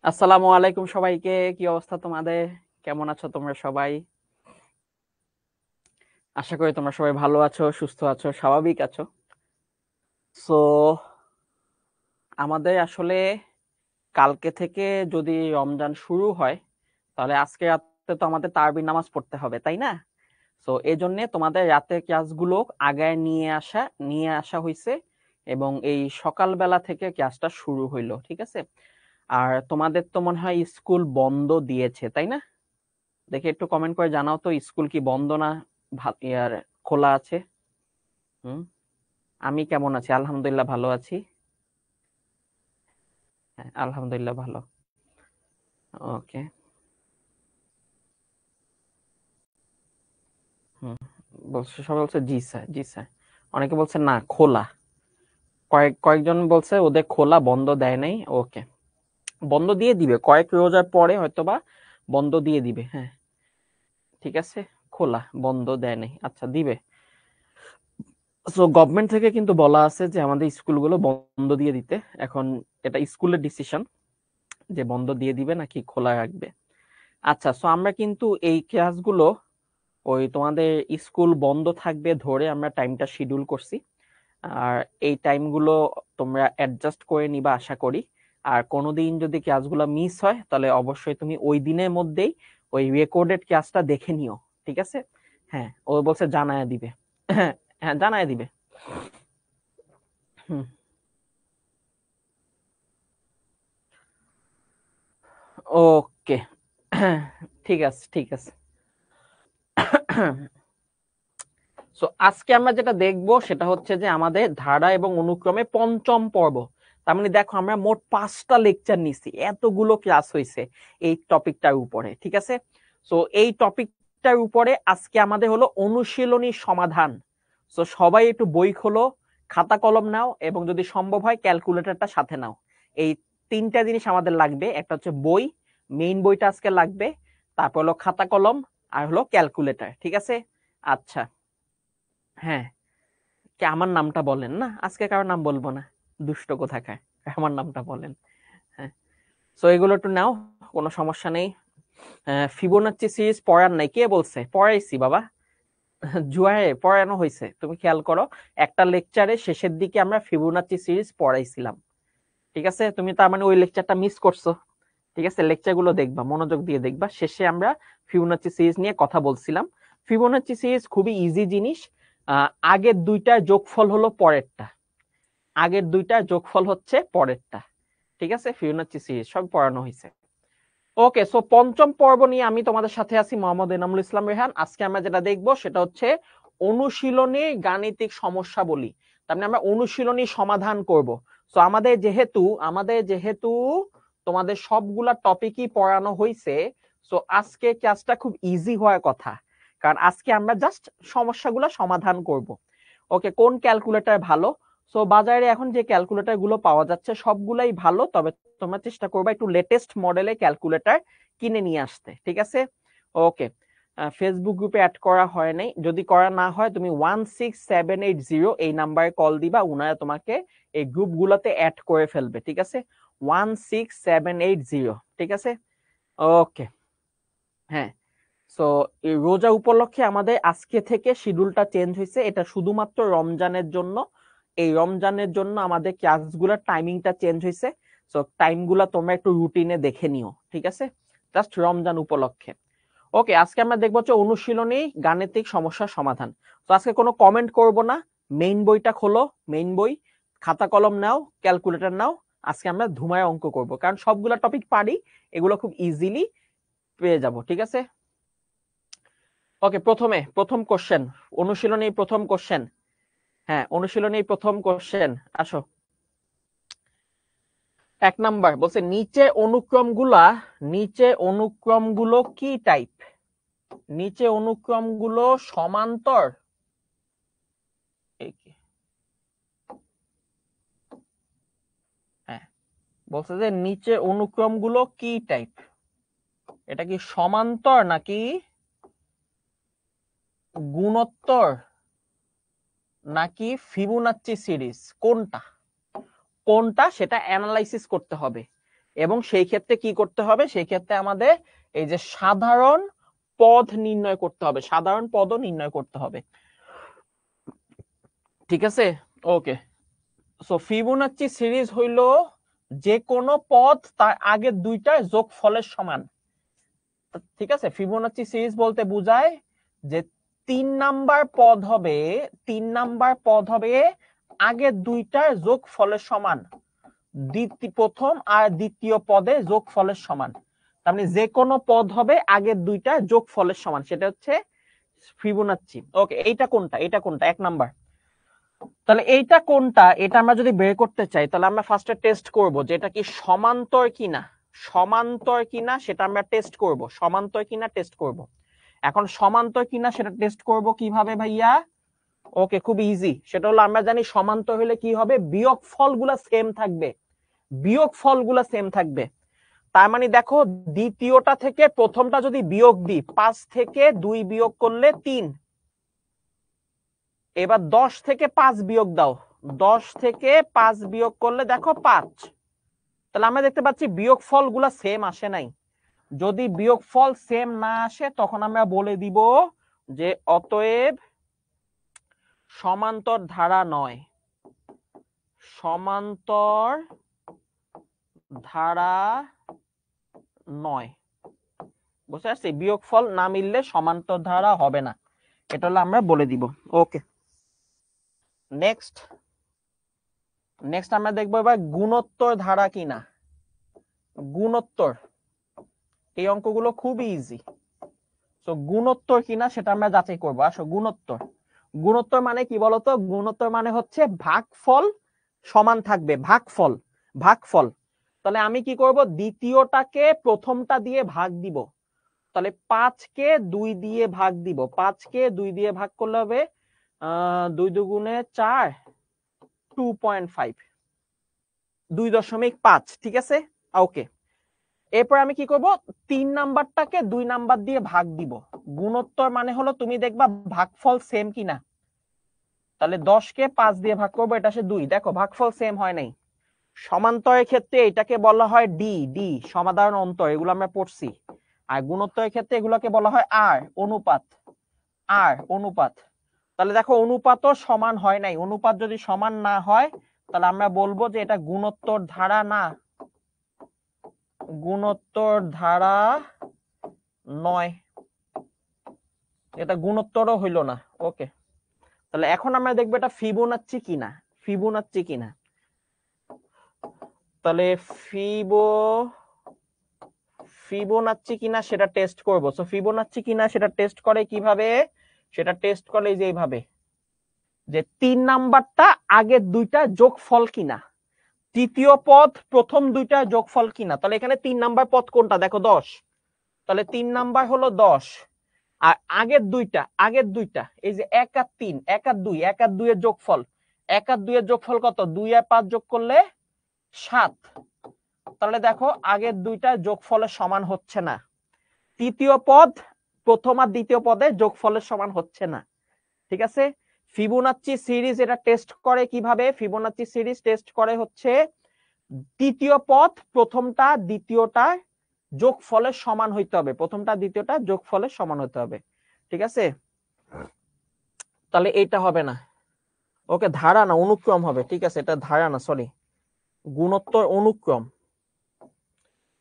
আসসালামু আলাইকুম সবাইকে। কি অবস্থা তোমাদের? কেমন আছো তোমরা সবাই? আশা করি তোমরা সবাই ভালো আছো, সুস্থ আছো, স্বাভাবিক আছো। সো আমাদের আসলে কালকে থেকে যদি রমজান শুরু হয়, তাহলে আজকে রাতে তো আমাদের তারাবির নামাজ পড়তে হবে, তাই না? সো এই জন্য তোমাদের রাতের ক্লাসগুলো আগায় নিয়ে আসা হয়েছে এবং এই সকালবেলা থেকে ক্লাসটা শুরু হইলো, ঠিক আছে? আর তোমাদের তো মনে হয় স্কুল বন্ধ দিয়েছে, তাই না? দেখে একটু কমেন্ট করে জানাও তো, স্কুল কি বন্ধ না ইয়ার খোলা আছে? হুম। আমি কেমন আছি? আলহামদুলিল্লাহ ভালো আছি। হ্যাঁ, আলহামদুলিল্লাহ ভালো। ওকে। হুম। বলছে, সবাই বলছে জি স্যার, জি স্যার। অনেকে বলছে না খোলা। কয়েকজন বলছে ওদের খোলা, বন্ধ দেয় নাই। ওকে, বন্ধ দিয়ে দিবে কয়েক রোজার পরে হয়তোবা বন্ধ দিয়ে দিবে। হ্যাঁ, ঠিক আছে। খোলা, বন্ধ দেয় নাই, আচ্ছা দিবে। সো গভর্নমেন্ট থেকে কিন্তু বলা আছে যে আমাদের স্কুলগুলো বন্ধ দিয়ে দিতে। এখন এটা স্কুলের ডিসিশন যে বন্ধ দিয়ে দিবে নাকি খোলা রাখবে। আচ্ছা, সো আমরা কিন্তু এই ক্লাসগুলো ওই তোমাদের স্কুল বন্ধ থাকবে ধরে আমরা টাইমটা শিডিউল করছি। আর এই টাইমগুলো তোমরা অ্যাডজাস্ট করে নিবা আশা করি। আর কোনোদিন যদি ক্লাসগুলো মিস হয় তাহলে অবশ্যই তুমি ওই দিনের মধ্যেই ওই রেকর্ডেড ক্লাসটা দেখে নিও, ঠিক আছে? হ্যাঁ, ও বলছে জানায় দিবে। হ্যাঁ, হ্যাঁ জানায় দিবে। হুম। ওকে। ঠিক আছে, ঠিক আছে। সো আজকে আমরা যেটা দেখব সেটা হচ্ছে যে আমাদের ধারা এবং অনুক্রমে পঞ্চম পর্ব। তার মানে দেখো আমরা মোট 5টা লেকচার নিছি, এতগুলো ক্লাস হয়েছে এই টপিকটার উপরে, ঠিক আছে? সো এই টপিকটার উপরে আজকে আমাদের হলো অনুশীলনী সমাধান। সো সবাই একটু বই খোলো, খাতা কলম নাও এবং যদি সম্ভব হয় ক্যালকুলেটরটা সাথে নাও। এই 3টা জিনিস আমাদের লাগবে। একটা হচ্ছে বই, মেইন বইটা আজকে লাগবে, তারপর হলো খাতা কলম, আর হলো ক্যালকুলেটর, ঠিক আছে? আচ্ছা। হ্যাঁ, কি আমার নামটা বলেন না, আজকে কারো নাম বলবো না, দুষ্ট কোথাকার। আমার নামটা বলেন। হ্যাঁ, সো এগুলো একটু নাও, কোনো সমস্যা নেই। ফিবোনাচ্চি সিরিজ পড়ার নাই, কে বলছে? পড়াইছি বাবা। জুয়ারে পড়ানো হয়েছে, তুমি খেয়াল করো। একটা লেকচারে শেষের দিকে আমরা ফিবোনাচ্চি সিরিজ পড়াইছিলাম, ঠিক আছে? তুমি তার মানে ওই লেকচারটা মিস করছো। ঠিক আছে, লেকচার গুলো দেখবা, মনোযোগ দিয়ে দেখবা। শেষে আমরা ফিবোনাচ্চি সিরিজ নিয়ে কথা বলছিলাম। ফিবোনাচ্চি সিরিজ খুবই ইজি জিনিস। আগের দুইটার যোগফল হলো পরেরটা, আগের দুইটার যোগফল হচ্ছে পরেরটা, ঠিক আছে? ফিবোনাচ্চি সিরিজ সব পড়ানো হয়েছে। ওকে, সো পঞ্চম পর্ব নিয়ে আমি তোমাদের সাথে আছি, মোহাম্মদ এনামুল ইসলাম রেহান। আজকে আমরা যেটা দেখবো সেটা হচ্ছে অনুশীলনী গাণিতিক সমস্যাবলী। তার মানে আমরা অনুশীলনী সমাধান করব। সো আমাদের যেহেতু তোমাদের সবগুলা টপিকই পড়ানো হয়েছে, সো আজকে ক্লাসটা খুব ইজি হওয়ার কথা, কারণ আজকে আমরা জাস্ট সমস্যাগুলো সমাধান করব। ওকে, কোন ক্যালকুলেটর ভালো? সো বাজারে এখন যে ক্যালকুলেটর গুলো পাওয়া যাচ্ছে সবগুলাই ভালো, তবে তোমরা চেষ্টা করবে একটু লেটেস্ট মডেলের ক্যালকুলেটর কিনে নিয়ে আসতে, ঠিক আছে? ওকে, ফেসবুক গ্রুপে অ্যাড করা হয় নাই, যদি করা না হয় তুমি 16780 এই নাম্বারে কল দিবা, উনারা তোমাকে এই গ্রুপগুলোতে অ্যাড করে ফেলবে, ঠিক আছে? 16780, ঠিক আছে? ওকে। হ্যাঁ, সো এই রোজা উপলক্ষে আমাদের আজকে থেকে শিডিউলটা চেঞ্জ হয়েছে, এটা শুধুমাত্র রমজানের জন্য। এই রমজানের জন্য আমাদের ক্লাসগুলোর টাইমিংটা চেঞ্জ হয়েছে। সো টাইমগুলো তোমরা একটু রুটিনে দেখে নিও, ঠিক আছে? জাস্ট রমজান উপলক্ষে। ওকে, আজকে আমরা দেখবো হচ্ছে অনুশীলনী গাণিতিক সমস্যার সমাধান। তো আজকে কোনো কমেন্ট করব না, মেইন বইটা খোলো, মেইন বই, খাতা কলম নাও, ক্যালকুলেটর নাও। আজকে আমরা ধুমায় অঙ্ক করব, কারণ সবগুলা টপিক পারি, এগুলো খুব ইজিলি পেয়ে যাব, ঠিক আছে? ওকে, প্রথম কোশ্চেন, অনুশীলনী প্রথম কোশ্চেন। হ্যাঁ, অনুশীলনী প্রথম কোশ্চেন, আসো। 1 নাম্বার বলছে নিচে অনুক্রমগুলো কি টাইপ? নিচে অনুক্রমগুলো সমান্তর। হ্যাঁ, বলছে যে নিচে অনুক্রমগুলো কি টাইপ? এটা কি সমান্তর নাকি গুণোত্তর নাকি ফিবোনাচ্চি সিরিজ? কোনটা কোনটা সেটা অ্যানালাইসিস করতে হবে। এবং সেই ক্ষেত্রে কি করতে হবে, সেই ক্ষেত্রে আমাদের এই যে সাধারণ পদ নির্ণয় করতে হবে, সাধারণ পদও নির্ণয় করতে হবে। ঠিক আছে, ওকে। সো ফিবোনাচ্চি সিরিজ হইল যে কোনো পদ তার আগের দুইটার যোগফলের সমান। ঠিক আছে, ফিবোনাচ্চি সিরিজ বলতে বোঝায় যে 3 নাম্বার পদ হবে আগের দুইটার যোগফলের সমান, প্রথম আর দ্বিতীয় পদে যোগফলের সমান। তার মানে যে কোনো পদ হবে আগের দুইটা যোগফলের সমান, সেটা হচ্ছে ফিবোনাচ্চি। ওকে, এইটা কোনটা, এটা কোনটা, 1 নাম্বার। তাহলে এইটা কোনটা, এটা আমরা যদি বের করতে চাই তাহলে আমরা ফার্স্টে টেস্ট করব যে এটা কি সমান্তর কিনা, সমান্তর কিনা সেটা আমরা টেস্ট করব, সমান্তর কিনা টেস্ট করব। এখন সমান্তর কিনা সেটা টেস্ট করব কিভাবে ভাইয়া? ওকে, খুব ইজি। সেটা হলো আমরা জানি সমান্তর হলে কি হবে, বিয়োগফলগুলো সেম থাকবে, বিয়োগফলগুলো সেম থাকবে। তার মানে দেখো দ্বিতীয়টা থেকে প্রথমটা যদি বিয়োগ দিই, 5 থেকে 2 বিয়োগ করলে 3, এবার 10 থেকে 5 বিয়োগ দাও, 10 থেকে 5 বিয়োগ করলে দেখো 5। তাহলে আমরা দেখতে পাচ্ছি বিয়োগফলগুলো সেম আসে নাই। যদি বিয়োগফল সেম না আসে তখন আমরা বলে দিব যে অতএব সমান্তর ধারা নয়, সমান্তর ধারা নয়। বুঝতে পারছি, বিয়োগফল না মিললে সমান্তর ধারা হবে না, এটা হলো আমরা বলে দিব। ওকে, নেক্সট আমরা দেখবো এবার গুণোত্তর ধারা কিনা। গুণোত্তর, এই অঙ্কগুলো খুবই ইজি। তো গুণোত্তর কিনা সেটা আমরা যাচাই করবো। আসো, গুণোত্তর, গুণোত্তর মানে কি বলতো? গুণোত্তর মানে হচ্ছে ভাগফল সমান থাকবে, ভাগফল, ভাগফল। তাহলে আমি কি করব, দ্বিতীয়টাকে প্রথমটা দিয়ে ভাগ দিব। তাহলে 5 কে 2 দিয়ে ভাগ দিব, 5 কে 2 দিয়ে ভাগ করলে হবে 2 দুগুণে 4, 2.5, 2.5। ঠিক আছে, ওকে। এরপর আমি কি করব, 3 নাম্বারটাকে 2 নাম্বার দিয়ে ভাগ দিব। গুণোত্তর মানে হলো তুমি দেখবা ভাগফল সেম কিনা। তাহলে 10 কে 5 দিয়ে ভাগ করবো, এটা আসে 2, দেখো ভাগফল সেম হয় নাই। সমান্তরের ক্ষেত্রে এটাকে বলা হয় ডি, ডি সমান্তরাল অন্তর, এগুলো আমরা পড়ছি। আর গুণোত্তরের ক্ষেত্রে এগুলোকে বলা হয় আর, অনুপাত, আর অনুপাত। তাহলে দেখো অনুপাতও সমান হয় নাই, অনুপাত যদি সমান না হয় তাহলে আমরা বলবো যে এটা গুণোত্তর ধারা না, গুণোত্তর ধারা নয়, এটা গুণোত্তরও হইল না। ওকে, তাহলে এখন আমরা দেখবো এটা ফিবোনাচ্চি কিনা, ফিবোনাচ্চি কিনা। তাহলে ফিবোনাচ্চি কিনা সেটা টেস্ট করব। সো ফিবোনাচ্চি কিনা সেটা টেস্ট করে কিভাবে, সেটা টেস্ট করে যে এইভাবে, যে 3 নাম্বারটা আগের দুইটা যোগফল কিনা, তৃতীয় পদ প্রথম দুইটা যোগফল কিনা। তাহলে এখানে 3 নাম্বার পদ কোনটা, দেখো 10, তাহলে 3 নাম্বার হলো 10। আর আগের দুইটা এই যে 1 আর 3, 1 আর 2, 1 আর 2 এর যোগফল, 1 আর 2 এর যোগফল কত, 2 আর 5 যোগ করলে 7। তাহলে দেখো আগের দুইটা যোগফলের সমান হচ্ছে না, তৃতীয় পদ প্রথম আর দ্বিতীয় পদের যোগফলের সমান হচ্ছে না। ঠিক আছে, ফিবোনাচ্চি সিরিজ এটা টেস্ট করে কিভাবে, ফিবোনাচ্চি সিরিজ টেস্ট করে হচ্ছে তৃতীয় পদ প্রথমটা দ্বিতীয়টার যোগফলের সমান হইতে হবে, প্রথমটা দ্বিতীয়টা যোগফলের সমান হতে হবে। ঠিক আছে, তাহলে এইটা হবে না। ওকে, ধারা না, অনুক্রম হবে। ঠিক আছে, এটা ধারা না, সরি, গুণোত্তর অনুক্রম।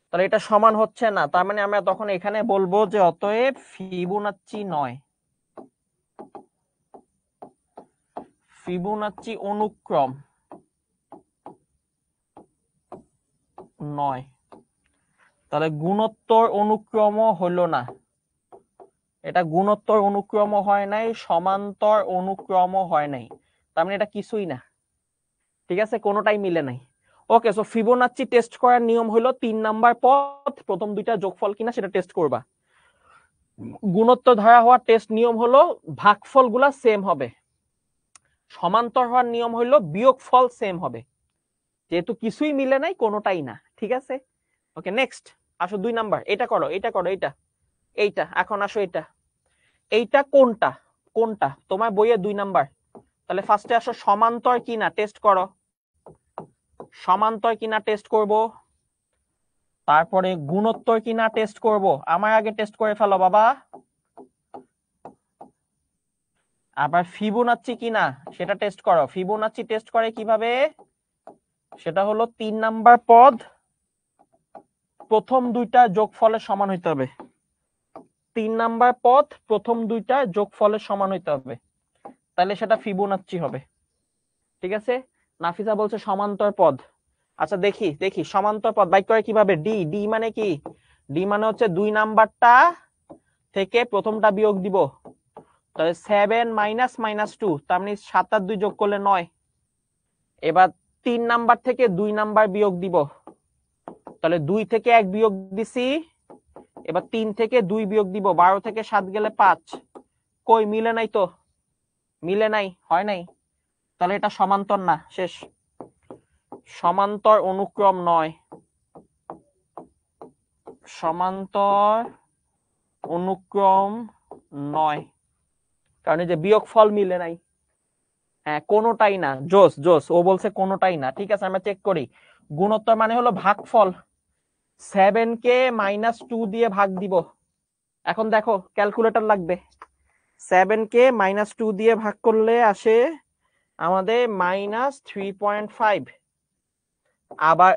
তাহলে এটা সমান হচ্ছে না, তার মানে আমরা তখন এখানে বলবো যে অতএব ফিবোনাচ্চি নয়, ফিবোনাচ্চি অনুক্রম নয়। তাহলে গুণোত্তর অনুক্রমও হলো না, এটা গুণোত্তর অনুক্রমও হয় নাই, সমান্তর অনুক্রমও হয় নাই, তার মানে এটা কিছুই না। ঠিক আছে, কোনোটাই মিলে নাই। ওকে, সো ফিবোনাচ্চি টেস্ট করার নিয়ম হলো 3 নাম্বার পদ প্রথম দুইটা যোগফল কিনা সেটা টেস্ট করবা। গুণোত্তর ধারা হওয়ার টেস্ট নিয়ম হলো ভাগফলগুলা সেম হবে, সমান্তর হওয়ার নিয়ম হলো বিয়োগফল সেম হবে। যেহেতু কিছুই মিলে নাই, কোনোটাই না। ঠিক আছে, ওকে, নেক্সট আসো 2 নাম্বার, এটা করো, এটা করো, এইটা এখন আসো, এইটা কোনটা, কোনটা তোমার বইয়ে 2 নাম্বার। তাহলে ফার্স্টে আসো সমান্তর কিনা টেস্ট করো, সমান্তর কিনা টেস্ট করব। তারপরে গুণোত্তর কিনা টেস্ট করব, আমার আগে টেস্ট করে ফেলো বাবা। আবার ফিবোনাচ্চি কিনা সেটা টেস্ট করো। ফিবোনাচ্চি টেস্ট করে কিভাবে? সেটা হলো 3 নাম্বার পদ প্রথম দুইটা যোগফলের সমান হইতে হবে। 3 নাম্বার পদ প্রথম দুইটা যোগফলের সমান হইতে হবে, তাহলে সেটা ফিবোনাচ্চি হবে। ঠিক আছে, নাফিসা বলছে সমান্তর পদ। আচ্ছা দেখি দেখি সমান্তর পদ বাইক করে কিভাবে। ডি ডি মানে কি? ডি মানে হচ্ছে 2 নাম্বারটা থেকে প্রথমটা বিয়োগ দিব, তাহলে 7 মাইনাস মাইনাস 2, তার মানে 7 আর 2 যোগ করলে 9। এবার 3 নাম্বার থেকে 2 নাম্বার বিয়োগ দিব, তাহলে 2 থেকে 1 বিয়োগ দিছি। এবার 3 থেকে 2 বিয়োগ দিব, 12 থেকে 7 গেলে 5। কই মিলে নাই তো, মিলে নাই, হয় নাই, তাহলে এটা সমান্তর না, শেষ। সমান্তর অনুক্রম নয়, সমান্তর অনুক্রম নয়, কারণ এই যে বিয়োগফল মিলে নাই। হ্যাঁ কোনোটাই না, জোস জোস, ও বলছে কোনোটাই না। ঠিক আছে, আমরা চেক করি। গুণোত্তর মানে হলো ভাগফল। 7 কে -2 দিয়ে ভাগ দিব। এখন দেখো ক্যালকুলেটর লাগবে। 7 কে -2 দিয়ে ভাগ করলে আসে আমাদের -3.5। আবার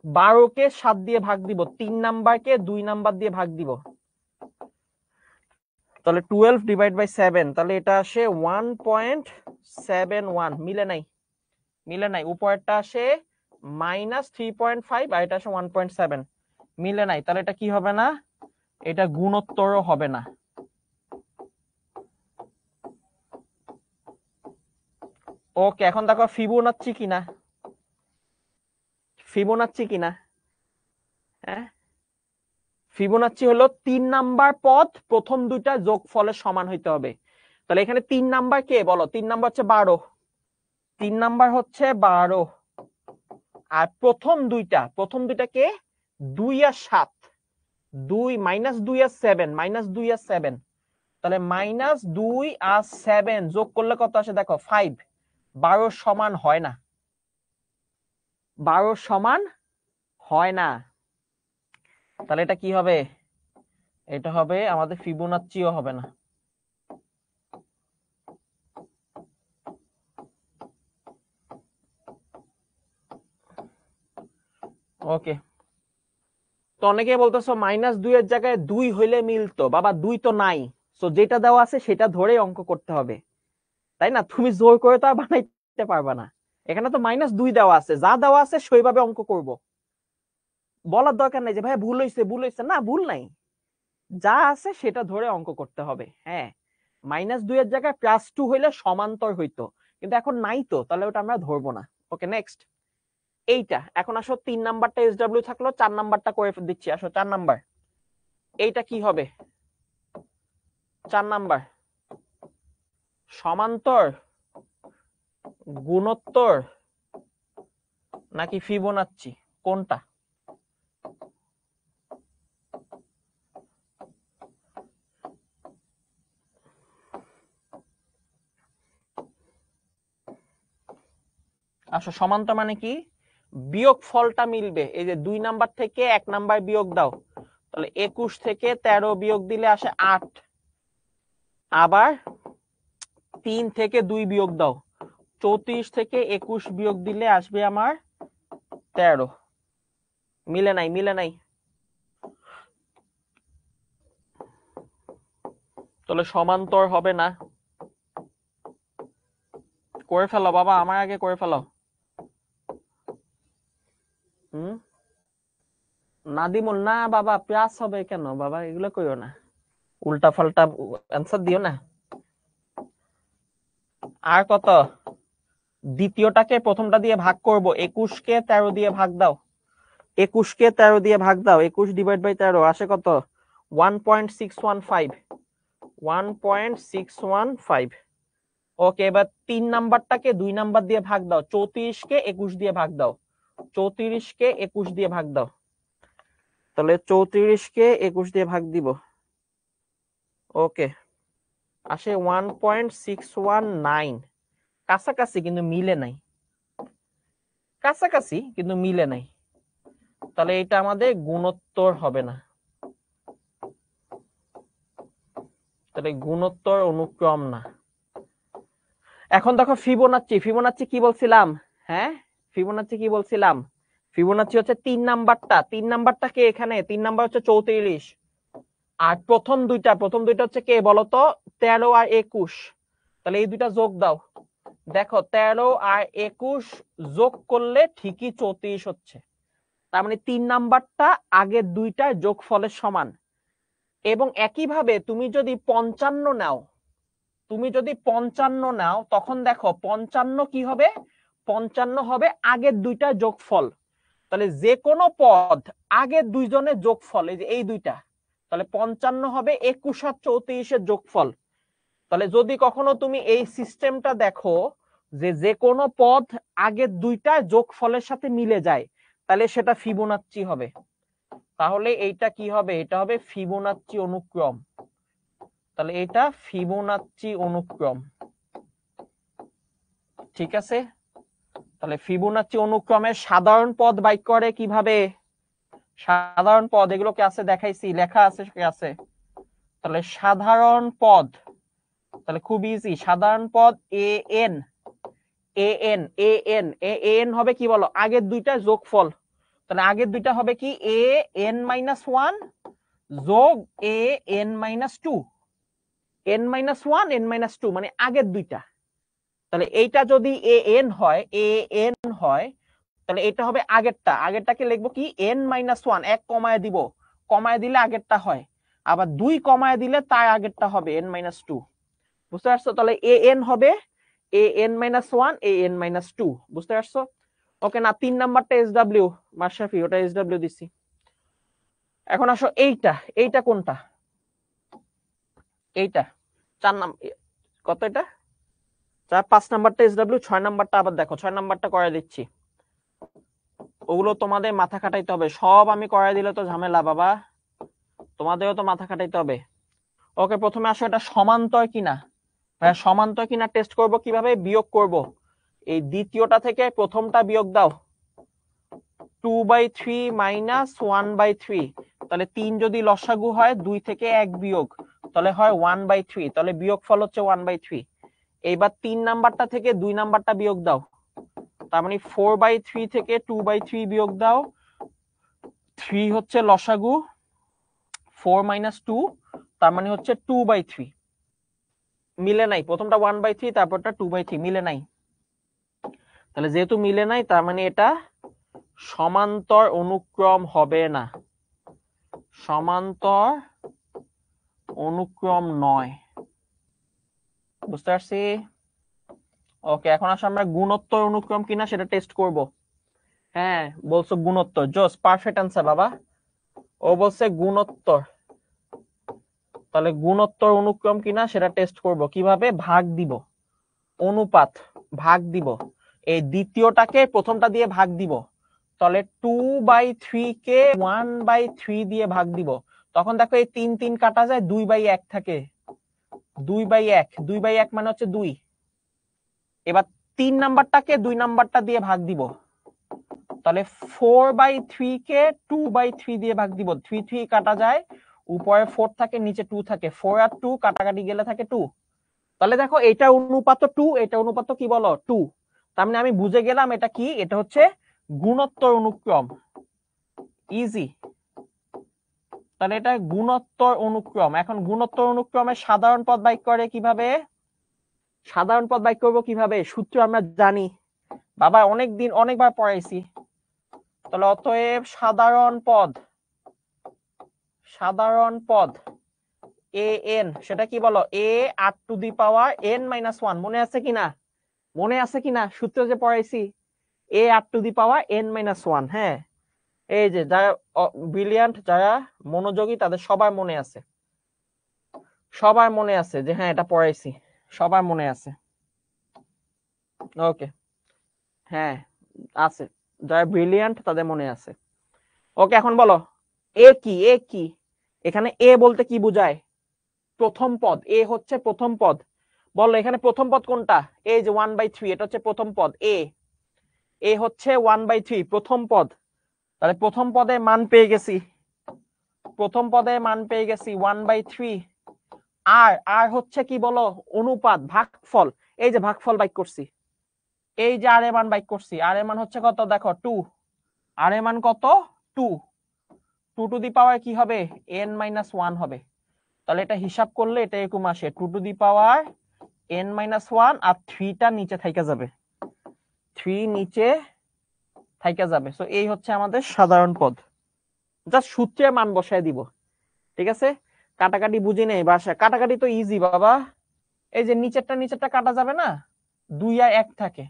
12 কে 7 দিয়ে ভাগ দিব, 3 নাম্বারকে 2 নাম্বার দিয়ে ভাগ দিব, তাহলে 12 ডিভাইড বাই 7, তাহলে এটা আসে 1.71। মিলে নাই, মিলে নাই। উপরেরটা আসে -3.5 আর এটা আসে 1.7, মিলে নাই, তাহলে এটা কি হবে না, এটা গুণোত্তরও হবে না। ওকে, এখন দেখো ফিবোনাচ্চি কিনা, ফিবোনাচ্চি কিনা। হ্যাঁ, ফিবোনাচ্চি হলো 3 নাম্বার পদ প্রথম দুইটা যোগফলের সমান হইতে হবে। তাহলে এখানে 3 নাম্বার কে বলো? 3 নাম্বার হচ্ছে 12, 3 নাম্বার হচ্ছে 12, আর প্রথম দুইটা কে 2 আর 7, 2 -2 আর 7, -2 আর 7, তাহলে -2 আর 7 যোগ করলে কত আসে দেখো 5। 12 সমান হয় না, 12 সমান হয় না, তাহলে এটা কি হবে? এটা হবে আমাদের ফিবোনাচ্চিও হবে না। ওকে, তো অনেকে বলতেছো -2 এর জায়গায় 2 হইলে মিলতো। বাবা 2 তো নাই, তো যেটা দেওয়া আছে সেটা ধরে অঙ্ক করতে হবে, তাই না? তুমি জোর করে তো আর বানাইতে পারবা না। এখানে তো -2 দেওয়া আছে, যা দেওয়া আছে সেইভাবে অঙ্ক করব। বলার দরকার নাই যে ভাই ভুল হয়েছে, ভুল হয়েছে, না ভুল নাই, যা আছে সেটা ধরে অঙ্ক করতে হবে। হ্যাঁ, -2 এর জায়গায় +2 হইলে সমান্তর হইতো, কিন্তু এখন নাই তো, তাহলে ওটা আমরা ধরবো না। ওকে নেক্সট, এইটা এখন আসো 3 নাম্বারটা এসডব্লিউ থাকলো, 4 নাম্বারটা করে দিচ্ছি। আসো 4 নাম্বার, এইটা কি হবে? 4 নাম্বার সমান্তর, গুণোত্তর নাকি ফিবোনাচ্চি, কোনটা? আসো সমান্তর মানে কি? বিয়োগ ফলটা মিলবে। এই যে 2 নাম্বার থেকে 1 নাম্বার বিয়োগ দাও, তাহলে 21 থেকে 13 বিয়োগ দিলে আসে 8। আবার 3 থেকে 2 বিয়োগ দাও, 34 থেকে 21 বিয়োগ দিলে আসবে আমার 13। মিলে নাই, মিলে নাই, তাহলে সমান্তর হবে না। করে ফেলো বাবা, আমার আগে করে ফেলো। নাদিমুল না বাবা, প্লাস হবে কেন বাবা, এগুলো কইও না, উল্টা ফাল্টা অ্যান্সার দিও না। আর কত? দ্বিতীয়টাকে প্রথমটা দিয়ে ভাগ করব, 21 কে 13 দিয়ে ভাগ দাও, 21 কে 13 দিয়ে ভাগ দাও, 21 ডিভাইড বাই 13 আসে কত? 1.615, 1.615। ওকে, এবার 3 নাম্বারটাকে 2 নাম্বার দিয়ে ভাগ দাও, 34 কে 21 দিয়ে ভাগ দাও, 34 কে 21 দিয়ে ভাগ দাও, তাহলে 34 কে 21 দিয়ে ভাগ দিব। ওকে, আসে 1.619, কাছাকাছি কিন্তু মিলে নাই, কাছাকাছি কিন্তু মিলে নাই। তাহলে এটা আমাদের গুণোত্তর হবে না, তাহলে গুণোত্তর অনুক্রম না। এখন দেখো ফিবোনাচ্চি, ফিবোনাচ্চি কি বলছিলাম? হ্যাঁ, ফিবোনাচ্চি কি বলছিলাম? ফিবোনাচ্চি হচ্ছে 3 নাম্বারটা, 3 নাম্বারটা কে এখানে? 3 নাম্বার হচ্ছে 34, আর প্রথম দুইটা হচ্ছে কে বলতো? 13 আর 21। তাহলে এই দুইটা যোগ দাও, দেখো 13 আর 21 যোগ করলে ঠিকই 34 হচ্ছে। তার মানে 3 নাম্বারটা আগের দুইটার যোগফলের সমান। এবং একইভাবে তুমি যদি 55 নাও, তখন দেখো 55 কি হবে? 55 হবে আগের দুইটা যোগফল। তাহলে যে কোনো পদ আগের দুইজনের যোগফল, এই যে এই দুইটা, তাহলে 55 হবে 21 আর 34 এর যোগফল। তাহলে যদি কখনো তুমি এই সিস্টেমটা দেখো যে কোনো পদ আগের দুইটা যোগফলের সাথে মিলে যায়, তাহলে সেটা ফিবোনাচ্চি হবে। তাহলে এইটা কি হবে? এটা হবে ফিবোনাচ্চি অনুক্রম। তাহলে এটা ফিবোনাচ্চি অনুক্রম, ঠিক আছে? তাহলে ফিবোনাচ্চি অনুক্রমের সাধারণ পদ বাইর করে কিভাবে? সাধারণ পদ এগুলোকে আছে দেখাইছি, লেখা আছে আছে। তাহলে সাধারণ পদ, তাহলে খুব ইজি, সাধারণ পদ A N, A N, A N, A N হবে কি বলো? আগের দুইটা যোগফল। তাহলে আগের দুইটা হবে কি? এ এন মাইনাস 1 যোগ A N minus 2, N minus 1 N minus 2 মানে আগের দুইটা। তাহলে এইটা যদি এ এন হয়, এ এন হয়, তাহলে এটা হবে আগেরটা। আগেরটাকে লিখবো কি? এন মাইনাস 1, এক কমায় দিব, কমায় দিলে আগেরটা হয়, আবার 2 কমায় দিলে তার আগেরটা হবে এন মাইনাস 2। বুঝতে পারছো? তাহলে এ এন হবে A N minus 1 A N minus 2। বুঝতে পারছো? ওকে না? 3 নাম্বারটা এস ডাব্লিউ, মাশরাফি ওটা এস ডাব্লিউ দিছি। এখন আসো এইটা, এইটা কোনটা? এইটা 4 নাম্বার, কত এটা? 5 নাম্বারটা এস ডাব্লিউ, 6 নাম্বারটা আবার দেখো, 6 নাম্বারটা করে দিচ্ছি। ওগুলো তোমাদের মাথা খাটাইতে হবে, সব আমি করে দিলে তো ঝামেলা বাবা, তোমাদেরও তো মাথা খাটাইতে হবে। ওকে, প্রথমে আসো এটা সমান্তর কিনা। ভাই সমান্তর কিনা টেস্ট করব কিভাবে? বিয়োগ করব। এই দ্বিতীয়টা থেকে প্রথমটা বিয়োগ দাও, 2/3 মাইনাস 1/3। তাহলে 3 যদি লসাগু হয় 2 থেকে 1 বিয়োগ, তাহলে হয় 1/3, তাহলে বিয়োগফল হচ্ছে 1/3। এইবার 3 নাম্বারটা থেকে 2 নাম্বারটা বিয়োগ দাও, তার মানে 4/3 থেকে 2/3 বিয়োগ দাও, 3 হচ্ছে লসাগু, 4 মাইনাস 2, তার মানে হচ্ছে 2/3। মিলে নাই, প্রথমটা 1/3 তারপরটা 2/3, মিলে নাই। তাহলে যেহেতু মিলে নাই, তার মানে এটা সমান্তর অনুক্রম হবে না, সমান্তর অনুক্রম নয়। বুঝতে পারছি? ওকে, এখন আসলে আমরা গুণোত্তর অনুক্রম কিনা সেটা টেস্ট করব। হ্যাঁ বলছো গুণোত্তর, জোস, পারফেক্ট আনসার বাবা। ও বলছে গুণোত্তর, তাহলে গুণোত্তর অনুক্রম কিনা সেটা টেস্ট করব কিভাবে? ভাগ দিব, অনুপাত, ভাগ দিব। এই দ্বিতীয়টাকে প্রথমটা দিয়ে ভাগ দিব, তাহলে 2/3 কে 1/3 দিয়ে ভাগ দিব। তখন দেখো এই 3 3 কাটা যায়, 2/1 থাকে, 2/1, 2/1 মানে হচ্ছে 2। এবার 3 নাম্বারটাকে 2 নাম্বারটা দিয়ে ভাগ দিব, তাহলে 4/3 কে 2/3 দিয়ে ভাগ দিব, 3 3 কাটা যায়, উপরে 4 থাকে নিচে 2 থাকে, 4 আর 2 কাটাকাটি গেলে থাকে 2। তাহলে দেখো এটা অনুপাত 2, এটা অনুপাত কি বলো? 2। তার মানে আমি বুঝে গেলাম এটা কি, এটা হচ্ছে গুণোত্তর অনুক্রম। ইজি। তাহলে এটা গুণোত্তর অনুক্রম। এখন গুণোত্তর অনুক্রমের সাধারণ পদ বাইর করে কিভাবে? সাধারণ পদ বাইর করবো কিভাবে? সূত্র আমরা জানি বাবা, অনেকবার পড়াইছি। তাহলে অতএব সাধারণ পদ, সাধারণ পদ এ এন, সেটা কি বলো? A r to the power n minus 1। মনে আছে কিনা? মনে আছে কিনা সূত্র যে পড়াইছি? A r to the power n minus 1। হ্যাঁ, এই যে যারা ব্রিলিয়ান্ট, যারা মনোযোগী, তাদের সবার মনে আছে, সবার মনে আছে যে হ্যাঁ এটা পড়াইছি, সবার মনে আছে। ওকে, হ্যাঁ আছে, যারা ব্রিলিয়ান্ট তাদের মনে আছে। ওকে, এখন বলো এ কি? এ কি? এখানে এ বলতে কি বোঝায়? প্রথম পদ। এ হচ্ছে প্রথম পদ। বলো এখানে প্রথম পদ কোনটা? এই যে 1/3, এটা হচ্ছে প্রথম পদ। এ হচ্ছে 1/3 প্রথম পদ। তাহলে প্রথম পদে মান পেয়ে গেছি, প্রথম পদে মান পেয়ে গেছি 1/3। আর আর হচ্ছে কি বলো, অনুপাত, ভাগফল। এই যে ভাগফল বাইক করছি, এই যে আর এর মান বাইক করছি, আর এর মান হচ্ছে কত দেখো 2, আর এর মান কত 2, 2 টু দি পাওয়ার কি হবে n-1 হবে। তাহলে এটা হিসাব করলে এটা এরকম আসে 2 টু দি পাওয়ার n-1, আর 3টা নিচে থাইকা যাবে, 3 নিচে থাইকা যাবে। সো এই হচ্ছে আমাদের সাধারণ পদ। জাস্ট সূত্রের মান বসায় দিব, ঠিক আছে। কাটাকাটি বুঝি নেই বাসা, কাটাকাটি তো ইজি বাবা। এই যে নিচেরটা কাটা যাবে না, 2 আর 1 থাকে,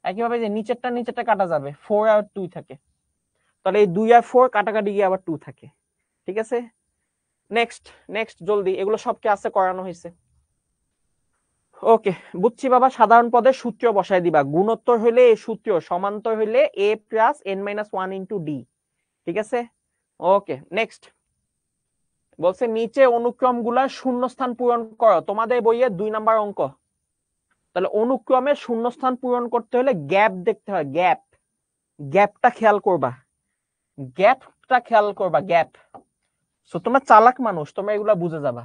একইভাবে যে নিচেরটা কাটা যাবে, 4 আর 2 থাকে। তাহলে এই 2 আর 4 কাটাকাটি গিয়ে আবার 2 থাকে, ঠিক আছে। নেক্সট নেক্সট জলদি, এগুলো সব কি আছে করানো হয়েছে। ওকে, বুঝছি বাবা। সাধারণ পদের সূত্র বসায় দিবা, গুণোত্তর হইলে এই সূত্র, সমান্তর হইলে a plus n-1 into d, ঠিক আছে। ওকে, নেক্সট বলছে নিচে অনুক্রম গুলার শূন্যস্থান পূরণ করো, তোমাদের বইয়ে 2 নাম্বার অঙ্ক। তাহলে অনুক্রমে শূন্যস্থান পূরণ করতে হলে গ্যাপ দেখতে হয়, গ্যাপ, গ্যাপটা খেয়াল করবা, গ্যাপটা খেয়াল করবা, গ্যাপ। সো তোমরা চালাক মানুষ, তোমরা এগুলা বুঝে যাবা,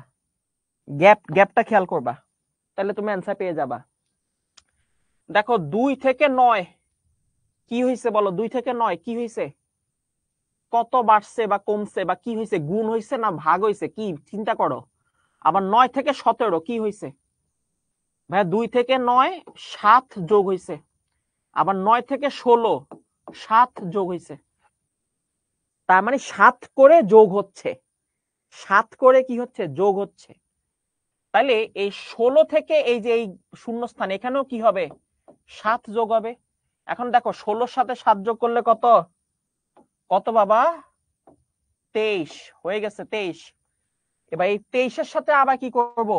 গ্যাপটা খেয়াল করবা, তাহলে তুমি অ্যান্সার পেয়ে যাবা। দেখো 2 থেকে 9 কি হয়েছে বলো, 2 থেকে 9 কি হয়েছে, কত বাড়ছে বা কমছে বা কি হয়েছে, গুণ হয়েছে না ভাগ হয়েছে, কি চিন্তা করো। আবার 9 থেকে 17 কি হয়েছে ভাই, 2 থেকে 9 7 যোগ হয়েছে, আবার 9 থেকে 16 7 যোগ হয়েছে, তার মানে 7 করে যোগ হচ্ছে, 7 করে কি হচ্ছে যোগ হচ্ছে। তাহলে এই 16 থেকে এই যে এই শূন্যস্থান, এখানেও কি হবে 7 যোগ হবে। এখন দেখো 16 সাথে 7 যোগ করলে কত, কত বাবা 23 হয়ে গেছে, 23। এবার এই 23-এর সাথে আবার কি করব,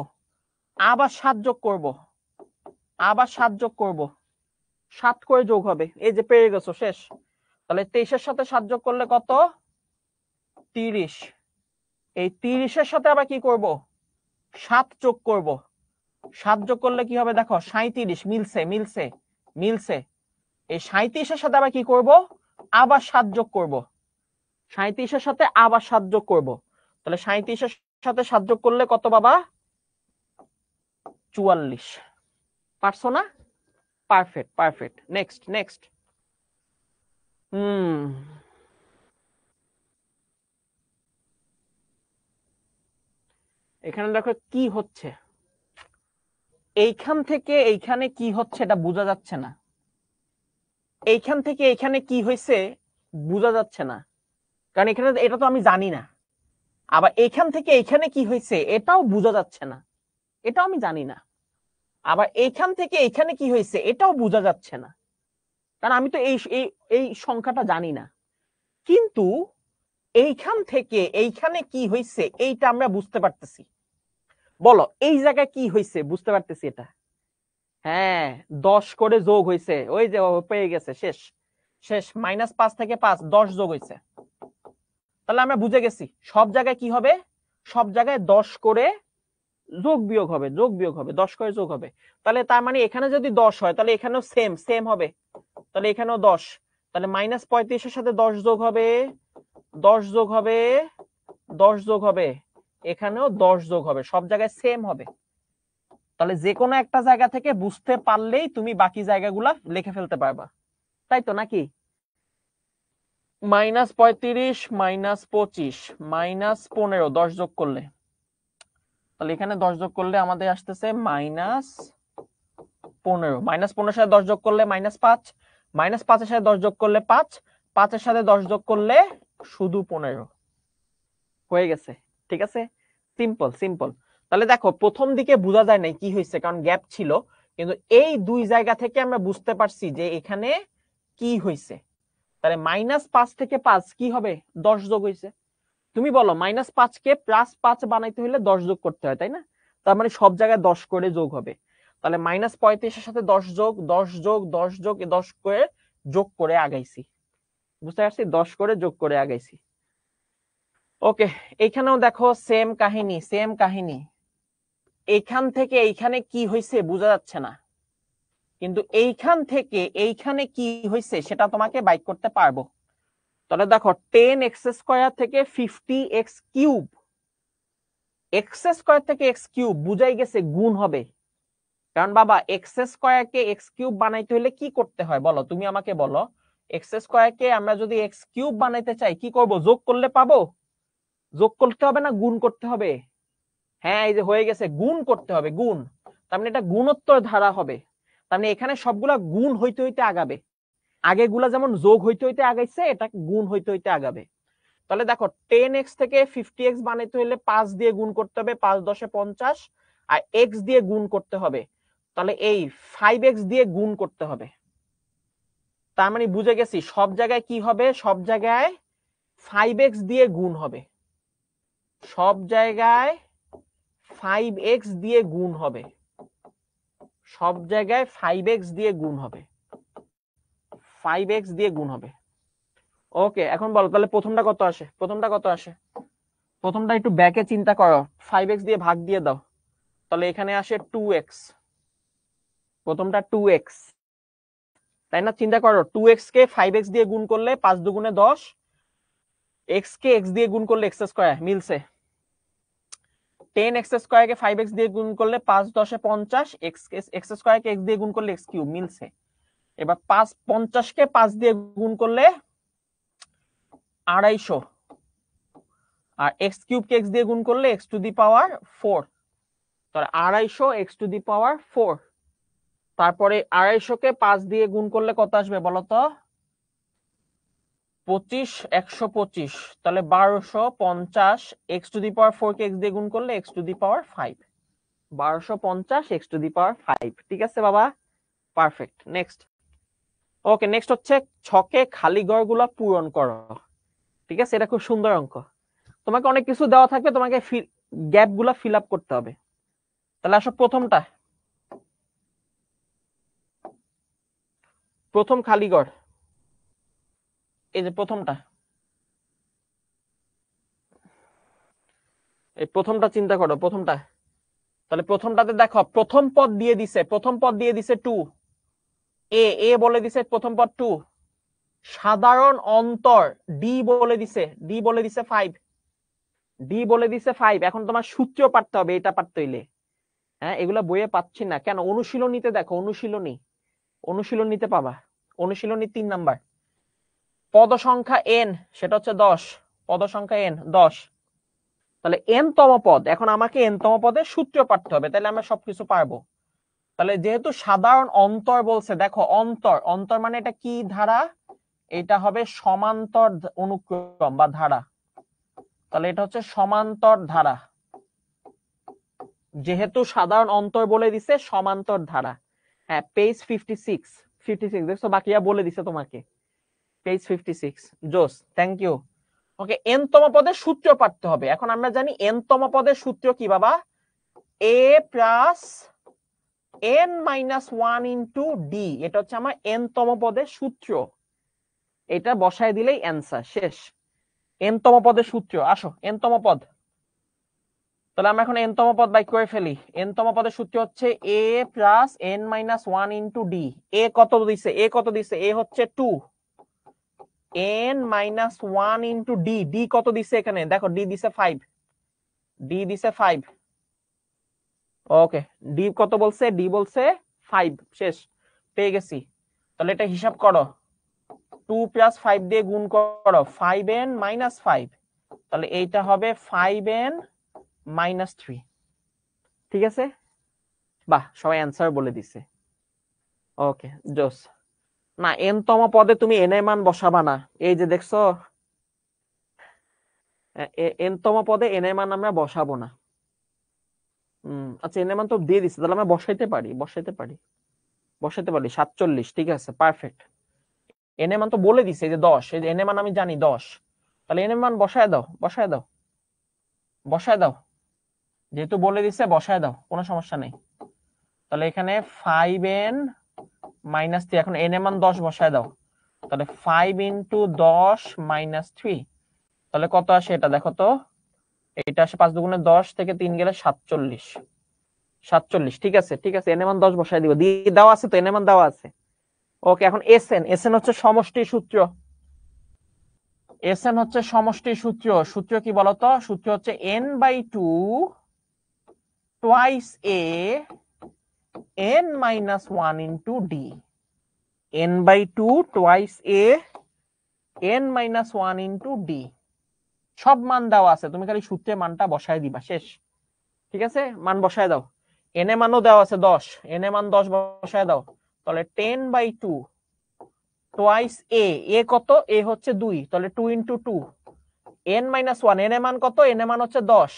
আবার 7 যোগ করব, আবার 7 যোগ করব, 7 করে যোগ হবে, এই যে পেয়ে গেছো, শেষ। তাহলে 23-এর সাথে 7 যোগ করলে কত 30, এই 30-এর সাথে আবার কি করব 7 যোগ করব, 7 যোগ করলে কি হবে দেখো 37, মিলছে মিলছে মিলছে। এই 37-এর সাথে আবার কি করব, আবার 7 যোগ করব, 37-এর সাথে আবার 7 যোগ করব। তাহলে 37-এর সাথে 7 যোগ করলে কত বাবা 44। পারছো না, পারফেক্ট পারফেক্ট। নেক্সট নেক্সট, এখানে দেখো কি হচ্ছে, এইখান থেকে এইখানে কি হচ্ছে এটা বোঝা যাচ্ছে না, এইখান থেকে এখানে কি হয়েছে বোঝা যাচ্ছে না, কারণ এখানে এটা তো আমি জানি না। আবার এখান থেকে এখানে কি হয়েছে এটাও বোঝা যাচ্ছে না, এটাও আমি জানি না। আবার এইখান থেকে এখানে কি হয়েছে এটাও বোঝা যাচ্ছে না, কারণ আমি তো এই এই সংখ্যাটা জানি না। কিন্তু এইখান থেকে এইখানে কি হয়েছে এইটা আমরা বুঝতে পারতেছি। বলো এই জায়গায় কি হয়েছে বুঝতে পারতেছি এটা, হ্যাঁ 10 করে যোগ হয়েছে, ওই যে পেয়ে গেছে, শেষ শেষ। -5 থেকে 5 10 যোগ হয়েছে। তাহলে আমরা বুঝে গেছি সব জায়গায় কি হবে, সব জায়গায় 10 করে যোগ বিয়োগ হবে, যোগ বিয়োগ হবে, 10 করে যোগ হবে। তাহলে তার মানে এখানে যদি 10 হয় তাহলে এখানেও সেম সেম হবে, তাহলে এখানেও 10। তাহলে -35-এর সাথে 10 যোগ হবে, 10 যোগ হবে, 10 যোগ হবে, এখানেও 10 যোগ হবে, সব জায়গায় সেম হবে। তাহলে যে কোনো একটা জায়গা থেকে বুঝতে পারলেই তুমি বাকি জায়গাগুলা লিখে ফেলতে পারবা, তাই তো নাকি। -35 -25 -15 10 যোগ করলে, তাহলে এখানে 10 যোগ করলে আমাদের আসতেছে -15, -15 সাথে 10 যোগ করলে -5, -5 এর সাথে 10 যোগ করলে 5, 5 এর সাথে 10 যোগ করলে শুধু 15 হয়ে গেছে, ঠিক আছে। Simple simple. তাহলে দেখো প্রথম দিকে বোঝা যায় নাই কি হয়েছে, কারণ গ্যাপ ছিল, কিন্তু এই দুই জায়গা থেকে আমরা বুঝতে পারছি যে এখানে কি হয়েছে। তাহলে -5 থেকে 5 কি হবে 10 যোগ হয়েছে। তুমি বলো -5 কে +5 বানাইতে হলে 10 যোগ করতে হয়, তাই না। তার মানে সব জায়গায় 10 করে যোগ হবে। তাহলে -35-এর সাথে 10 যোগ 10 যোগ 10 যোগ 10 করে যোগ করে আগাইছি, বুঝতে পারছি, 10 করে যোগ করে আগাইছি। ওকে, এখানেও দেখো সেম কাহিনী সেম কাহিনী, এইখান থেকে এইখানে কি হয়েছে বোঝা যাচ্ছে না, কিন্তু এইখান থেকে এইখানে কি হয়েছে সেটা তোমাকে বাইক করতে পারবো। তাহলে দেখো 10x² থেকে 50x³ x² থেকে x³ বুঝাই গেছে গুণ হবে, কারণ বাবা x² কে x³ বানাইতে হলে কি করতে হয় বলো, তুমি আমাকে বলো। x² কে আমরা যদি x³ বানাইতে চাই কি করব, যোগ করলে পাবো? যোগ করতে হবে না গুণ করতে হবে? হ্যাঁ, এই যে হয়ে গেছে, গুণ করতে হবে, গুণ। তার মানে এটা গুণোত্তর ধারা হবে। তার মানে এখানে সবগুলা গুণ হইতে হইতে আগাবে, আগেগুলা যেমন যোগ হইতে হইতে আগাইছে, এটা গুণ হইতে হইতে আগাবে। তাহলে দেখো 10x থেকে 50x বানাইতে হলে 5 দিয়ে গুণ করতে হবে, 5 10 50, আর x দিয়ে গুণ করতে হবে, তাহলে এই 5x দিয়ে গুণ করতে হবে। তার মানে বুঝে গেছি সব জায়গায় কি হবে, সব জায়গায় 5x দিয়ে গুণ হবে, সব জায়গায় 5x দিয়ে গুণ হবে, সব জায়গায় 5x দিয়ে গুণ হবে, 5x দিয়ে গুণ হবে। ওকে, এখন বলো তাহলে প্রথমটা কত আসে, প্রথমটা কত আসে? প্রথমটা একটু ব্যাকে চিন্তা করো, 5x দিয়ে ভাগ দিয়ে দাও, তাহলে এখানে আসে 2x, প্রথমটা 2x, তাই না? চিন্তা করো, 2x কে 5x দিয়ে গুণ করলে 5 দুগুণে 10, x কে x দিয়ে গুণ করলে x², মিলছে। 10x² কে 5x দিয়ে গুণ করলে 5 10 50, x² কে x দিয়ে গুণ করলে x³ মিলছে। এবার 50 কে 5 দিয়ে গুণ করলে 250, আর x³ কে x দিয়ে গুণ করলে x⁴, তাহলে 250 x⁴। তারপরে 250 কে 5 দিয়ে গুণ করলে কত আসবে বলো তো? 25 125, তাহলে 1250, x⁴ কে x দিয়ে গুণ করলে x⁵, 1250 x⁵। ঠিক আছে বাবা, পারফেক্ট। নেক্সট। ওকে, নেক্সট হচ্ছে ছকে খালি ঘরগুলো পূরণ করো। ঠিক আছে, এটা খুব সুন্দর অঙ্ক। তোমাকে অনেক কিছু দেওয়া থাকবে, তোমাকে গ্যাপ গুলা ফিল আপ করতে হবে। তাহলে আসো প্রথমটা, প্রথম খালি ঘর, এই যে প্রথমটা, এই প্রথমটা চিন্তা করো, প্রথমটা। তাহলে প্রথমটাতে দেখো প্রথম পদ দিয়ে দিছে, প্রথম পদ দিয়ে দিছে 2, এ বলে দিছে প্রথম পদ 2, সাধারণ অন্তর ডি বলে দিছে 5, ডি বলে দিছে 5। এখন তোমার সূত্র পারতে হবে, এটা পারতে হইলে। হ্যাঁ, এগুলা বইয়ে পাচ্ছি না কেন, অনুশীলনীতে দেখো, অনুশীলনীতে পাবা, অনুশীলনী 3 নাম্বার। পদ সংখ্যা n, সেটা হচ্ছে 10, পদ সংখ্যা n 10। তাহলে n তম পদ, এখন আমাকে n তম পদের সূত্র পারতে হবে, তাহলে আমরা সবকিছু পারবো। তাহলে যেহেতু সাধারণ অন্তর বলছে, দেখো অন্তর, অন্তর মানে এটা কি ধারা, এটা হবে সমান্তর অনুক্রম বা ধারা, তাহলে এটা হচ্ছে সমান্তর ধারা, যেহেতু সাধারণ অন্তর বলে দিছে সমান্তর ধারা। হ্যাঁ, পেজ 56 দেখছো, বাকিয়া বলে দিছে তোমাকে, পেজ 56। জোস, থ্যাংক ইউ। ওকে, n তম পদের সূত্র পারতে হবে। এখন আমরা জানি n তম পদের সূত্র কি বাবা, a plus n minus 1 into D, এটা হচ্ছে আমার n তম পদের সূত্র। এটা বসায় দিলেই অ্যান্সার শেষ। n তম পদের সূত্র, আসো n তম পদ। তাহলে আমরা এখন n তম পদ বাইক করে ফেলি। n তম পদের সূত্র হচ্ছে a plus n minus 1 into d. A কত দিছে, এ কত দিছে, এ হচ্ছে 2, n minus 1 into d, d কত দিছে এখানে দেখো, ডি দিছে 5, ডি দিছে 5। ওকে, ডি কত বলছে, ডি বলছে 5, শেষ, পেয়ে গেছি। তাহলে এটা হিসাব করো, 2 প্লাস 5 দিয়ে গুণ করো, 5n মাইনাস 5, তাহলে এইটা হবে 5n মাইনাস 3। ঠিক আছে, বাহ, সবাই অ্যান্সার বলে দিছে। ওকে, জোস। না, n তম পদে তুমি n এর মান বসাবা না, এই যে দেখছো, n তম পদে n এর মান আমরা বসাবো না। আচ্ছা, n এর মান তো দিয়ে দিচ্ছে, তাহলে আমরা বসাইতে পারি 47। ঠিক আছে, পারফেক্ট। n এর মান তো বলে দিছে যে 10, এই যে n এর মান আমি জানি 10, তাহলে n এর মান বসায় দাও, যেহেতু বলে দিছে বসায় দাও, কোনো সমস্যা নেই। তাহলে এখানে 5n মাইনাস 3, এখন n এর মান 10 বসায় দাও, তাহলে 5 ইন্টু 10 মাইনাস 3, তাহলে কত আসে এটা দেখো তো, এটা আসে 5 দুগুণে 10, থেকে 3 গেলে 47। ঠিক আছে, n এর মান 10 বসায় দিব, দিয়ে দেওয়া আছে তো, n এর মান দেওয়া আছে। ওকে, এখন এসএন হচ্ছে সমষ্টি সূত্র। Sn হচ্ছে সমষ্টির সূত্র। সূত্র কি বলতো? সূত্র হচ্ছে n/2 twice a n minus 1 into d. n/2 twice a n minus 1 into d. সব মান দেওয়া আছে, তুমি খালি সূত্রে মানটা বসায় দিবা, শেষ। ঠিক আছে, মান বসায় দাও। n এ মানও দেওয়া আছে 10, n এ মান 10 বসায় দাও, তাহলে 10/2 twice a, a কত? a হচ্ছে 2, তাহলে 2 into 2 n minus 1, n এর মান কত? n এর মান হচ্ছে 10,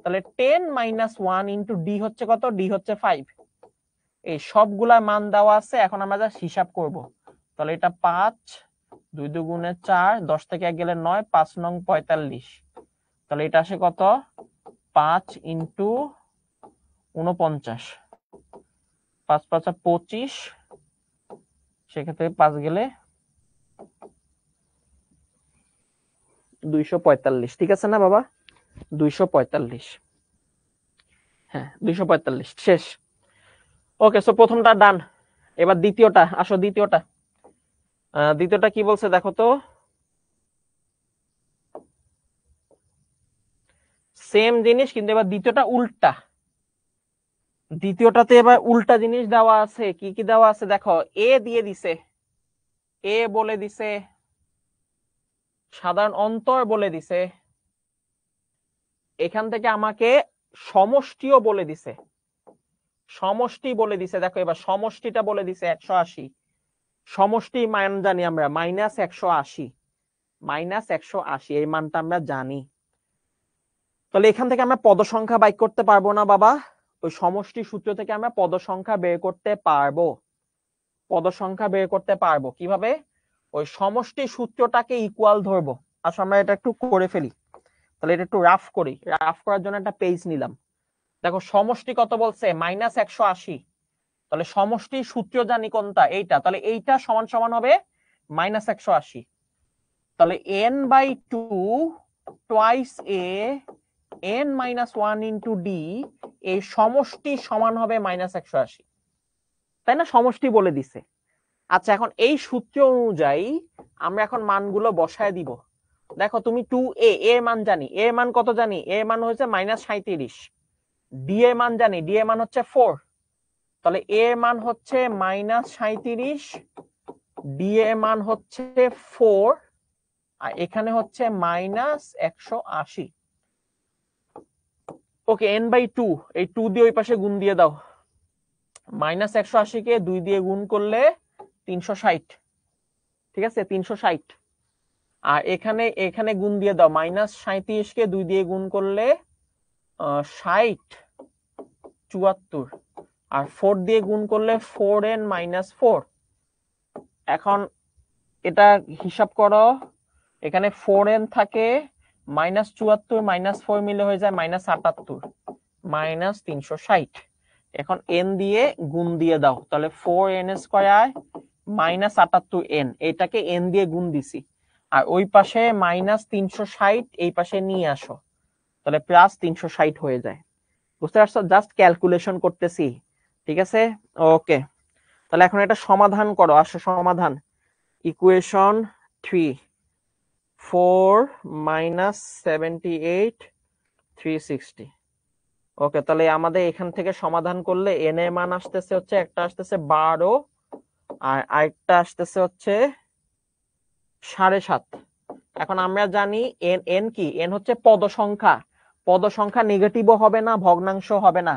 তাহলে 10 minus 1 into d হচ্ছে কত? d হচ্ছে 5। এই সবগুলা মান দেওয়া আছে, এখন আমরা যা হিসাব করব। তাহলে এটা 5, 2 দুগুণে 4, 10 থেকে 1 গেলে 9, 5 নং 45। তাহলে এটা আসে কত? 5 into 49, 5 5 25, সেক্ষেত্রে 5 গেলে 245। ঠিক আছে না বাবা? 245, হ্যাঁ 245, শেষ। ওকে, সো প্রথমটা ডান। এবার দ্বিতীয়টা আসো, দ্বিতীয়টা কি বলছে দেখো তো। সেম জিনিস, কিন্তু এবার দ্বিতীয়টা উল্টা। দ্বিতীয়টাতে এবার উল্টা জিনিস দেওয়া আছে। কি কি দেওয়া আছে দেখো। এ দিয়ে দিছে, এ বলে দিছে, সাধারণ অন্তর বলে দিছে, এখান থেকে আমাকে সমষ্টিও বলে দিছে, সমষ্টি বলে দিছে। দেখো এবার সমষ্টিটা বলে দিছে 180। সমষ্টি মান জানি আমরা -180, -180 এই মানটা আমরা জানি। তাহলে এখান থেকে আমরা পদ সংখ্যা বাইর করতে পারবো না বাবা? ওই সমষ্টি সূত্র থেকে আমরা পদ সংখ্যা বের করতে পারবো। পদ সংখ্যা বের করতে পারবো কিভাবে? ওই সমষ্টি সূত্রটাকে ইকুয়াল ধরবো। আসলে আমরা এটা একটু করে ফেলি, তাহলে এটা একটু রাফ করি। রাফ করার জন্য একটা পেজ নিলাম। দেখো সমষ্টি কত বলছে? -180। তাহলে সমষ্টি সূত্র জানি কোনটা? এইটা। তাহলে এইটা সমান সমান হবে -180। তাহলে n/2 twice a n minus 1 into d, এই সমষ্টি সমান হবে -180, তাই না? সমষ্টি বলে দিছে। আচ্ছা, এখন এই সূত্র অনুযায়ী আমরা এখন মানগুলো বসায় দিব। দেখো তুমি 2a এর মান জানি, এর মান কত জানি? এর মান হচ্ছে -37। d এর মান জানি, d এর মান হচ্ছে 4, তাহলে এর মান হচ্ছে -37, d এর মান হচ্ছে 4, আর এখানে হচ্ছে -180। ওকে, n/2, এই 2 দিয়ে ওই পাশে গুণ দিয়ে দাও। -180 কে 2 দিয়ে গুণ করলে 360, ঠিক আছে 360। আর এখানে এখানে গুণ দিয়ে দাও, -37 কে 2 দিয়ে গুণ করলে 60, 74, আর 4 দিয়ে গুণ করলে 4n-4। এখন এটা হিসাব করো, এখানে 4n থাকে, -74 -4 মিলে হয়ে যায় -78, -360। এখন n দিয়ে গুণ দিয়ে দাও, তাহলে 4n² -78n, এটাকে n দিয়ে গুণ দিছি। আর ওই পাশে -360 এই পাশে নিয়ে আসো, তাহলে +360 হয়ে যায়। বুঝতে পারছো? জাস্ট ক্যালকুলেশন করতেছি, ঠিক আছে? ওকে, তাহলে এখন এটা সমাধান করো। আসো সমাধান। ইকুয়েশন 3, 4 - 78 360। ওকে, তাহলে আমাদের এখান থেকে সমাধান করলে n এর মান আসতেছে হচ্ছে, একটা আসতেছে 12, আর আরেকটা আসতেছে হচ্ছে 7.5। এখন আমরা জানি n কি? n হচ্ছে পদ সংখ্যা। পদ সংখ্যা নেগেটিভও হবে না, ভগ্নাংশ হবে না।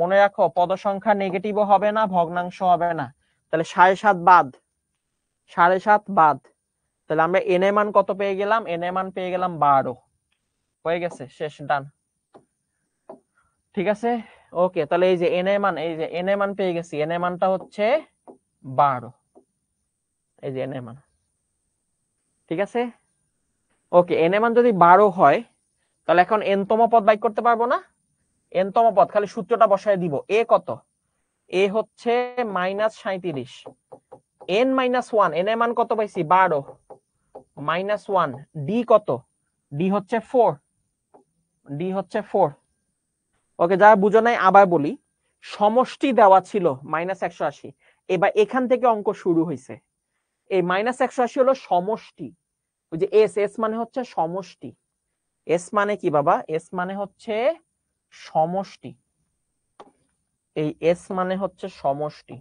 মনে রাখো, পদ সংখ্যা নেগেটিভও হবে না, ভগ্নাংশ হবে না। তাহলে 7.5 বাদ, 7.5 বাদ। তাহলে আমরা n এর মান কত পেয়ে গেলাম? n এর মান পেয়ে গেলাম 12। হয়ে গেছে, শেষ, ডান। ঠিক আছে, ওকে। তাহলে এই যে n এর মান, এই যে n এর মান পেয়ে গেছি। n এর মানটা হচ্ছে 12, এই যে n এর মান। ঠিক আছে, ওকে। n এর মান যদি 12 হয়, তাহলে এখন n তম পদ বাইর করতে পারবো না? n তম পদ, খালি সূত্রটা বসায় দিব। a কত? a হচ্ছে -37, n-1, n এর মান কত পাইছি? 12, -1, d কত? d হচ্ছে 4, d হচ্ছে 4। ওকে, যারা বুঝো নাই আবার বলি। সমষ্টি দেওয়া ছিল -180, এবার এখান থেকে অঙ্ক শুরু হয়েছে। এই -180 হলো সমষ্টি, ওই যে এস, এস মানে হচ্ছে সমষ্টি। এস মানে কি বাবা? এস মানে হচ্ছে সমষ্টি। এই এস মানে হচ্ছে সমষ্টি,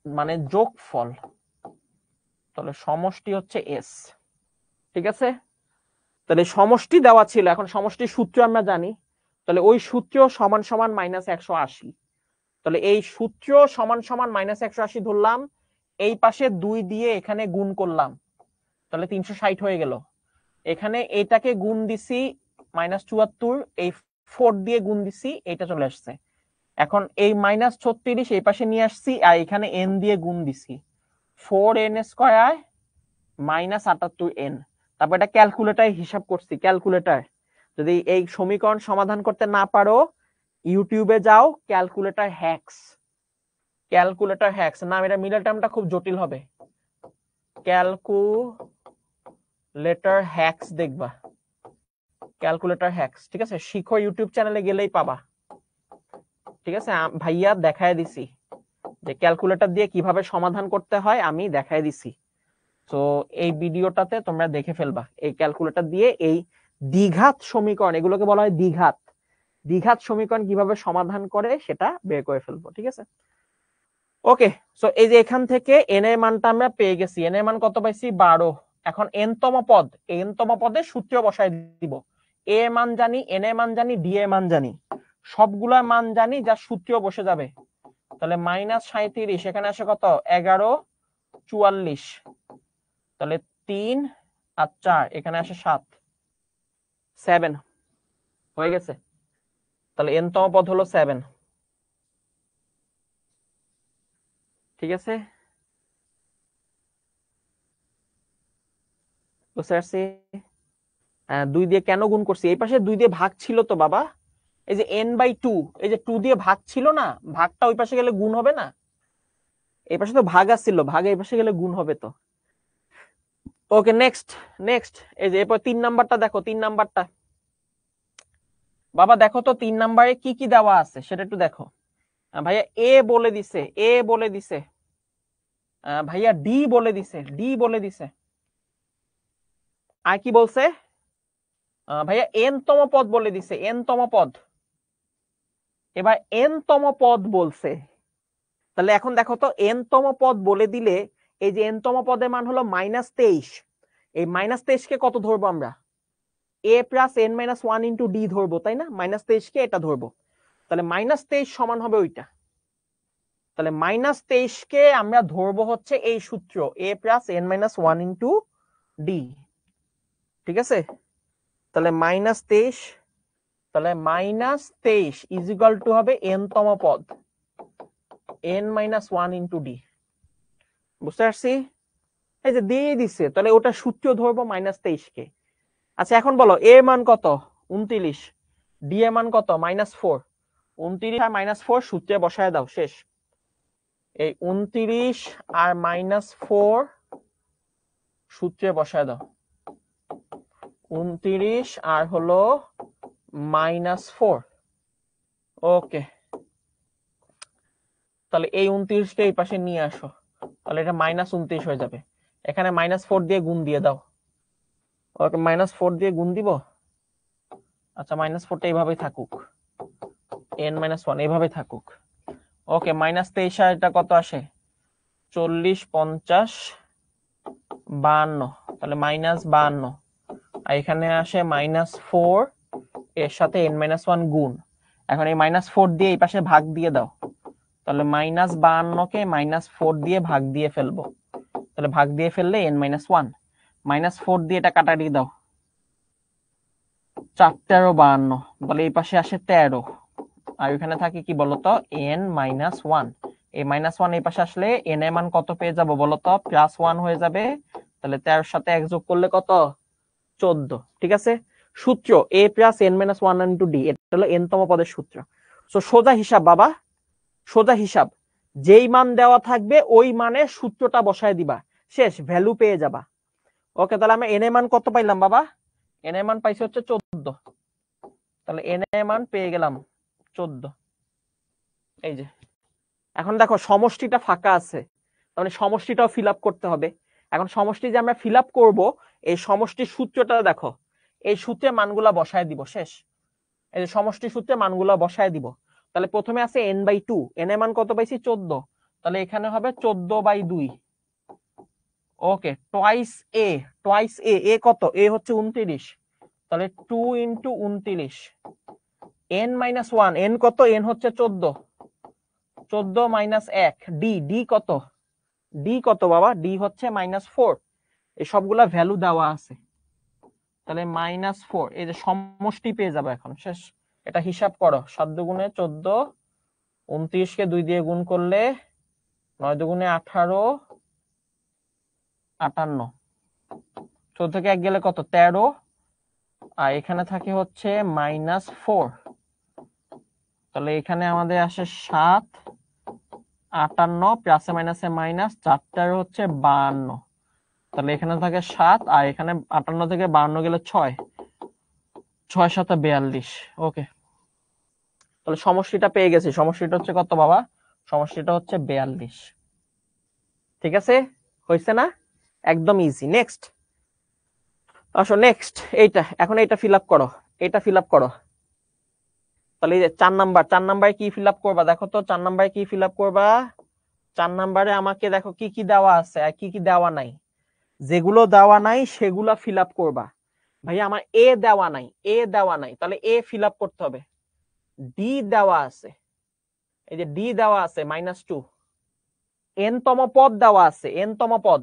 মানে যোগফল। তাহলে সমষ্টি হচ্ছে এস। ঠিক আছে, তাহলে সমষ্টি দেওয়া ছিল, এখন সমষ্টির সূত্র আমরা জানি। তাহলে ওই সূত্র সমান সমান -180। তাহলে এই সূত্র সমান সমান -180 ধরলাম, এই পাশে 2 দিয়ে এখানে গুণ করলাম, তাহলে 360 হয়ে গেল। এখানে এটাকে গুণ দিছি -74, এই 4 দিয়ে গুণ দিছি, এটা চলে আসছে। এখন এই -36 এই পাশে নিয়ে আসছি, আর এখানে n দিয়ে গুণ দিছি, 4n স্কয়ার -78n। তারপর এটা ক্যালকুলেটর হিসাব করছি। ক্যালকুলেটর, যদি এই সমীকরণ সমাধান করতে না পারো ইউটিউবে যাও, ক্যালকুলেটর হ্যাক্স। ক্যালকুলেটর হ্যাক্স নাম, এটা মিডল টার্মটা খুব জটিল হবে। ক্যালকুলেটর হ্যাক্স দেখবা, ক্যালকুলেটর হ্যাক্স। ঠিক আছে, শিখো ইউটিউব চ্যানেলে গেলেই পাবা। ঠিক আছে, ভাইয়া দেখায় দিছি যে ক্যালকুলেটর দিয়ে কিভাবে সমাধান করতে হয়, আমি দেখায় দিছি। তো এই ভিডিওটাতে তোমরা দেখে ফেলবা এই ক্যালকুলেটর দিয়ে এই দ্বিঘাত সমীকরণ, এগুলোকে বলা হয় দ্বিঘাত, দ্বিঘাত সমীকরণ কিভাবে সমাধান করে সেটা বের করে ফেলবো। ঠিক আছে, ওকে। সো এই যে এখান থেকে n এর মানটা আমরা পেয়ে গেছি। n এর মান কত পাইছি? 12। এখন n তম পদ, n তম পদের সূত্র বসায় দিব। a এর মান জানি, n এর মান জানি, d এর মান জানি, সবগুলোর মান জানি, যা সূত্র বসে যাবে। তাহলে -37 এখানে আসে কত? 1144। তাহলে 3 আর 4 এখানে আসে 7, 7 হয়ে গেছে। তাহলে n তম পদ হলো 7। ঠিক আছে, বুঝতে পারছি। 2 দিয়ে কেন গুণ করছি? এই পাশে 2 দিয়ে ভাগ ছিল তো বাবা, এই যে n/2, এই যে 2 দিয়ে ভাগ ছিল না, ভাগটা ওই পাশে গেলে গুণ হবে না? এই পাশে তো ভাগ আসছিল, ভাগ এই পাশে গেলে গুণ হবে তো। ওকে, নেক্সট নেক্সট। এই যে এরপর 3 নাম্বারটা দেখো, 3 নাম্বারটা বাবা দেখো তো 3 নাম্বারে কি কি দেওয়া আছে সেটা একটু দেখো। ভাইয়া এ বলে দিছে, এ বলে দিছে, ভাইয়া ডি বলে দিছে, ডি বলে দিছে, আর কি বলছে? ভাইয়া এন তম পদ বলে দিছে, এন তম পদ। এবার এন তম পদ বলছে, তাহলে এখন দেখো তো এন তম পদ বলে দিলে এই যে এন তম পদের মান হলো -23, এই -23 কে কত ধরবো আমরা? a plus n minus 1 into D ধরবো, তাই না? -23 কে এটা ধরবো, তাহলে -23 সমান হবে ওইটা। তাহলে -23 কে আমরা ধরবো হচ্ছে এই সূত্র a plus n minus 1 into D. ঠিক আছে, তাহলে -23, তাহলে -23 ইজ ইকুয়াল টু হবে n তম পদ n মাইনাস 1 ইন্টু ডি। বুঝতে পারছি? এই যে দিয়ে দিচ্ছে, তাহলে ওটা সূত্র ধরবো -23 কে। আচ্ছা এখন বলো এ মান কত? 29, ডি এর মান কত? -4। 29 আর -4 সূত্রে বসায় দাও, শেষ। এই 29 আর -4 সূত্রে বসায় দাও, 29 আর হলো -4। ওকে, তাহলে এই 29টা এই পাশে নিয়ে আসো, তাহলে এটা -29 হয়ে যাবে। এখানে -4 দিয়ে গুণ দিয়ে দাও। ওকে, -4 দিয়ে গুণ দিব। আচ্ছা, -4টা এইভাবেই থাকুক, n-1 এইভাবে থাকুক। ওকে, -23 আর এটা কত আসে? 40, 50, 52, তাহলে -52। আর এখানে আসে -4, এর সাথে n-1 গুণ। এখন এই -4 দিয়ে এই পাশে ভাগ দিয়ে দাও, তাহলে -52 কে -4 দিয়ে ভাগ দিয়ে ফেলবো, তাহলে ভাগ দিয়ে ফেললে n-1, -4 দিয়ে এটা কাটারি দাও, 4 13 52, তাহলে এই পাশে আসে 13, আর এখানে থাকে কি বলতো? n-1। এই -1 এই পাশে আসলে n এর মান কত পেয়ে যাবো বলতো? +1 হয়ে যাবে। তাহলে 13 এর সাথে 1 যোগ করলে কত? 14। ঠিক আছে, সূত্র a plus n-1 into D, এটা হলো n তম পদের সূত্র। সো সোজা হিসাব বাবা, সোজা হিসাব, যেই মান দেওয়া থাকবে ওই মানে সূত্রটা বসায় দিবা, শেষ, ভ্যালু পেয়ে যাবা। ওকে, তাহলে আমরা n এর মান কত পাইলাম বাবা? n এর মান পাইছি হচ্ছে 14। তাহলে n এর মান পেয়ে গেলাম 14। এই যে এখন দেখো সমষ্টিটা ফাঁকা আছে, তাহলে সমষ্টিটাও ফিল আপ করতে হবে। এখন সমষ্টি যে আমরা ফিল আপ করবো, এই সমষ্টির সূত্রটা দেখো, এই সূত্রে মানগুলা বসায় দিব, শেষ। এই যে সমষ্টি সূত্রে মানগুলা বসায় দিব। তাহলে প্রথমে আছে n/2, n এর মান কত পাইছি 14, তাহলে এখানে হবে 14/2। ওকে, টোয়াইস এ, টোয়াইস এ, এ কত, এ হচ্ছে 29, তাহলে 2 × 29, n-1, n কত, n হচ্ছে 14, 14 - 1, ডি, ডি কত, ডি কত বাবা, ডি হচ্ছে -4। এই সবগুলা ভ্যালু দেওয়া আছে, তাহলে -4, এই যে সমষ্টি পেয়ে যাবে এখন, শেষ। এটা হিসাব করো, 7 দুগুণে 14, 29 কে 2 দিয়ে গুণ করলে 9 দুগুণে 18, 58, 14 থেকে 1 গেলে কত 13, আর এখানে থাকে হচ্ছে -4, তাহলে এখানে আমাদের আসে 7, 58, প্লাসে মাইনাসে মাইনাস, 4 হচ্ছে 52, তাহলে এখানে থাকে 7, আর এখানে 58 থেকে 52 গেলে 6, 6 7 42। ওকে, তাহলে সমষ্টিটা পেয়ে গেছি। সমষ্টিটা হচ্ছে কত বাবা, সমষ্টিটা হচ্ছে 42। ঠিক আছে, হয়েছে না, একদম ইজি। নেক্সট আসো, নেক্সট এইটা, এখন এইটা ফিল আপ করো, এটা ফিল আপ করো। তাহলে এই যে 4 নাম্বার, 4 নাম্বারে কি ফিল আপ করবা দেখো তো, 4 নাম্বারে কি ফিল আপ করবা। 4 নাম্বারে আমাকে দেখো কি কি দেওয়া আছে আর কি কি দেওয়া নাই। যেগুলো দেওয়া নাই সেগুলো ফিল আপ করবা। ভাই আমার এ দেওয়া নাই, এ দেওয়া নাই, তাহলে এ ফিল আপ করতে হবে। ডি দেওয়া আছে, এই যে ডি দেওয়া আছে -2, এন তম পদ দেওয়া আছে, এন তম পদ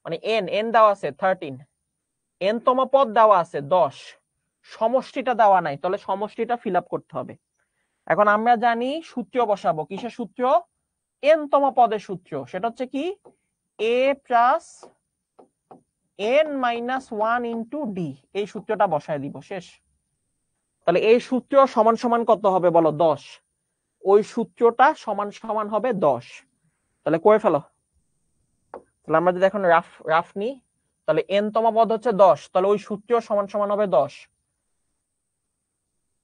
মানে এন, এন দেওয়া আছে 13, এন তম পদ দেওয়া আছে 10, সমষ্টিটা দেওয়া নাই, তাহলে সমষ্টিটা ফিল আপ করতে হবে। এখন আমরা জানি সূত্র বসাবো, কিসের সূত্র, এন তম পদের সূত্র, সেটা হচ্ছে কি a plus n-1 into D, এই সূত্রটা বসায় দিব, শেষ। তাহলে এই সূত্র সমান সমান কত হবে বলো, 10, ওই সূত্রটা সমান সমান হবে 10, তাহলে করে ফেলো। তাহলে আমরা যদি এখন রাফ রাফ নিই, তাহলে n তম পদ হচ্ছে 10, তাহলে ওই সূত্র সমান সমান হবে 10,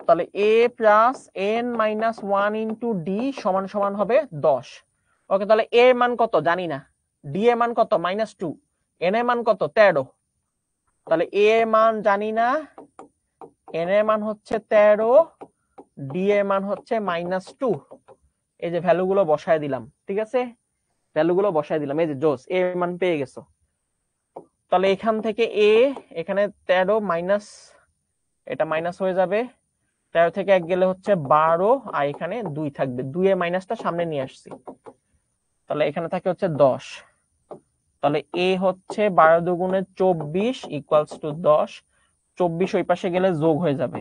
তাহলে a plus n-1 into D সমান সমান হবে 10। ওকে, তাহলে a এর মান কত জানি না, d এর মান কত -2, n এর মান কত 13, তাহলে a এর মান জানি না, n এর মান হচ্ছে 13, d এর মান হচ্ছে -2। এই যে ভ্যালুগুলো বসায় দিলাম, ঠিক আছে, ভ্যালুগুলো বসায় দিলাম, এই যে জোস, a এর মান পেয়ে গেছো। তাহলে এখান থেকে a, এখানে 13 মাইনাস, এটা মাইনাস হয়ে যাবে, 13 থেকে 1 গেলে হচ্ছে 12, আর এখানে 2 থাকবে, 2 এর মাইনাসটা সামনে নিয়ে আসছি, তাহলে এখানে থাকে হচ্ছে 10, তাহলে a হচ্ছে 12 দুগুণে 24 ইকুয়ালস টু 10, 24 ওই পাশে গেলে যোগ হয়ে যাবে,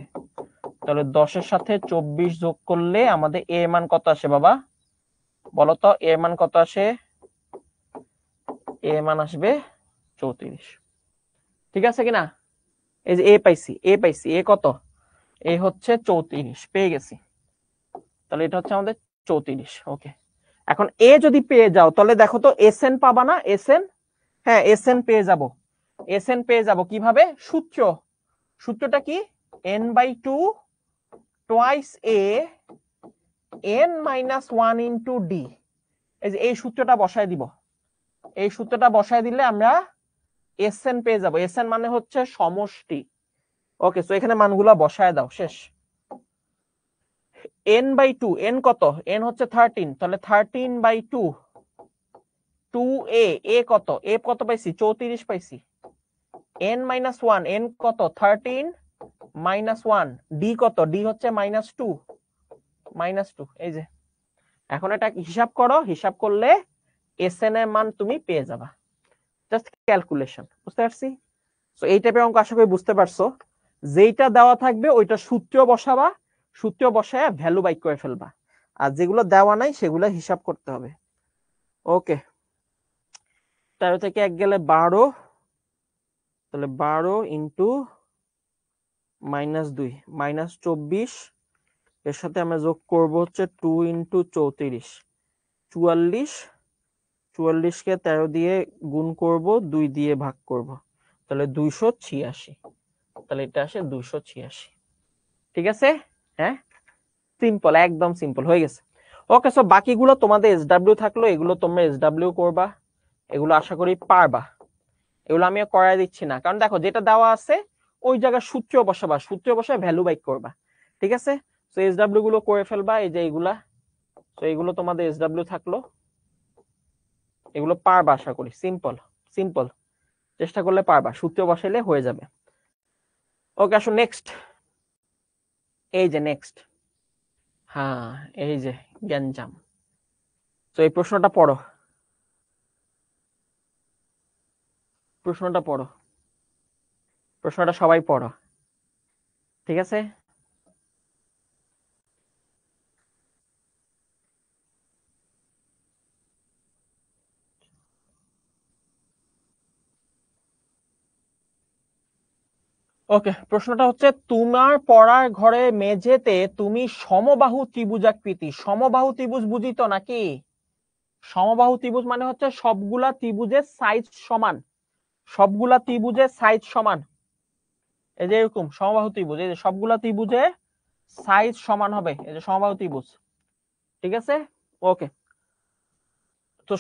তাহলে 10 এর সাথে 24 যোগ করলে আমাদের a এর মান কত আসে বাবা, বলো তো a এর মান কত আসে, a এর মান আসবে 34। ঠিক আছে কিনা, এই যে a পাইছি, a পাইছি, a কত, a হচ্ছে 34, পেয়ে গেছি, তাহলে এটা হচ্ছে আমাদের 34। ওকে, এখন a যদি পেয়ে যাও তাহলে দেখো তো sn পাবা না, sn, হ্যাঁ sn পেয়ে যাব, sn পেয়ে যাব কিভাবে, সূত্র, সূত্রটা কি, n/2 twice a n-1 into D, এই যে এই সূত্রটা বসায় দিব, এই সূত্রটা বসায় দিলে আমরা sn পেয়ে যাব, sn মানে হচ্ছে সমষ্টি। ওকে, সো এখানে মানগুলা বসায় দাও, শেষ। n/2, n কত, n হচ্ছে 13, তাহলে 13/2, 2a, a কত, a কত পাইছি 34 পাইছি, n-1, n কত 13 -1, d কত, d হচ্ছে -2, এই যে এখন এটা হিসাব করো, হিসাব করলে sn এর মান তুমি পেয়ে যাবা, জাস্ট ক্যালকুলেশন, বুঝতে পারছি। সো এই টাইপের অঙ্ক আশা করি বুঝতে পারছো, যেইটা দেওয়া থাকবে ওইটা সূত্র বসাবা, সূত্র বসায় ভ্যালু বাইক করে ফেলবা, আর যেগুলো দেওয়া নাই সেগুলো হিসাব করতে হবে। ওকে, 13 থেকে 1 গেলে 12, তাহলে 12 ইন্টু -2 -24, এর সাথে আমরা যোগ করব হচ্ছে 2 ইন্টু 34, 44, 44 কে 13 দিয়ে গুণ করব, 2 দিয়ে ভাগ করব, তাহলে 286, তাহলে এটা আসে 286। ঠিক আছে, হ্যাঁ সিম্পল, একদম সিম্পল হয়ে গেছে। ওকে, সো বাকিগুলো তোমাদের এসডব্লিউ থাকলো, এগুলো তোমরা এসডব্লিউ করবা, এগুলো আশা করি পারবা। এগুলো আমি করাই দিচ্ছি না, কারণ দেখো যেটা দেওয়া আছে ওই জায়গায় সূত্র বসাবা, সূত্র বসায় ভ্যালু বাইক করবা। ঠিক আছে, তো এসডব্লিউ গুলো করে ফেলবা, এই যে এইগুলা, তো এগুলো তোমাদের এসডব্লিউ থাকলো, এগুলো পারবা আশা করি, সিম্পল সিম্পল, চেষ্টা করলে পারবা, সূত্র বসাইলে হয়ে যাবে। ওকে, আসো নেক্সট। এই যে নেক্সট, হ্যাঁ এই যে গ্যাঞ্জাম। তো এই প্রশ্নটা পড়ো, প্রশ্নটা পড়ো, প্রশ্নটা সবাই পড়ো, ঠিক আছে? ওকে, প্রশ্নটা হচ্ছে তোমার পড়ার ঘরে মেঝেতে তুমি সমবাহু ত্রিভুজাকৃতি, সমবাহু ত্রিভুজ বুঝি তো নাকি? সমবাহু ত্রিভুজ মানে হচ্ছে সবগুলা ত্রিভুজের সাইজ সমান, সবগুলা ত্রিভুজের সাইজ সমান, এই যে এরকম সমবাহু ত্রিভুজ, এই যে সবগুলা ত্রিভুজের সাইজ সমান হবে, এই যে সমবাহু ত্রিভুজ, ঠিক আছে? ওকে, তো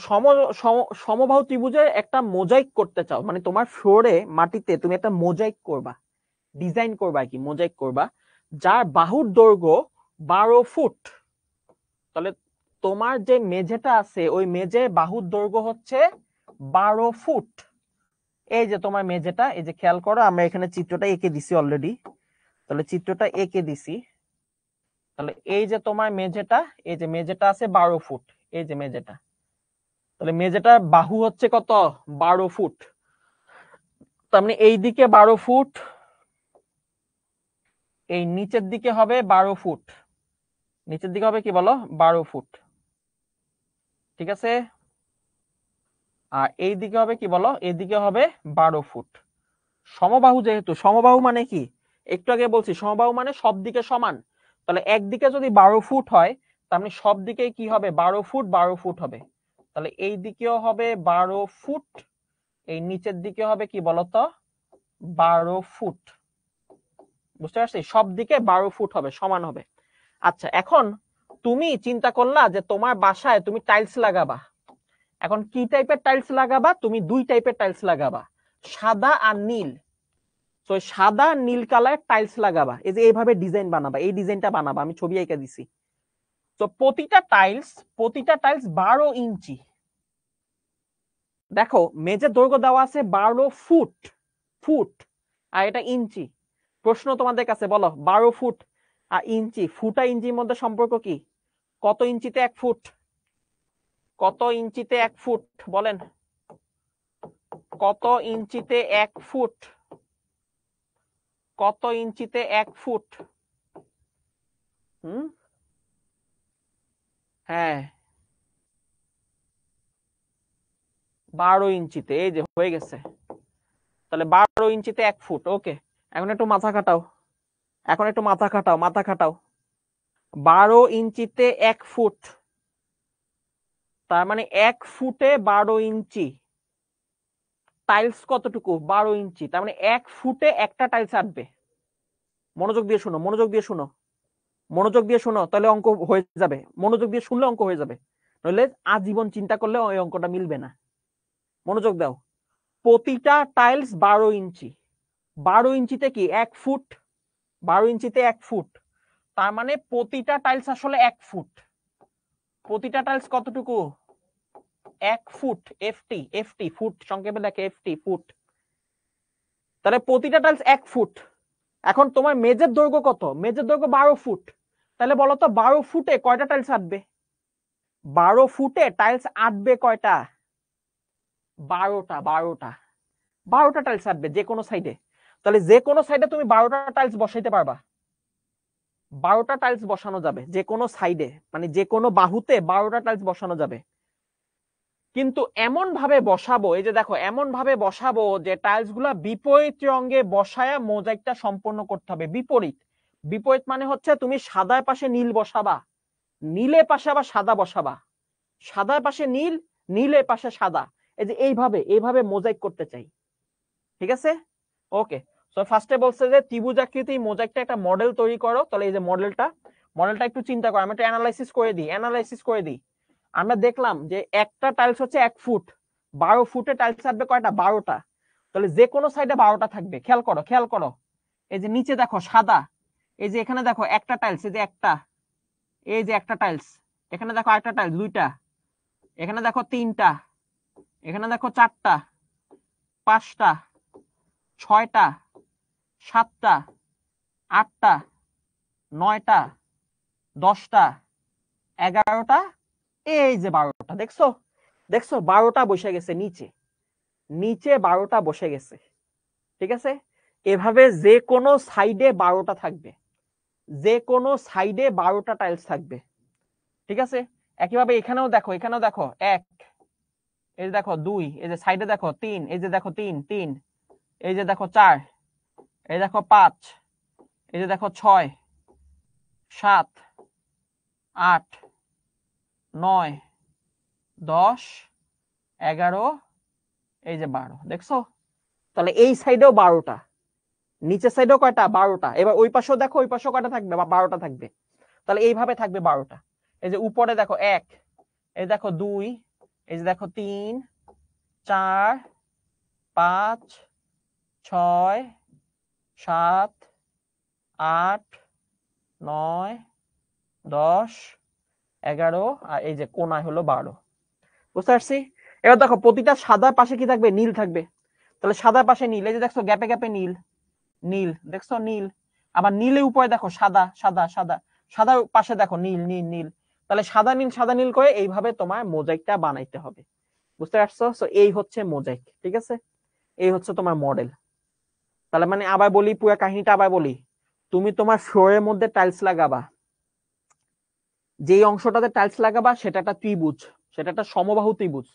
সমবাহু ত্রিভুজের একটা মোজাইক করতে চাও, মানে তোমার ফ্লোরে মাটিতে তুমি একটা মোজাইক করবা, ডিজাইন করবা কি, মোজাইক করবা, যার বাহুর দৈর্ঘ্য 12 ফুট। তাহলে তোমার যে মেঝেটা আছে ওই মেঝে বাহুর দৈর্ঘ্য হচ্ছে 12 ফুট। এই যে তোমার মেঝেটা, এই যে খেয়াল করো, আমরা এখানে চিত্রটা এঁকে দিছি অলরেডি, তাহলে চিত্রটা এঁকে দিছি, তাহলে এই যে তোমার মেঝেটা, এই যে মেঝেটা আছে 12 ফুট, এই যে মেঝেটা, তাহলে মেঝেটার বাহু হচ্ছে কত, 12 ফুট। তার মানে এই দিকে 12 ফুট, এই নিচের দিকে হবে 12 ফুট, নিচের দিকে হবে কি বলো, 12 ফুট, ঠিক আছে? আর এই দিকে হবে কি বলো, এই দিকে হবে 12 ফুট। সমবাহু, যেহেতু সমবাহু মানে কি, একটু আগে বলছি সমবাহু মানে সব দিকে সমান, তাহলে একদিকে যদি 12 ফুট হয় তার মানে সব দিকে কি হবে, 12 ফুট 12 ফুট হবে, তাহলে এই দিকেও হবে 12 ফুট, এই নিচের দিকে হবে কি বলতো, 12 ফুট, বুঝতে পারছি? সব দিকে 12 ফুট হবে, সমান হবে। আচ্ছা, এখন তুমি চিন্তা করলা যে তোমার বাসায় তুমি টাইলস লাগাবা, এখন কি টাইপের টাইলস লাগাবা, তুমি দুই টাইপের টাইলস লাগাবা, সাদা আর নীল। তো সাদা নীল কালার টাইলস লাগাবা, এই যে এইভাবে ডিজাইন বানাবা, এই ডিজাইনটা বানাবা, আমি ছবি এঁকে দিছি। তো প্রতিটা টাইলস 12 ইঞ্চি। দেখো মেঝের দৈর্ঘ্য দেওয়া আছে 12 ফুট, ফুট আর এটা ইঞ্চি। প্রশ্ন তোমাদের কাছে, বলো 12 ফুট আর ইঞ্চি, ফুট আর ইঞ্চির মধ্যে সম্পর্ক কি? কত ইঞ্চিতে 1 ফুট, কত ইঞ্চিতে 1 ফুট বলেন, কত ইঞ্চিতে 1 ফুট, কত ইঞ্চিতে 1 ফুট? হ্যাঁ 12 ইঞ্চিতে, এই যে হয়ে গেছে, তাহলে 12 ইঞ্চিতে 1 ফুট। ওকে, এখন একটু মাথা খাটাও, এখন একটু মাথা খাটাও, মাথা খাটাও। 12 ইঞ্চিতে 1 ফুট, তার মানে 1 ফুটে 12 ইঞ্চি। টাইলস কতটুকু, 12 ইঞ্চি, তার মানে 1 ফুটে একটা টাইলস আটবে। মনোযোগ দিয়ে শুনো, মনোযোগ দিয়ে শুনো, মনোযোগ দিয়ে শুনো, তাহলে অঙ্ক হয়ে যাবে, মনোযোগ দিয়ে শুনলে অঙ্ক হয়ে যাবে, নইলে আজীবন চিন্তা করলে ওই অঙ্কটা মিলবে না। মনোযোগ দাও, প্রতিটা টাইলস 12 ইঞ্চি, 12 ইঞ্চিতে কি 1 ফুট, 12 ইঞ্চিতে 1 ফুট, তার মানে প্রতিটা টাইলস আসলে 1 ফুট। প্রতিটা টাইলস কতটুকু, 1 ফুট, এফটি, এফটি ফুট সংক্ষেপে লেখে, এফটি ফুট, তাহলে প্রতিটা টাইলস 1 ফুট। এখন তোমার মেঝের দৈর্ঘ্য কত, মেঝের দৈর্ঘ্য 12 ফুট, তাহলে বলো তো 12 ফুটে কয়টা টাইলস আটবে, 12 ফুটে টাইলস আটবে কয়টা, 12টা, 12টা, 12টা টাইলস আটবে যে কোনো সাইডে। তাহলে যে কোনো সাইডে তুমি 12টা টাইলস বসাইতে পারবা, 12টা টাইলস বসানো যাবে যে কোনো সাইডে, মানে যে কোনো বাহুতে 12টা টাইলস বসানো যাবে। কিন্তু এমন ভাবে বসাবো, এই যে দেখো এমন ভাবে বসাবো যে টাইলস গুলা বিপরীত রঙে বসায়া মোজাইকটা সম্পন্ন করতে হবে। বিপরীত, বিপরীত মানে হচ্ছে তুমি সাদার পাশে নীল বসাবা, নীলের পাশে আবার সাদা বসাবা, সাদার পাশে নীল, নীলের পাশে সাদা, এই যে এইভাবে এইভাবে মোজাইক করতে চাই, ঠিক আছে? ওকে, সো ফার্স্টে বলছে যে ত্রিভুজাকৃতি মোজাইকটা একটা মডেল তৈরি করো, তাহলে এই যে মডেলটা, মডেলটা একটু চিন্তা করো, আমি একটা অ্যানালাইসিস করে দিই, অ্যানালাইসিস করে দিই। আমরা দেখলাম যে একটা টাইলস হচ্ছে 1 ফুট, 12 ফুটে টাইলস আটবে কয়টা, 12টা। তাহলে যে কোনো সাইডে 12টা থাকবে। খেয়াল করো খেয়াল করো, এই যে নিচে দেখো সাদা, এই যে এখানে দেখো একটা টাইলস, এই যে একটা, এই যে একটা টাইলস, এখানে দেখো আরেকটা টাইলস দুইটা, এখানে দেখো তিনটা, এখানে দেখো চারটা, পাঁচটা, ছয়টা, সাতটা, আটটা, নয়টা, 10টা, 11টা, এই যে 12টা। দেখছো দেখছো 12টা বসে গেছে নিচে, নিচে 12টা বসে গেছে। ঠিক আছে, এভাবে যে কোনো সাইডে 12টা থাকবে, যে কোনো সাইডে 12টা টাইলস থাকবে। ঠিক আছে, একইভাবে এখানেও দেখো, এখানেও দেখো 1, এই যে দেখো 2, এই যে সাইডে দেখো 3, এই যে দেখো 3 3, এই যে দেখো 4, এই দেখো 5, এই যে দেখো 6 7 8 9 10 11, এই যে 12। দেখছো, তাহলে এই সাইডেও 12টা, নিচের সাইডেও কয়টা? 12টা। এবার ওই পাশেও দেখো, ওই পাশেও কয়টা থাকবে? 12টা থাকবে। তাহলে এইভাবে থাকবে 12টা। এই যে উপরে দেখো 1, এই দেখো 2, এই যে দেখো 3 4 5 6 7 8 9 10 11, আর এই যে কোনায় হলো 12। বুঝতে পারছি? এবার দেখো প্রতিটা সাদার পাশে কি থাকবে? নীল থাকবে। তাহলে সাদার পাশে নীল, এই যে দেখছো গ্যাপে গ্যাপে নীল নীল, দেখছো নীল। আবার নীলের উপরে দেখো সাদা সাদা সাদা, সাদার পাশে দেখো নীল নীল নীল। তাহলে সাদা নীল করে এইভাবে তোমার মোজাইকটা বানাইতে হবে। বুঝতে পারছো? সো এই হচ্ছে মোজাইক। ঠিক আছে, এই হচ্ছে তোমার মডেল। তাহলে মানে আবার বলি, পুরো কাহিনীটা আবার বলি। তুমি তোমার ফ্লোরের মধ্যে টাইলস লাগাবা, যেই অংশটাতে টাইলস লাগাবা সেটা একটা ত্রিভুজ, সেটা একটা সমবাহু ত্রিভুজ।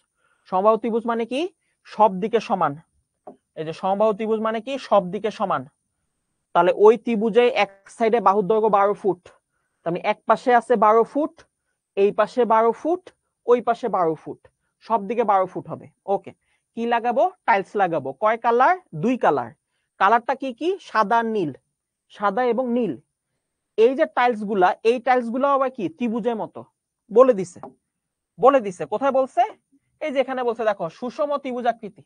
সমবাহু ত্রিভুজ মানে কি? সব দিকে সমান। এই যে সমবাহু ত্রিভুজ মানে কি? সব দিকে সমান। তাহলে ওই ত্রিভুজে এক সাইডে বাহুর দৈর্ঘ্য 12 ফুট, তাহলে এক পাশে আছে 12 ফুট, এই পাশে 12 ফুট, ওই পাশে 12 ফুট, সব দিকে 12 ফুট হবে। ওকে, কি লাগাবো? টাইলস লাগাবো। কয় কালার? 2 কালার। কালারটা কি কি? সাদা নীল, সাদা এবং নীল। এই যে টাইলস গুলা, এই টাইলস গুলা আবার কি? ত্রিভুজের মতো। বলে দিছে, বলে দিছে। কোথায় বলছে? এই যে এখানে বলছে, দেখো সুষম ত্রিভুজাকৃতি।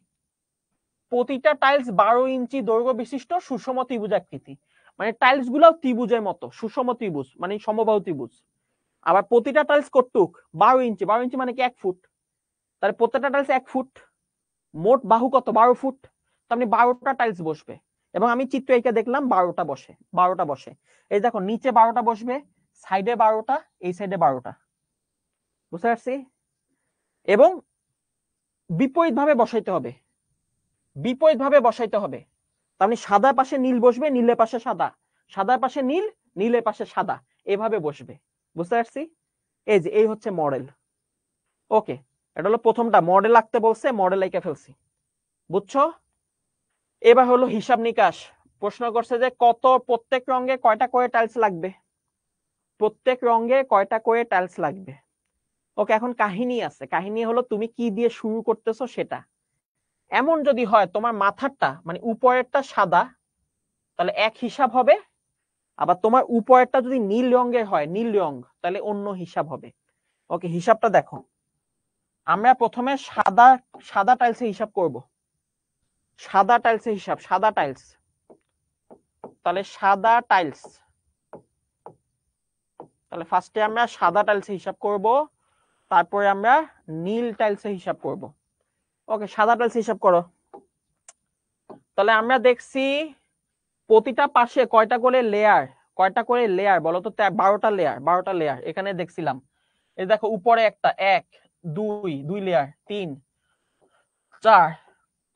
প্রতিটা টাইলস 12 ইঞ্চি দৈর্ঘ্য বিশিষ্ট সুষম ত্রিভুজাকৃতি। মানে টাইলস গুলাও ত্রিভুজের মতো, সুষম ত্রিভুজ মানে সমবাহু ত্রিভুজ। আবার প্রতিটা টাইলস কতটুক? 12 ইঞ্চি। 12 ইঞ্চি মানে কি? 1 ফুট। তাহলে প্রত্যেকটা টাইলস 1 ফুট, মোট বাহু কত? 12 ফুট। তাহলে 12টা টাইলস বসবে। এবং আমি চিত্র এঁকে দেখলাম 12টা বসে, 12টা বসে। এই দেখো নিচে 12টা বসবে, সাইডে 12টা, এই সাইডে 12টা। বুঝতে পারছি? এবং বিপরীত ভাবে বসাইতে হবে, বিপরীত ভাবে বসাইতে হবে। তাহলে সাদার পাশে নীল বসবে, নীলের পাশে সাদা, সাদার পাশে নীল, নীলের পাশে সাদা, এভাবে বসবে। বুঝতে পারছি? এই যে এই হচ্ছে মডেল। ওকে, এটা হলো প্রথমটা। মডেল আঁকতে বলছে, মডেল এঁকে ফেলছি। বুঝছো? এবার হলো হিসাব নিকাশ। প্রশ্ন করছে যে কত, প্রত্যেক রঙে কয়টা করে টাইলস লাগবে, প্রত্যেক রঙে কয়টা করে টাইলস লাগবে। ওকে, এখন কাহিনী আছে। কাহিনী হলো তুমি কি দিয়ে শুরু করতেছো সেটা। এমন যদি হয় তোমার মাথারটা মানে উপরেরটা সাদা, তাহলে এক হিসাব হবে। আবার তোমার উপরেরটা যদি নীল রঙের হয়, নীল রং, তাহলে অন্য হিসাব হবে। ওকে, হিসাবটা দেখো। আমরা প্রথমে সাদা সাদা টাইলসের হিসাব করব। সাদা টাইলসের হিসাব, সাদা টাইলস। তাহলে সাদা টাইলস, তাহলে ফার্স্টে আমরা সাদা টাইলসের হিসাব করব, তারপরে আমরা নীল টাইলসের হিসাব করব। ওকে, সাদা টাইলস হিসাব করো। তাহলে আমরা দেখছি প্রতিটা পাশে কয়টা করে লেয়ার, কয়টা করে লেয়ার বলো তো? 12টা লেয়ার, 12টা লেয়ার এখানে দেখছিলাম। এই দেখো উপরে একটা, 1 2 2 লেয়ার, 3 4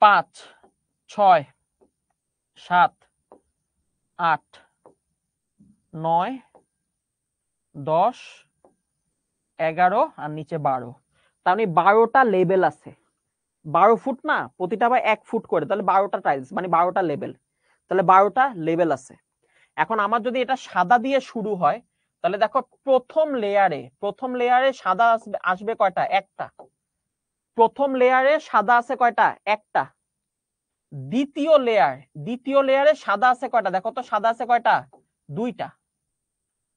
5 6 7 8 9 10 11 আর নিচে 12। তার মানে 12টা লেভেল আছে। 12 ফুট না, প্রতিটা আবার 1 ফুট করে, তাহলে 12টা টাইলস মানে 12টা লেভেল। তাহলে 12টা লেভেল আছে। এখন আমার যদি এটা সাদা দিয়ে শুরু হয়, তাহলে দেখো প্রথম লেয়ারে সাদা আসবে কয়টা? একটা। প্রথম লেয়ারে সাদা আছে কয়টা? একটা। দ্বিতীয় লেয়ারে সাদা আছে কয়টা? দেখো তো সাদা আছে কয়টা? দুইটা।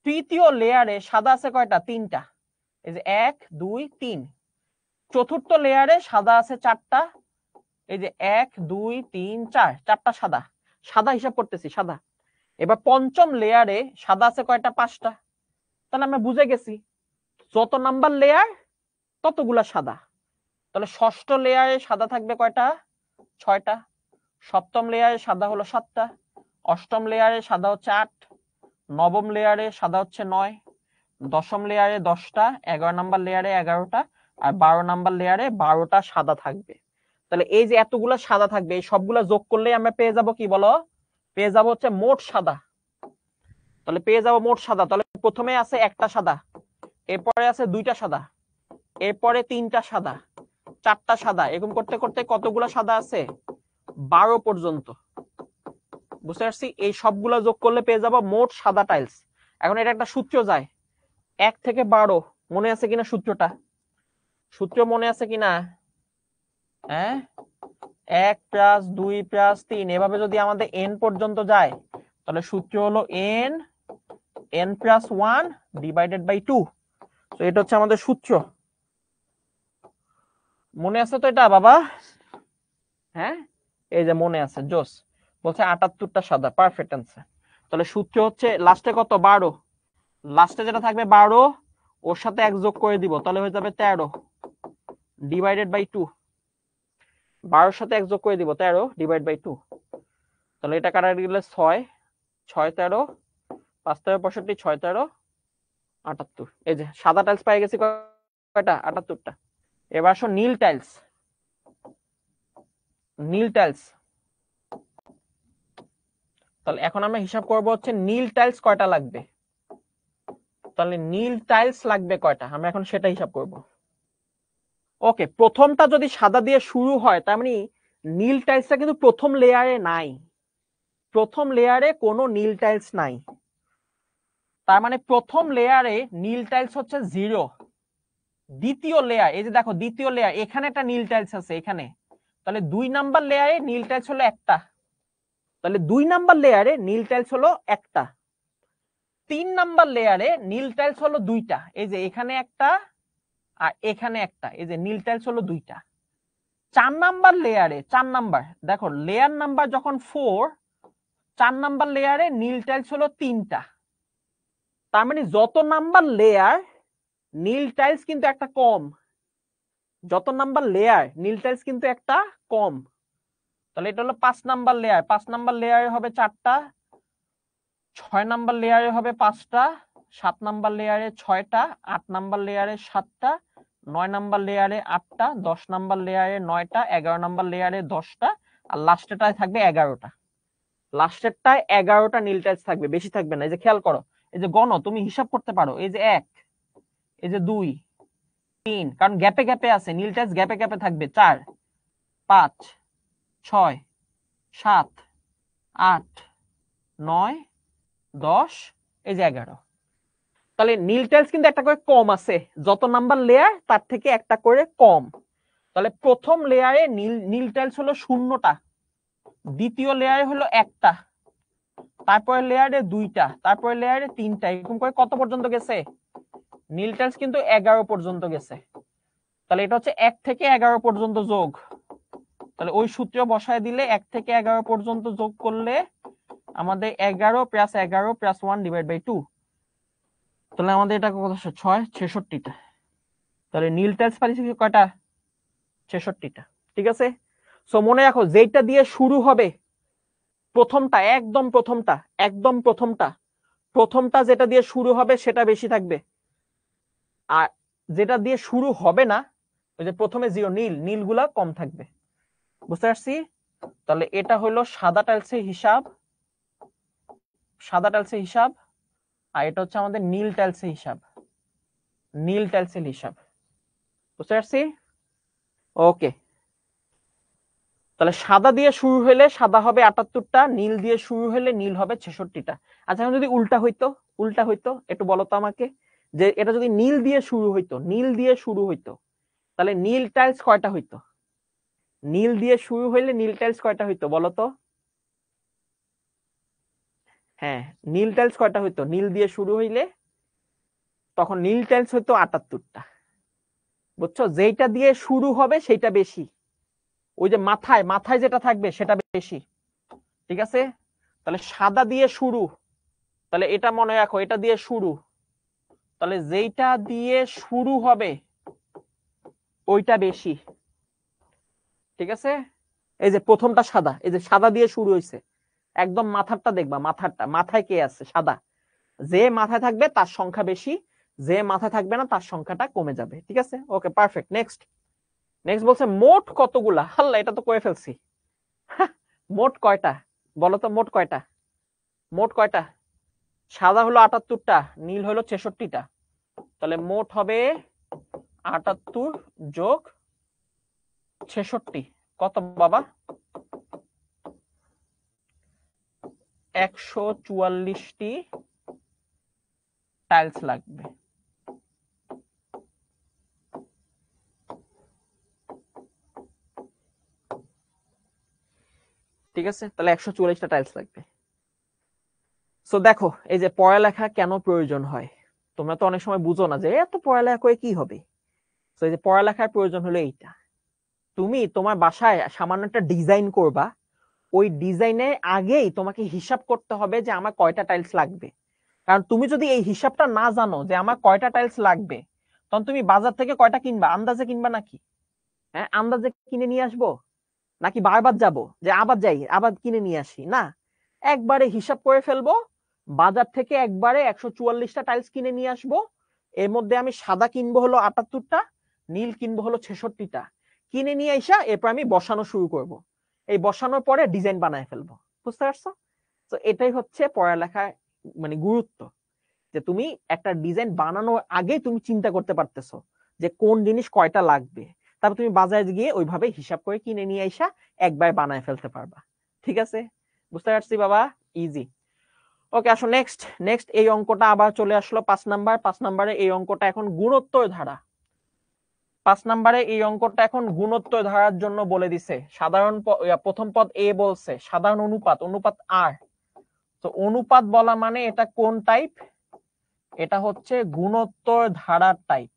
তৃতীয় লেয়ারে সাদা আছে কয়টা? তিনটা। এই যে 1 2 3। চতুর্থ লেয়ারে সাদা আছে চারটা, এই যে 1 2 3 4, চারটা সাদা, সাদা হিসাব করতেছি সাদা। এবার পঞ্চম লেয়ারে সাদা আছে কয়টা? 5টা। তাহলে আমরা বুঝে গেছি যত নাম্বার লেয়ার ততগুলা সাদা। তাহলে ষষ্ঠ লেয়ারে সাদা থাকবে কয়টা? 6টা। সপ্তম লেয়ারে সাদা হলো 7টা। অষ্টম লেয়ারে সাদা হচ্ছে 8। নবম লেয়ারে সাদা হচ্ছে 9। দশম লেয়ারে 10টা। 11 নাম্বার লেয়ারে 11টা। আর 12 নাম্বার লেয়ারে 12টা সাদা থাকবে। তাহলে এই যে এতগুলা সাদা থাকবে, এই সবগুলা যোগ করলে আমরা পেয়ে যাব কি বলো? পেয়ে যাব হচ্ছে মোট সাদা। তাহলে পেয়ে যাব মোট সাদা। তাহলে প্রথমে আছে একটা সাদা, এরপরে আছে 2টা সাদা, এরপরে 3টা সাদা, 4টা সাদা, এরকম করতে করতে কতগুলা সাদা আছে? 12 পর্যন্ত। বুঝতে পারছি? এই সবগুলা যোগ করলে পেয়ে যাব মোট সাদা টাইলস। এখন এটা একটা সূত্র যায়, 1 থেকে 12। মনে আছে কিনা সূত্রটা? সূত্র মনে আছে কিনা? হ্যাঁ, 1 + 2 + 3, এভাবে যদি আমাদের n পর্যন্ত যায় তাহলে সূত্র হলো n + 1 / 2। তো এটা হচ্ছে আমাদের সূত্র। মনে আছে তো এটা বাবা? হ্যাঁ, এই যে মনে আছে, জোস। বলছে 78টা সাদা, পারফেক্ট অ্যান্সার। তাহলে সূত্র হচ্ছে লাস্টে কত? 12। লাস্টে যেটা থাকবে 12, ওর সাথে 1 যোগ করে দিব, তাহলে হয়ে যাবে 13 / 2। 12 সাথে 1 যোগ করে দিব, 13 / 2। তাহলে এটা কাটা গেলে 6 6 13, 5 13 65, 6 13 78। এই যে সাদা টাইলস পেয়ে গেছি কয়টা? 78টা। এবার আসো নীল টাইলস। নীল টাইলস, তাহলে এখন আমরা হিসাব করব হচ্ছে নীল টাইলস কয়টা লাগবে। তাহলে নীল টাইলস লাগবে কয়টা, আমরা এখন সেটা হিসাব করব। ওকে, প্রথমটা যদি সাদা দিয়ে শুরু হয় তার মানে নীল টাইলসটা কিন্তু প্রথম লেয়ারে নাই। প্রথম লেয়ারে কোনো নীল টাইলস নাই, তার মানে প্রথম লেয়ারে নীল টাইলস হচ্ছে 0। দ্বিতীয় লেয়ার, এই যে দেখো দ্বিতীয় লেয়ার, এখানে একটা নীল টাইলস আছে এখানে, তাহলে 2 নাম্বার লেয়ারে নীল টাইলস হলো একটা। তাহলে 2 নাম্বার লেয়ারে নীল টাইলস হলো একটা। 3 নাম্বার লেয়ারে নীল টাইলস হলো 2টা, এই যে এখানে একটা আর এখানে একটা, এই যে নীল টাইলস হলো 2টা। 4 নাম্বার লেয়ারে, 4 নাম্বার, দেখো লেয়ার নাম্বার যখন 4, 4 নাম্বার লেয়ারে নীল টাইলস হলো 3টা। তার মানে যত নাম্বার লেয়ার নীল টাইলস কিন্তু একটা কম। যত নাম্বার লেয়ার নীল টাইলস কিন্তু একটা কম। তাহলে এটা হলো 5 নাম্বার লেয়ার। 5 নাম্বার লেয়ারে হবে 4টা, 6 নাম্বার লেয়ারে হবে 5টা, 7 নাম্বার লেয়ারে 6টা, 8 নাম্বার লেয়ারে 7টা, 9 নাম্বার লেয়ারে 8টা, 10 নাম্বার লেয়ারে 9টা, 11 নাম্বার লেয়ারে 10টা, আর লাস্টেরটায় থাকবে 11টা। লাস্টেরটায় 11টা নীল টাইলস থাকবে, বেশি থাকবে না। এই যে খেয়াল করো, এই যে গণ, তুমি হিসাব করতে পারো, এই যে 1, এই যে 2 3, কারণ গ্যাপে গ্যাপে আছে, নীল টাইলস গ্যাপে গ্যাপে থাকবে। 4 5 6 7 8 9 10, এই যে 11। তাহলে নীল টাইলস কিন্তু একটা করে কম আছে, যত নাম্বার লেয়ার তার থেকে একটা করে কম। তাহলে প্রথম লেয়ারে নীল টাইলস হলো 0টা, দ্বিতীয় লেয়ারে হলো 1টা, তারপরে লেয়ারে 2টা, তারপরে লেয়ারে 3টা, এরকম করে কত পর্যন্ত গেছে? নীল টাইলস কিন্তু 11 পর্যন্ত গেছে। তাহলে এটা হচ্ছে 1 থেকে 11 পর্যন্ত যোগ। তাহলে ওই সূত্র বসায় দিলে 1 থেকে 11 পর্যন্ত যোগ করলে আমাদের 11 + 11 + 1 / 2। তাহলে আমাদের এটা কত? 6 66টা। তাহলে নীল টাইলস পাইছি কয়টা? 66টা। ঠিক আছে, সো মনে রাখো যেটা দিয়ে শুরু হবে প্রথমটা, একদম প্রথমটা, একদম প্রথমটা, প্রথমটা যেটা দিয়ে শুরু হবে সেটা বেশি থাকবে, আর যেটা দিয়ে শুরু হবে না, ওই যে প্রথমে 0 নীল, নীলগুলা কম থাকবে। বুঝতে পারছি? তাহলে এটা হলো সাদা টাইলসের হিসাব, সাদা টাইলসের হিসাব, আর এটা হচ্ছে আমাদের নীল টাইলসের হিসাব, নীল টাইলসের হিসাব। বুঝতে পারছি? ওকে, তাহলে সাদা দিয়ে শুরু হলে সাদা হবে 78টা, নীল দিয়ে শুরু হলে নীল হবে 66টা। আচ্ছা, যদি উল্টা হইতো, উল্টা হইতো একটু বলো তো আমাকে, যে এটা যদি নীল দিয়ে শুরু হইতো, নীল দিয়ে শুরু হইতো, তাহলে নীল টাইলস কয়টা হইতো? নীল দিয়ে শুরু হইলে নীল টাইলস কয়টা হইতো বলো তো? হ্যাঁ, নীল টাইলস কয়টা হইতো নীল দিয়ে শুরু হইলে? তখন নীল টাইলস হইতো 78টা। বুঝছো? যেটা দিয়ে শুরু হবে সেটা বেশি, ওই যে মাথায় মাথায় যেটা থাকবে সেটা বেশি, ঠিক আছে? তাহলে সাদা দিয়ে শুরু, তাহলে এটা মনে রাখো, এটা দিয়ে শুরু, তাহলে যেইটা দিয়ে শুরু হবে ওইটা বেশি, ঠিক আছে? এই যে প্রথমটা সাদা, এই যে সাদা দিয়ে শুরু হয়েছে, একদম মাথারটা দেখবা, মাথারটা, মাথায় কে আছে? সাদা। যে মাথায় থাকবে তার সংখ্যা বেশি, যে মাথায় থাকবে না তার সংখ্যাটা কমে যাবে, ঠিক আছে? ওকে, পারফেক্ট। নেক্সট নেক্সট বলছে মোট কতগুলা, আল্লাহ এটা তো করে ফেলছি। মোট কয়টা বলো তো, মোট কয়টা? মোট কয়টা? সাদা হলো 78টা, নীল হলো 66টা, তাহলে মোট হবে 78 যোগ 66, কত বাবা? 144টি টাইলস লাগবে। ঠিক আছে, তাহলে 144টা টাইলস লাগবে। সো দেখো, এই যে পড়ালেখা কেন প্রয়োজন হয়, তোমরা তো অনেক সময় বুঝো না যে এত পড়ালেখা করে কি হবে। তো এই যে পড়ালেখার প্রয়োজন হলো এইটা, তুমি তোমার বাসায় সামান্য একটা ডিজাইন করবা, ওই ডিজাইনের আগেই তোমাকে হিসাব করতে হবে যে আমার কয়টা টাইলস লাগবে। কারণ তুমি যদি এই হিসাবটা না জানো যে আমার কয়টা টাইলস লাগবে, তখন তুমি বাজার থেকে কয়টা কিনবা? আন্দাজে কিনবা নাকি? হ্যাঁ, আন্দাজে কিনে নিয়ে আসবো নাকি বারবার যাব যে আবার যাই আবার কিনে নিয়ে আসি? না, একবারে হিসাব করে ফেলবো, বাজার থেকে একবারে 144টা টাইলস কিনে নিয়ে আসবো। এর মধ্যে আমি সাদা কিনবো হলো 78টা, নীল কিনবো হলো 66টা, কিনে নিয়ে আসা এরপর আমি বসানো শুরু করব। এই বসানোর পরে ডিজাইন বানায় ফেলবো। বুঝতে পারছো? তো এটাই হচ্ছে পড়ালেখার মানে গুরুত্ব, যে তুমি একটা ডিজাইন বানানোর আগে তুমি চিন্তা করতে পারতেছো যে কোন জিনিস কয়টা লাগবে, তারপর তুমি বাজারে গিয়ে ওইভাবে হিসাব করে কিনে নিয়ে আইসা একবার বানায় ফেলতে পারবা। ঠিক আছে, বুঝতে পারছি বাবা? ইজি। ওকে, আসো নেক্সট। নেক্সট এই অঙ্কটা আবার চলে আসলো 5 নাম্বার। 5 নাম্বারে এই অঙ্কটা এখন গুণোত্তর ধারা। 5 নাম্বারে এই অঙ্কটা এখন গুণোত্তর ধারার জন্য বলে দিছে। সাধারণ প্রথম পদ এ বলছে সাধারণ অনুপাত, অনুপাত আর। তো অনুপাত বলা মানে এটা কোন টাইপ? এটা হচ্ছে গুণোত্তর ধারার টাইপ।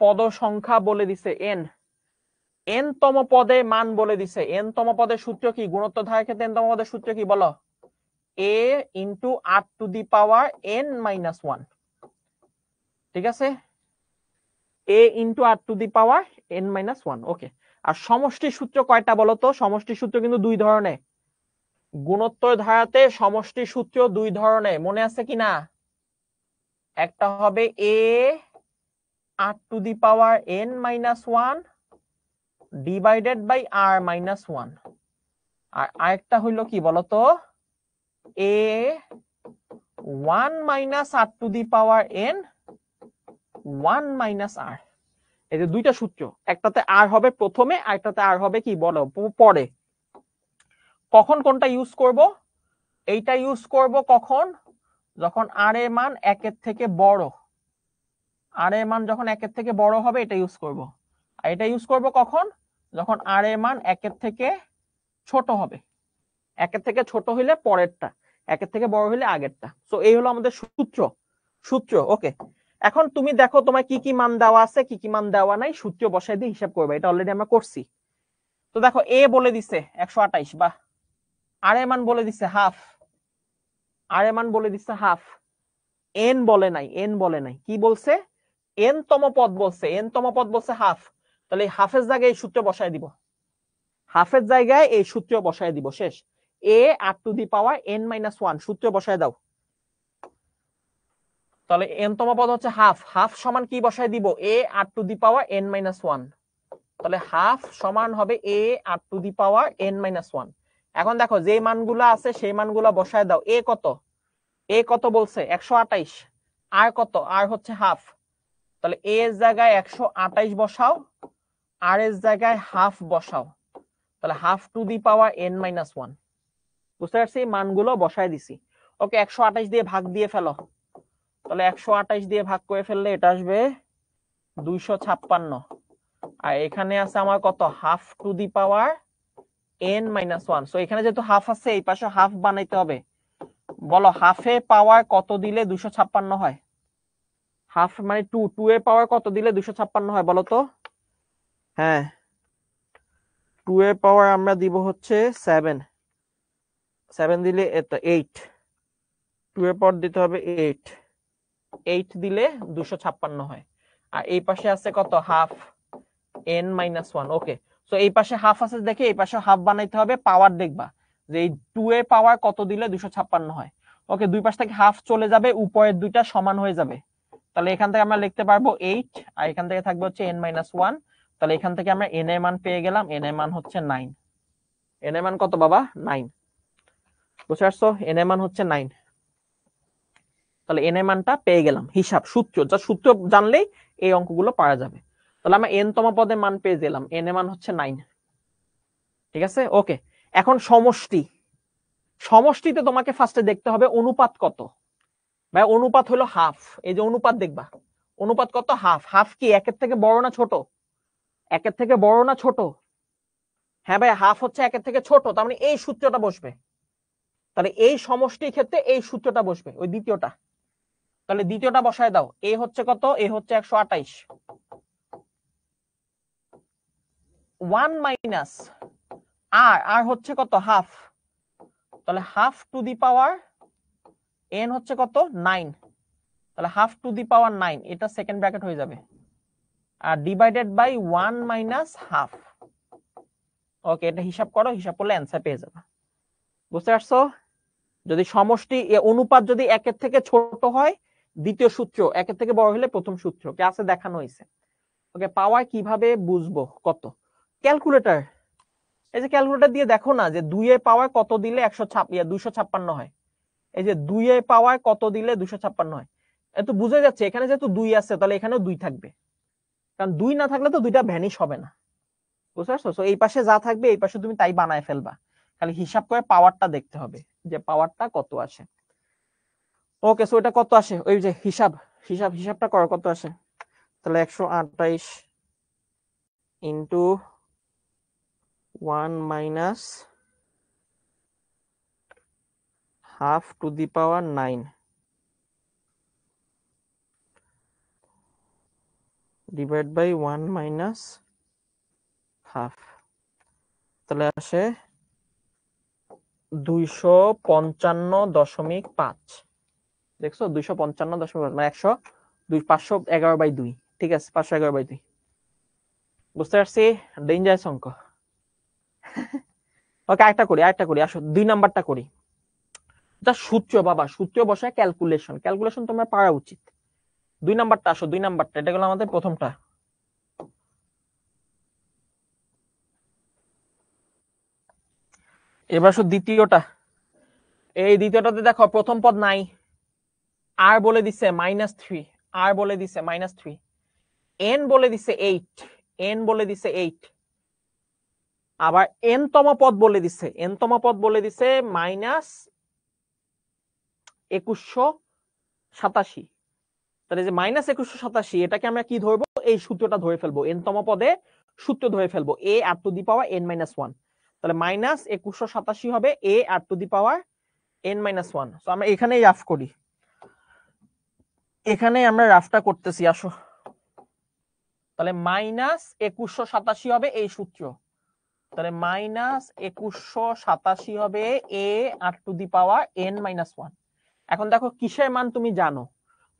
পদ সংখ্যা বলে দিছে এন, এন তম পদে মান বলে দিছে। এন তম পদের সূত্র কি? গুণোত্তর ধারার ক্ষেত্রে এন তম পদের সূত্র কি বলো? a into R to the power n minus 1, ঠিক আছে? a into R to the power n minus 1। Okay, আর সমষ্টি সূত্র কয়টা বলো তো? সমষ্টি সূত্র কিন্তু দুই ধরনের। গুণোত্তর ধারাতে সমষ্টি সূত্র দুই ধরনের, মনে আছে কিনা? একটা হবে a R to the power n minus 1 divided by r minus 1, আর আরেকটা হইলো কি বলতো? a 1 minus R to the power n 1 minus r। এই যে দুইটা সূত্র, একটাতে r হবে প্রথমে, আরেকটাতে r হবে কি বলো পরে। কখন কোনটা ইউজ করব? এইটা ইউজ করব কখন? যখন r এর মান 1 এর থেকে বড়। r এর মান যখন 1 এর থেকে বড় হবে এটা ইউজ করব। আর এটা ইউজ করব কখন? যখন r এর মান 1 এর থেকে ছোট হবে। 1 এর থেকে ছোট হইলে পরেরটা, 1 এর থেকে বড় হইলে আগেরটা। সো এই হলো আমাদের সূত্র। ওকে, এখন তুমি দেখো তোমার কি কি মান দেওয়া আছে, কি কি মান দেওয়া নাই, সূত্র বসাই দিয়ে হিসাব করবে। এটা অলরেডি আমরা করছি। তো দেখো এ বলে দিছে 128, বা আর এর মান বলে দিছে হাফ, আর এর মান বলে দিছে হাফ। এন বলে নাই, কি বলছে? এন তম পদ বলছে, এন তম পদ বলছে হাফ। তাহলে হাফের জায়গায় এই সূত্র বসায় দিব, হাফের জায়গায় এই সূত্র বসায় দিব। শেষ। A r to the power n minus 1 সূত্র বসায় দাও। তাহলে n তম পদ হচ্ছে হাফ, হাফ সমান কি বসায় দিব? a R to the power n minus 1। তাহলে হাফ সমান হবে a R to the power n minus 1। এখন দেখো যে মানগুলো আছে সেই মানগুলো বসায় দাও। এ কত? এ কত বলছে? 128। আর কত? আর হচ্ছে হাফ। তাহলে এ এর জায়গায় 128 বসাও, আর এর জায়গায় হাফ বসাও। তাহলে half to the power n minus 1। বুঝতে পারছি? মানগুলো বসায় দিছি। ওকে, 128 দিয়ে ভাগ দিয়ে ফেলো। তাহলে 128 দিয়ে ভাগ করে ফেললে এটা আসবে 256। আর এখানে আছে আমার কত? Half to the power n minus 1। So এখানে যেহেতু হাফ আছে এই পাশে হাফ বানাইতে হবে। বলো হাফে পাওয়ার কত দিলে 256 হয়? হাফ মানে 2 এর পাওয়ার কত দিলে 256 হয় বলো তো? হ্যাঁ, 2 এর পাওয়ার আমরা দিব হচ্ছে 7 7 দিলে এটা 8 2 এর পাওয়ার দিতে হবে 8 8 দিলে 256 হয় আর এই পাশে আছে কত হাফ n-1 ওকে সো এই পাশে হাফ আছে দেখে এই পাশে হাফ বানাইতে হবে পাওয়ার দেখবা যে এই 2 এর পাওয়ার কত দিলে 256 হয় ওকে দুই পাশ থেকে হাফ চলে যাবে উপরের দুইটা সমান হয়ে যাবে তাহলে এখান থেকে আমরা লিখতে পারবো 8 আর এখান থেকে থাকবে হচ্ছে n-1 তাহলে এখান থেকে আমরা n এর মান পেয়ে গেলাম n এর মান হচ্ছে 9 n এর মান কত বাবা 9 বুঝতে পারছো n এর মান হচ্ছে 9 তাহলে n এর মানটা পেয়ে গেলাম হিসাব সূত্র যা সূত্র জানলেই এই অঙ্কগুলো পারা যাবে তাহলে আমরা n তম পদের মান পেয়ে গেলাম n এর মান হচ্ছে 9 ঠিক আছে ওকে এখন সমষ্টি সমষ্টিতে তোমাকে ফার্স্টে দেখতে হবে অনুপাত কত ভাই অনুপাত হলো হাফ এই যে অনুপাত দেখবা অনুপাত কত হাফ হাফ কি একের থেকে বড় না ছোট একের থেকে বড় না ছোট হ্যাঁ ভাই হাফ হচ্ছে একের থেকে ছোট তার মানে এই সূত্রটা বসবে তাহলে এই সমষ্টির ক্ষেত্রে এই সূত্রটা বসবে ওই দ্বিতীয়টা তাহলে দ্বিতীয়টা বসায় দাও এ হচ্ছে কত এ হচ্ছে 128 1 মাইনাস আর আর হচ্ছে কত হাফ তাহলে half to the power n হচ্ছে কত 9 তাহলে হাফ টু দি পাওয়ার 9 এটা সেকেন্ড ব্র্যাকেট হয়ে যাবে আর divided by 1 minus half okay এটা হিসাব করো হিসাব করলে অ্যানসার পেয়ে যাবে বুঝতে পারছো যদি সমষ্টি অনুপাত যদি একের থেকে ছোট হয় দ্বিতীয় সূত্র একের থেকে বড় হলে প্রথম সূত্র ক্লাসে দেখানো হয়েছে ওকে পাওয়ার কিভাবে বুঝবো কত ক্যালকুলেটর এই যে ক্যালকুলেটর দিয়ে দেখো না যে 2 এর পাওয়ার কত দিলে 256 হয় এই যে 2 এর পাওয়ার কত দিলে 256 হয় এত বুঝে যাচ্ছে এখানে যেহেতু 2 আছে তাহলে এখানেও 2 থাকবে কারণ 2 না থাকলে তো দুইটা ভ্যানিশ হবে না বুঝতে পারছো তো এই পাশে যা থাকবে এই পাশে তুমি তাই বানায় ফেলবা খালি হিসাব করে পাওয়ারটা দেখতে হবে যে পাওয়ারটা কত আসে ওকে সো এটা কত আসে ওই যে হিসাবটা করো কত আসে তাহলে 128 into 1 minus half to the power 9 divide by 1 minus half তাহলে আসে 255.5 দেখছো 255.5 মানে 511/2 ঠিক আছে 511/2 বুঝতে পারছি ডেঞ্জারাস অঙ্ক ওকে আরেকটা করি আসো 2 নাম্বারটা করি যা সূত্র বাবা সূত্র বসায় ক্যালকুলেশন তোমার পারা উচিত 2 নাম্বারটা আসো 2 নাম্বারটা এটা হলো আমাদের প্রথমটা এবার আসো দ্বিতীয়টা এই দ্বিতীয়টাতে দেখো প্রথম পদ নাই আর বলে দিছে -3 আর বলে দিছে -3 n বলে দিছে 8 n বলে দিছে 8 আবার n তম পদ বলে দিছে -2187 তাহলে যে -2187 এটাকে আমরা কি ধরবো এই সূত্রটা ধরে ফেলবো n তম পদে সূত্র ধরে ফেলবো a R to the power n-1 তাহলে -2187 হবে a R to the power n-1 so আমরা এখানেই রাফ করি এখানে আমরা রাফটা করতেছি আসো তাহলে -2187 হবে এই সূত্র তাহলে -2187 হবে a R to the power n-1 এখন দেখো কিসের মান তুমি জানো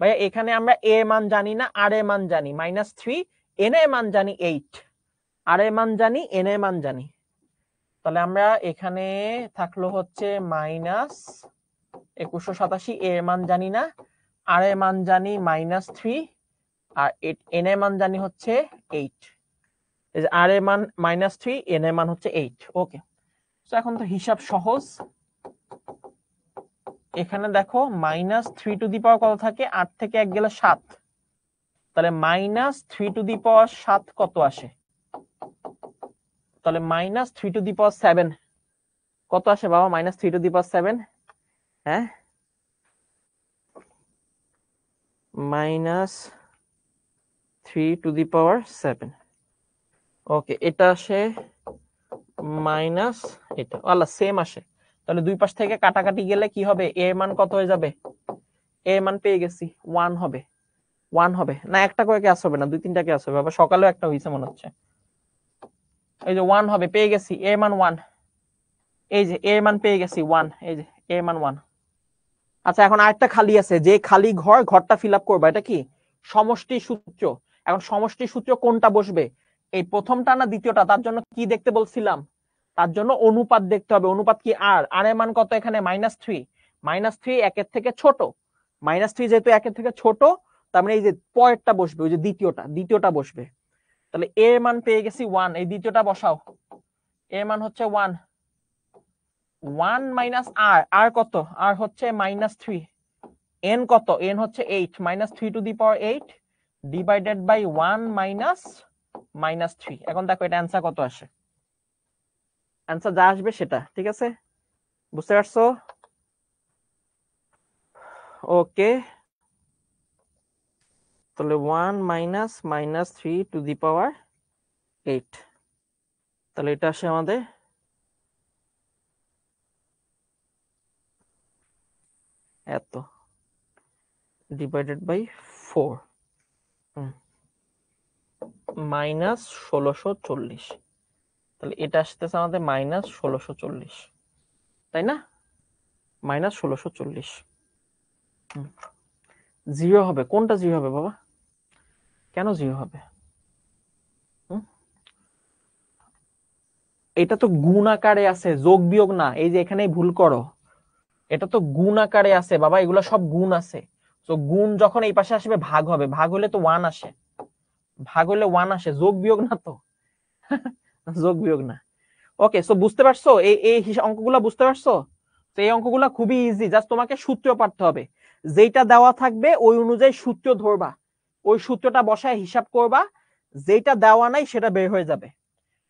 ভাইয়া এখানে আমরা a এর মান জানি না r এর মান জানি -3 n এর মান জানি 8 r এর মান জানি n এর মান জানি তাহলে আমরা এখানে থাকলো হচ্ছে -2187 এর মান জানি না r এর মান জানি -3 আর n এর মান জানি হচ্ছে 8 এই যে r এর মান -3 n এর মান হচ্ছে 8 ওকে সো এখন তো হিসাব সহজ এখানে দেখো -3 টু দি পাওয়ার কত থাকে 8 থেকে 1 গেলে 7 তাহলে -3 টু দি পাওয়ার 7 কত আসে তাহলে -3 টু দি পাওয়ার 7 কত আসে বাবা -3 টু দি পাওয়ার 7 হ্যাঁ -3 টু দি পাওয়ার 7 ওকে এটা আসে মাইনাস এটা আল্লাহ সেম আসে তাহলে দুই পাশ থেকে কাটাকাটি গেলে কি হবে a এর মান কত হয়ে যাবে a এর মান পেয়ে গেছি 1 হবে না একটা করে ক্লাস হবে না 2-3টা ক্লাস হবে বাবা সকালেও একটা হইছে মনে হচ্ছে এই যে 1 হবে, পেয়ে গেছি এর মান 1। এই যে এর মান পেয়ে গেছি 1, এই যে এর মান 1। আচ্ছা এখন আরেকটা খালি আছে, যে খালি ঘরটা ফিল আপ করবা, এটা কি সমষ্টি সূত্র। এখন সমষ্টি সূত্র কোনটা বসবে, এই প্রথমটা না দ্বিতীয়টা, তার জন্য কি দেখতে বলছিলাম, তার জন্য অনুপাত দেখতে হবে। অনুপাত কি আর এর মান কত এখানে -3, -3 একের থেকে ছোট, -3 যেহেতু একের থেকে ছোট, তার মানে এই যে পরেরটা বসবে, ওই যে দ্বিতীয়টা বসবে। তাহলে এর মান পেয়ে গেছি 1, এই দ্বিতীয়টা বসাও, এর মান হচ্ছে 1, 1 মাইনাস আর কত, আর হচ্ছে -3, n কত, n হচ্ছে 8, -3 to the power 8 divided by 1 -3। এখন দেখো এটা অ্যান্সার কত আসে, অ্যান্সার যা আসবে সেটা, ঠিক আছে, বুঝতে পারছো? ওকে, তাহলে 1 -3 টু দি পাওয়ার 8, তাহলে এটা আসে আমাদের এত ডিভাইডেড বাই 4 -1640। তাহলে এটা আসতেছে আমাদের -1640, তাই না? -1640 জিরো হবে, কোনটা জিরো হবে বাবা, কেন জিরো হবে? এটা তো গুণ আকারে আছে, যোগ বিয়োগ না, এই যে এখানেই ভুল করো, এটা তো গুণ আকারে আছে বাবা, এগুলো সব গুণ আছে। তো গুণ যখন এই পাশে আসবে ভাগ হবে, ভাগ হলে তো 1 আসে, ভাগ হলে 1 আসে, যোগ বিয়োগ না তো যোগ বিয়োগ না। ওকে, সো বুঝতে পারছো এই এই অঙ্কগুলো বুঝতে পারছো? তো এই অঙ্কগুলো খুবই ইজি, জাস্ট তোমাকে সূত্র পারতে হবে, যেটা দেওয়া থাকবে ওই অনুযায়ী সূত্র ধরবা, ওই সূত্রটা বসায় হিসাব করবা, যেটা দেওয়া নাই সেটা বের হয়ে যাবে,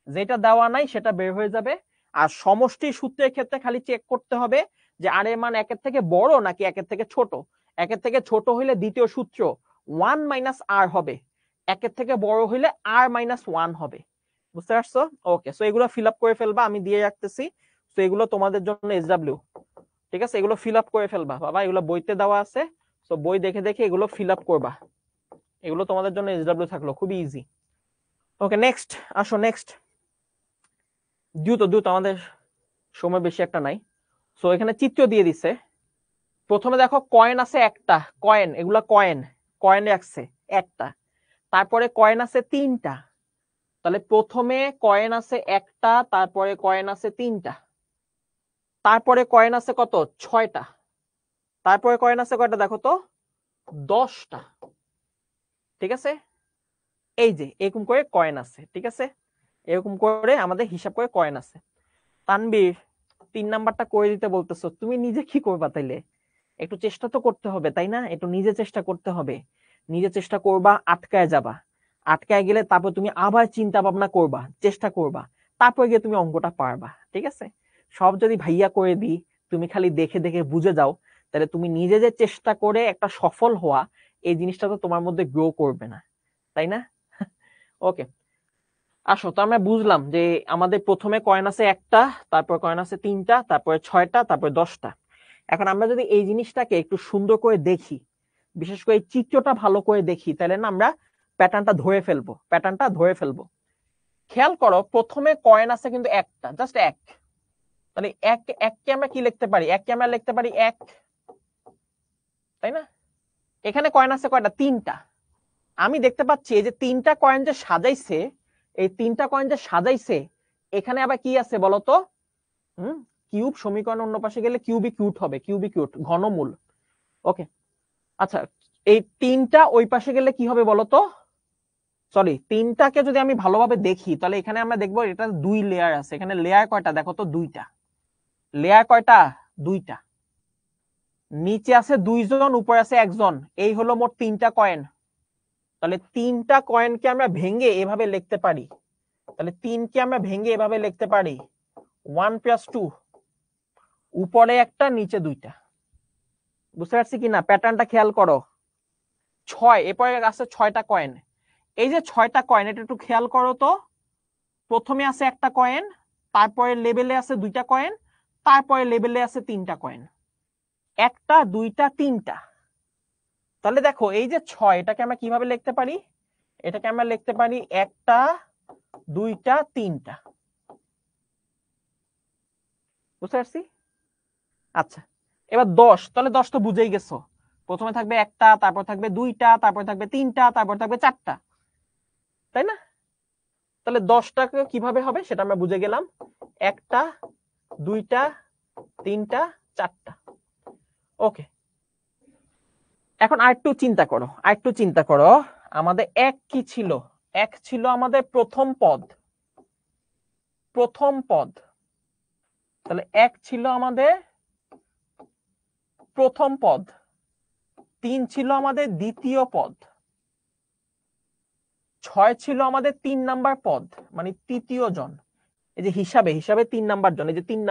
যেটা দেওয়া নাই সেটা বের হয়ে যাবে। আর সমষ্টি সূত্রের ক্ষেত্রে খালি চেক করতে হবে যে আর এর মান একের থেকে বড় নাকি একের থেকে ছোট। একের থেকে ছোট হইলে দ্বিতীয় সূত্র 1 মাইনাস আর হবে, একের থেকে বড় হইলে আর মাইনাস 1 হবে, বুঝতে পারছো? ওকে, সো এগুলো ফিল আপ করে ফেলবা, আমি দিয়ে রাখতেছি। তো এগুলো তোমাদের জন্য এসডব্লিউ, ঠিক আছে, এগুলো ফিল আপ করে ফেলবা বাবা, এগুলো বইতে দেওয়া আছে, তো বই দেখে দেখে এগুলো ফিল আপ করবা, এগুলো তোমাদের জন্য এসডব্লিউ থাকলো, খুবই ইজি। ওকে নেক্সট, আসো নেক্সট, দ্রুত আমাদের সময় বেশি একটা নাই। সো এখানে চিত্র দিয়ে দিছে, প্রথমে দেখো কয়েন আছে একটা, কয়েন, এগুলা কয়েন, কয়েন রাখছে একটা, তারপরে কয়েন আছে 3টা, তাহলে প্রথমে কয়েন আছে একটা, তারপরে কয়েন আছে 3টা, তারপরে কয়েন আছে কত 6টা, তারপরে কয়েন আছে কয়টা দেখো তো 10টা, ঠিক আছে, এই যে এরকম করে কয়েন আছে, ঠিক আছে, এরকম করে আমাদের হিসাব করে কয়েন আছে। তানবীর 3 নাম্বারটা করে দিতে বলতেছো, তুমি নিজে কি করবা তাইলে, একটু চেষ্টা তো করতে হবে তাই না, একটু নিজে চেষ্টা করতে হবে, নিজে চেষ্টা করবা, আটকায় যাবা, আটকায় গেলে তারপর তুমি আবার চিন্তা ভাবনা করবা, চেষ্টা করবা, তারপর গিয়ে তুমি অঙ্কটা পারবা, ঠিক আছে। সব যদি ভাইয়া করে দিই, তুমি খালি দেখে দেখে বুঝে যাও, তাহলে তুমি নিজে যে চেষ্টা করে একটা সফল হওয়া, এই জিনিসটা তো তোমার মধ্যে গ্রো করবে না, তাই না? ওকে, আসো, তো আমরা বুঝলাম যে আমাদের প্রথমে কয়েন আছে একটা, তারপর কয়েন আছে 3টা, তারপরে 6টা, তারপর 10টা। এখন আমরা যদি এই জিনিসটাকে একটু সুন্দর করে দেখি, বিশেষ করে এই চিত্রটা ভালো করে দেখি, তাহলে না আমরা প্যাটার্নটা ধরে ফেলবো। খেয়াল করো, প্রথমে কয়েন আছে কিন্তু একটা, জাস্ট এক, তাহলে এককে আমরা কি লিখতে পারি, এককে আমরা লিখতে পারি 1, তাই না? এখানে কয়েন আছে কয়টা 3টা, আমি দেখতে পাচ্ছি এই যে 3টা কয়েন যে সাজাইছে, এই 3টা কয়েন যে সাজাইছে, এখানে আবার কি আছে বলতো, কিউব, সমীকরণ অন্য পাশে গেলে কিউবিক রুট হবে, কিউবিক রুট, ঘনমূল। ওকে, আচ্ছা, এই 3টা ওই পাশে গেলে কি হবে বলতো, সরি, 3টাকে যদি আমি ভালোভাবে দেখি, তাহলে এখানে আমরা দেখবো এটা 2 লেয়ার আছে, এখানে লেয়ার কয়টা দেখো তো 2টা, লেয়ার কয়টা 2টা, নিচে আছে 2 জন, উপরে আছে 1 জন, এই হলো মোট 3টা কয়েন। তাহলে 3টা কয়েনকে আমরা ভেঙে এভাবে লিখতে পারি, তাহলে 3কে আমরা ভেঙে এভাবে লিখতে পারি 1 + 2, উপরে একটা নিচে 2টা, বুঝতে পারছি কিনা, প্যাটার্নটা খেয়াল করো। 6, এরপরে আছে 6টা কয়েন, এই যে 6টা কয়েন, এটা একটু খেয়াল করো তো, প্রথমে আছে একটা কয়েন, তারপরে লেভেলে আছে 2টা কয়েন, তারপরে লেভেলে আছে 3টা কয়েন, 1টা 2টা 3টা। তাহলে দেখো এই যে 6, এটাকে আমরা কিভাবে লিখতে পারি, এটাকে আমরা লিখতে পারি 1টা দুইটা তিনটা, বুঝতে পারছি? আচ্ছা, এবার 10, তাহলে 10 তো বুঝেই গেছো, প্রথমে থাকবে একটা, তারপর থাকবে দুইটা, তারপর থাকবে তিনটা, তারপর থাকবে চারটা, তাই না? তাহলে 10টাকে কিভাবে হবে সেটা আমরা বুঝে গেলাম, একটা, দুইটা, তিনটা, চারটা। ওকে, এখন আরেকটু চিন্তা করো, আরেকটু চিন্তা করো, আমাদের এক কি ছিল? এক ছিল আমাদের প্রথম পদ, প্রথম পদ। তাহলে এক ছিল আমাদের প্রথম পদ, 3 ছিল আমাদের দ্বিতীয় পদ, 6 ছিল আমাদের 3 নাম্বার পদ, মানে তৃতীয় জন। এই যে হিসাবে হিসাবে 3 নাম্বার জন, এই যে 3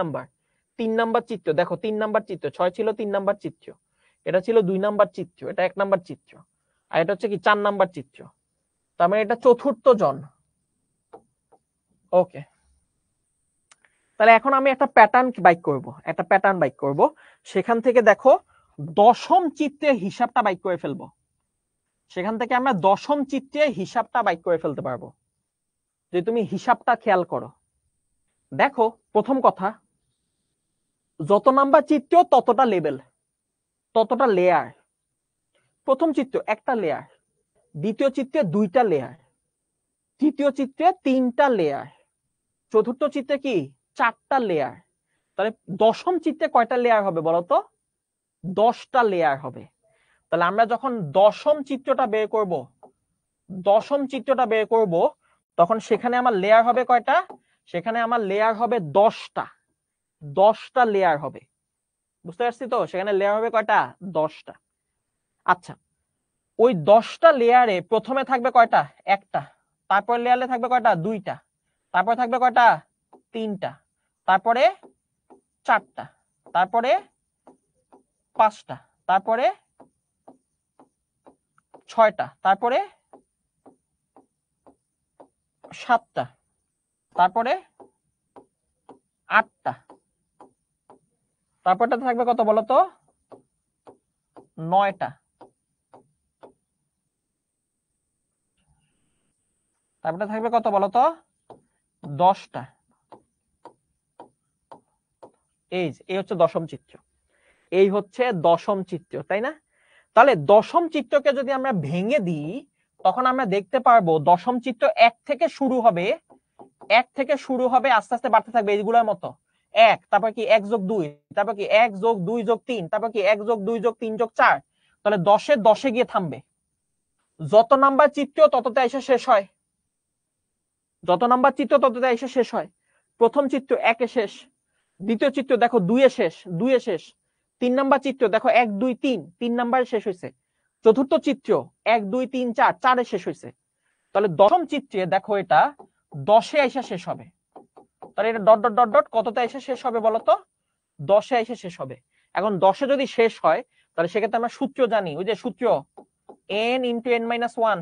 নাম্বার চিত্র, দেখো 3 নাম্বার চিত্র, 6 ছিল 3 নাম্বার চিত্র, এটা ছিল 2 নাম্বার চিত্র, এটা 1 নাম্বার চিত্র, আর এটা হচ্ছে কি 4 নাম্বার চিত্র, তার মানে এটা চতুর্থ জন। ওকে, তাহলে এখন আমি একটা প্যাটার্ন বাইক করব, একটা প্যাটার্ন বাইক করব, সেখান থেকে দেখো দশম চিত্রের হিসাবটা বাইক করে ফেলবো, সেখান থেকে আমরা দশম চিত্রের হিসাবটা বাইক করে ফেলতে পারবো, যদি তুমি হিসাবটা খেয়াল করো। দেখো প্রথম কথা, যত নাম্বার চিত্র ততটা লেভেল, ততটা লেয়ার। প্রথম চিত্র একটা লেয়ার, দ্বিতীয় চিত্রে 2টা লেয়ার, তৃতীয় চিত্রে 3টা লেয়ার, চতুর্থ চিত্রে কি 4টা লেয়ার। তাহলে দশম চিত্রে কয়টা লেয়ার হবে বলতো? 10টা লেয়ার হবে। তাহলে আমরা যখন দশম চিত্রটা বের করব, দশম চিত্রটা বের করব, তখন সেখানে আমার লেয়ার হবে কয়টা? সেখানে আমার লেয়ার হবে 10টা, 10টা লেয়ার হবে, বুঝতে পারছি তো? সেখানে লেয়ার হবে কয়টা? 10টা। আচ্ছা, ওই 10টা লেয়ারে প্রথমে থাকবে কয়টা? একটা, তারপর লেয়ারে থাকবে কয়টা? 2টা, তারপর থাকবে কয়টা? 3টা, তারপরে 4টা, তারপরে 5টা, তারপরে 6টা, তারপরে 7টা, তারপরে 8টা, তারপরটা থাকবে কত বলতো? 9টা, তারপরে থাকবে কত বলতো? 10টা। এই হচ্ছে দশম চিত্র, এই হচ্ছে দশম চিত্র, তাই না? তাহলে দশম চিত্রকে যদি আমরা ভেঙে দিই, তখন আমরা দেখতে পারবো দশম চিত্র এক থেকে শুরু হবে, এক থেকে শুরু হবে, আস্তে আস্তে বাড়তে থাকবে এইগুলোর মতো, এক, তারপর কি 1+2, তারপর কি 1+2+3, তারপর কি 1+2+3+4, তাহলে 10-এ 10-এ গিয়ে থামবে। যত নাম্বার চিত্র ততটা এসে শেষ হয়, যত নাম্বার চিত্র ততটা এসে শেষ হয়। প্রথম চিত্র 1-এ শেষ, দ্বিতীয় চিত্র দেখো 2-এ শেষ, 2-এ শেষ, 3 নাম্বার চিত্র দেখো 1 2 3, 3 নাম্বারে শেষ হয়েছে, চতুর্থ চিত্র 1 2 3 4, 4-এ শেষ হয়েছে। তাহলে দশম চিত্রে দেখো এটা 10-এ এসে শেষ হবে, তাহলে এটা ডট ডট ডট ডট কতটা এসে শেষ হবে বলতো? 10-এ এসে শেষ হবে। এখন 10-এ যদি শেষ হয়, তাহলে সেক্ষেত্রে আমরা সূত্র জানি, ওই যে সূত্র n × n-1,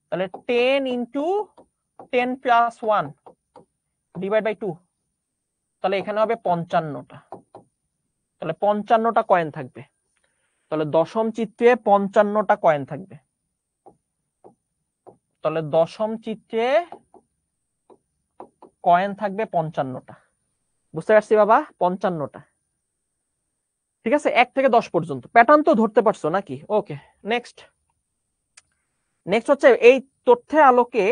তাহলে 10 × 10 + 1 / 2, তাহলে এখানে হবে 55টা, তাহলে 55টা কয়েন থাকবে। তাহলে দশম চিত্রে 55টা কয়েন থাকবে, তাহলে দশম চিত্রে কয়েন থাকবে 55টা, বুঝতে পারছি বাবা? 55টা, ঠিক আছে? 1 থেকে 10 পর্যন্ত প্যাটার্ন তো ধরতে পারছো নাকি? ওকে, নেক্সট। নেক্সট হচ্ছে এই তথ্যের আলোকে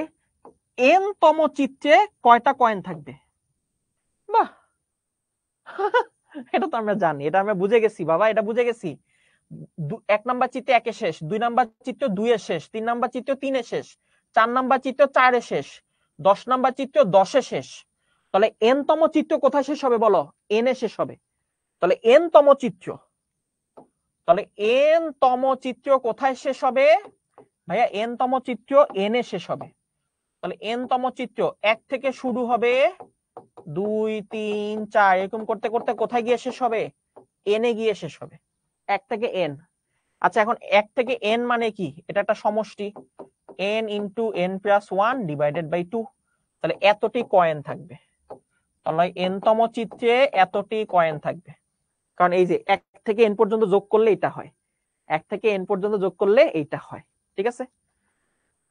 n তম চিত্রে কয়টা কয়েন থাকবে? বাহ, এটা তো আমরা জানি, এটা আমরা বুঝে গেছি বাবা, এটা বুঝে গেছি। 1 নাম্বার চিত্রে 1-এ শেষ, 2 নাম্বার চিত্র 2-এ শেষ, 3 নাম্বার চিত্র 3-এ শেষ, 4 নাম্বার চিত্র 4-এ শেষ, 10 নাম্বার চিত্র 10-এ শেষ। তাহলে n তম চিত্র কোথায় শেষ হবে বলো? n-এ শেষ হবে। তাহলে n তম চিত্র, তাহলে n তম চিত্র কোথায় শেষ হবে ভাইয়া? n তম চিত্র n-এ শেষ হবে। তাহলে n তম চিত্র 1 থেকে শুরু হবে, 2 3 4 এরকম করতে করতে কোথায় গিয়ে শেষ হবে? n-এ গিয়ে শেষ হবে, 1 থেকে n। আচ্ছা, এখন 1 থেকে n মানে কি? এটা একটা সমষ্টি, n × n+1 / 2, তাহলে এতটি কয়েন থাকবে। তাহলে n তম চিত্রে এতটি কয়েন থাকবে, কারণ এই যে 1 থেকে n পর্যন্ত যোগ করলে এটা হয়, 1 থেকে n পর্যন্ত যোগ করলে এইটা হয়, ঠিক আছে?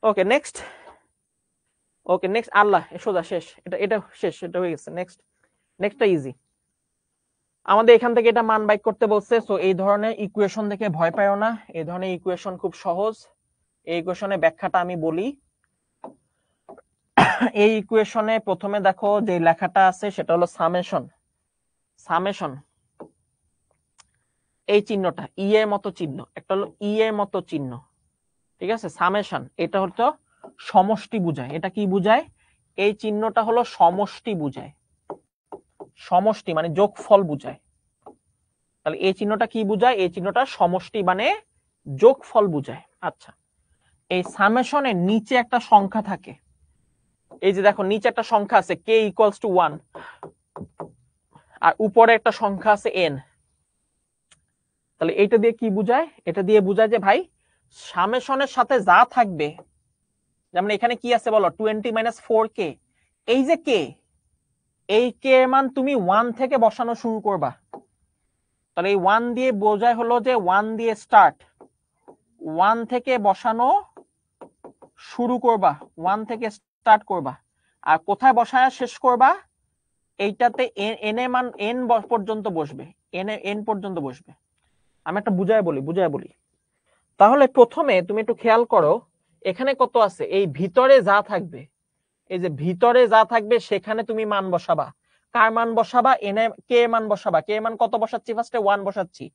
ওকে, নেক্সট। ওকে নেক্সট আল্লাহ সোজা শেষ, এটা এটা শেষ, এটা হয়ে গেছে। নেক্সটটা ইজি। আমাদের এখান থেকে এটা মান বাইক করতে বলছে। সো এই ধরনের ইকুয়েশন দেখে ভয় পাইও না, এই ধরনের ইকুয়েশন খুব সহজ। এই ইকুয়েশনের ব্যাখ্যাটা আমি বলি। এই ইকুয়েশনে প্রথমে দেখো যে লেখাটা আছে সেটা হলো সামেশন। সামেশন এই চিহ্নটা ই এর মতো চিহ্ন, একটা হলো ই এর মতো চিহ্ন, ঠিক আছে। সামেশন এটা হচ্ছে সমষ্টি বুঝায়। এটা কি বুঝায়? এই চিহ্নটা হলো সমষ্টি বুঝায়। সমষ্টি মানে যোগফল বুঝায়। তাহলে এই চিহ্নটা কি বুঝায়? এই চিহ্নটা সমষ্টি মানে যোগফল বুঝায়। আচ্ছা, এই সামেশনের নিচে একটা সংখ্যা থাকে। এই যে দেখো নিচে একটা সংখ্যা আছে k ইকুয়ালস টু 1, আর উপরে একটা সংখ্যা আছে n। তাহলে এটা দিয়ে কি বুঝায়? এটা দিয়ে বুঝায় যে ভাই সামেশনের সাথে যা থাকবে, যেমন এখানে কি আছে বলো, 20 মাইনাস 4k। এই যে k, এই k এর মান তুমি 1 থেকে বসানো শুরু করবা। তাহলে এই 1 দিয়ে বোঝায় হলো যে 1 দিয়ে স্টার্ট, 1 থেকে বসানো শুরু করবা, 1 থেকে স্টার্ট করবা। আর কোথায় বসায় শেষ করবা? এইটাতে n এর মান n পর্যন্ত বসবে, n পর্যন্ত বসবে। আমি একটা বুঝায় বলি। তাহলে প্রথমে তুমি একটু খেয়াল করো, এখানে কত আছে? এই ভিতরে যা থাকবে, এই যে ভিতরে যা থাকবে সেখানে তুমি মান বসাবা। কার মান বসাবা? n এর কে মান বসাবা। কে মান কত বসাচ্ছি? ফার্স্টে 1 বসাচ্ছি।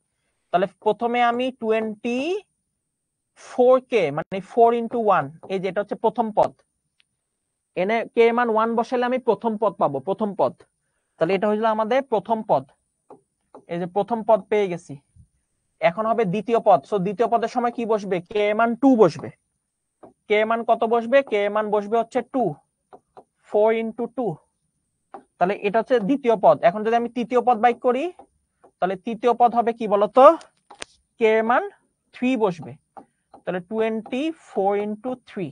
তাহলে প্রথমে আমি 24k মানে 4 ইন্টু 1, এই যে এটা হচ্ছে প্রথম পদ। n এর কে মান 1 বসালে আমি প্রথম পদ পাবো, প্রথম পদ। তাহলে এটা হইলো আমাদের প্রথম পদ। এই যে প্রথম পদ পেয়ে গেছি। এখন হবে দ্বিতীয় পদ। সো দ্বিতীয় পদের সময় কি বসবে? কে মান 2 বসবে। কে মান কত বসবে? কে মান বসবে হচ্ছে 2, 4 ইন্টু 2। তাহলে এটা হচ্ছে দ্বিতীয় পদ। এখন যদি আমি তৃতীয় পদ বাইক করি, তাহলে তৃতীয় পদ হবে কি বলতো? কে মান 3 বসবে। তাহলে 24 ইন্টু 3।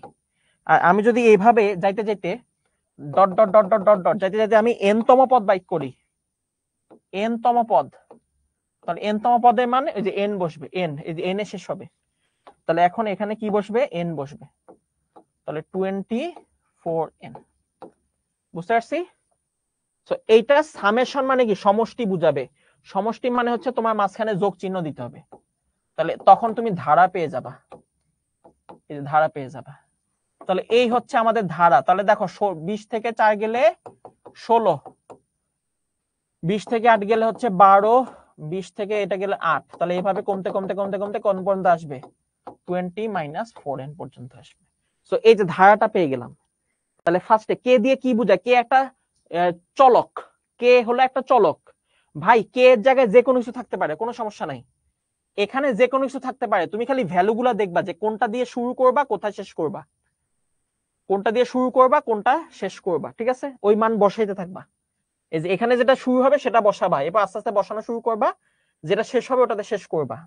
আর আমি যদি এইভাবে যাইতে যাইতে dot dot dot dot dot dot যাইতে যাইতে আমি n তম পদ বাইক করি, n তম পদ, তাহলে n তম পদের মানে এই যে n বসবে, n এই যে n এ শেষ হবে। তাহলে এখন এখানে কি বসবে? n বসবে। তাহলে 24n। বুঝতে পারছি? তো এইটা সামেশন মানে কি? সমষ্টি বুঝাবে। সমষ্টি মানে হচ্ছে তোমার মাঝখানে যোগ চিহ্ন দিতে হবে। তাহলে তখন তুমি ধারা পেয়ে যাবা, এই যে ধারা পেয়ে যাবা। তাহলে এই হচ্ছে আমাদের ধারা। তাহলে দেখো 20 থেকে 4 গেলে 16, 20 থেকে 8 গেলে হচ্ছে 12, 20 থেকে এটা গেলে 8। তাহলে এইভাবে কমতে কমতে কমতে কমতে কোন পর্যন্ত আসবে? 20 মাইনাস 4n পর্যন্ত আসবে। সো এই যে ধারাটা পেয়ে গেলাম। তাহলে ফার্স্টে কে দিয়ে কি বোঝায়? কে একটা চলক, কে হলো একটা চলক। ভাই কে এর জায়গায় যে কোনো কিছু থাকতে পারে, কোনো সমস্যা নাই। এখানে যে কোনো কিছু থাকতে পারে, তুমি খালি ভ্যালুগুলা দেখবা যে কোনটা দিয়ে শুরু করবা, কোথায় শেষ করবা, কোনটা দিয়ে শুরু করবা, কোনটা শেষ করবা, ঠিক আছে? ওই মান বসাইতে থাকবা। এই যে এখানে যেটা শুরু হবে সেটা বসাবা, এবার আস্তে আস্তে বসানো শুরু করবা, যেটা শেষ হবে ওটাতে শেষ করবা।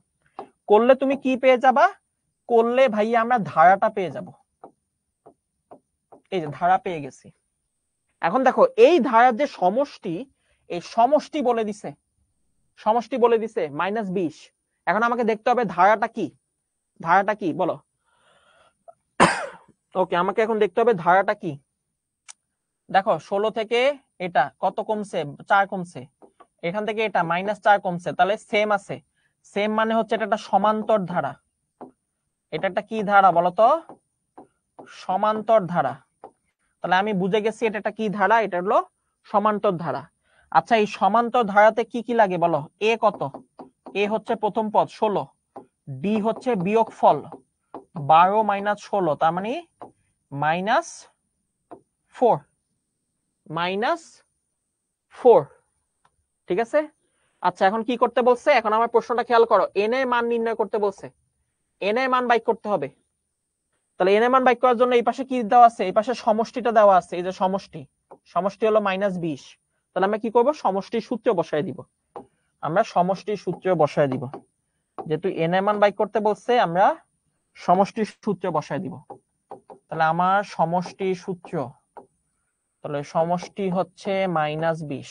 করলে তুমি কি পেয়ে যাবা? করলে ভাই আমরা ধারাটা পেয়ে যাব। এই যে ধারা পেয়ে গেছি। এখন দেখো এই ধারার যে সমষ্টি, এই সমষ্টি বলে দিছে, সমষ্টি বলে দিছে -20। এখন আমাকে দেখতে হবে ধারাটা কি, ধারাটা কি বলো। ওকে, আমাকে এখন দেখতে হবে ধারাটা কি। দেখো 16 থেকে এটা কত কমছে? 4 কমছে। এখান থেকে এটা -4 কমছে, তাহলে সেম আছে। সেম মানে হচ্ছে এটা একটা সমান্তর ধারা। এটা একটা কি ধারা বলতো? সমান্তর ধারা। তাহলে আমি বুঝে গেছি এটা একটা কি ধারা, এটা হলো সমান্তর ধারা। আচ্ছা, এই সমান্তর ধারাতে কি কি লাগে বলো? এ কত? এ হচ্ছে প্রথম পদ 16, ডি হচ্ছে বিয়োগফল 12 মাইনাস 16, তার মানে -4, -4, ঠিক আছে। আচ্ছা, এখন কি করতে বলছে? এখন আমার প্রশ্নটা খেয়াল করো, এন এর মান নির্ণয় করতে বলছে। এন এর মান বাইক করতে হবে। তাহলে এন এর মান বাইক করার জন্য এই পাশে কি দেওয়া আছে? এই পাশে সমষ্টিটা দেওয়া আছে। এই যে সমষ্টি, সমষ্টি হলো -20। তাহলে আমরা কি করব? সমষ্টির সূত্র বসায় দিব। আমরা সমষ্টির সূত্র বসায় দিব। যেহেতু এন এর মান বাইক করতে বলছে, আমরা সমষ্টির সূত্র বসায় দিব। তাহলে আমার সমষ্টির সূত্র, তাহলে সমষ্টি হচ্ছে -20।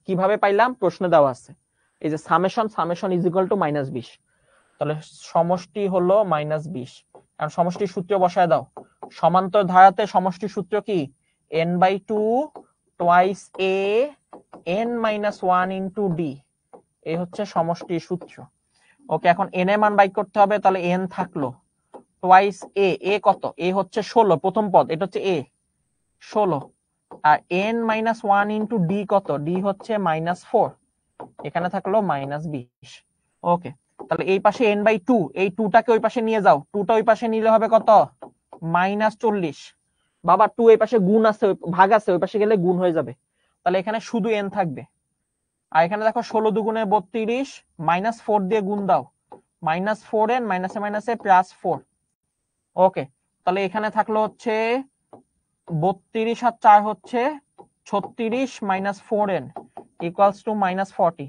কিভাবে পাইলাম? প্রশ্নে দেওয়া আছে। এই যে summation, summation is equal two -20। তাহলে সমষ্টি হলো -20। এখন সমষ্টির সূত্র বসায় দাও। সমান্তর ধারাতে সমষ্টি সূত্র কি n/2 twice a n-1 into d, এই হচ্ছে সমষ্টির সূত্র। ওকে, এখন n এর মান বাই করতে হবে, তাহলে n থাকলো টুয়াইস a কত, a হচ্ছে 16 প্রথম পদ, এটা হচ্ছে a 16, আর n-1 ইনটু d কত, d হচ্ছে -4, এখানে থাকলো -20। ওকে, তাহলে এই পাশে n/2, এই 2টাকে ওই পাশে নিয়ে যাও, 2টা ওই পাশে নিলে হবে কত -40। বাবা 2 এই পাশে গুণ আছে, ভাগ আছে, ওই পাশে গেলে গুণ হয়ে যাবে, তাহলে এখানে শুধু n থাকবে। আর এখানে দেখো 16 দুগুণে 32, -4 দিয়ে গুণ দাও, -4n মাইনাসে মাইনাসে +4। ওকে, তাহলে এখানে থাকলো হচ্ছে 32 আর 4 হচ্ছে 36 -4n ইকুয়ালস টু -40।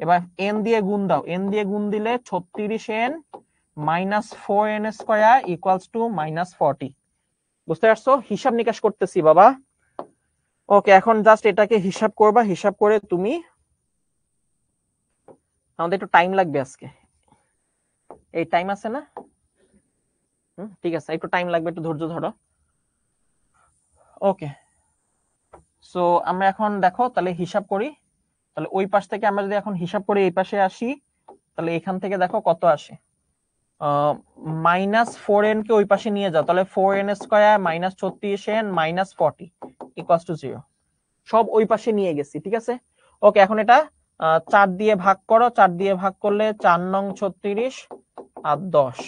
এবার n দিয়ে গুণ দাও, n দিয়ে গুণ দিলে 36n -4n square equals to -40। বুঝতে পারছো? হিসাব নিকাশ করতেছি বাবা। ওকে, এখন জাস্ট এটাকে হিসাব করবা, হিসাব করে তুমি, আমাদের একটু টাইম লাগবে আজকে, এই টাইম আছে না? ঠিক আছে, একটু টাইম লাগবে, একটু ধৈর্য ধরো। ওকে, সো আমরা এখন দেখো তাহলে হিসাব করি, তাহলে ওই পাশ থেকে আমরা যদি এখন হিসাব করে এই পাশে আসি, তাহলে এখান থেকে দেখো কত আসে, -4n কে ওই পাশে নিয়ে যাও, তাহলে 4n square -36n -40 equals to 0, সব ওই পাশে নিয়ে গেছি, ঠিক আছে। ওকে, এখন এটা 4 দিয়ে ভাগ করো, 4 দিয়ে ভাগ করলে 4 নং 36 আর 10।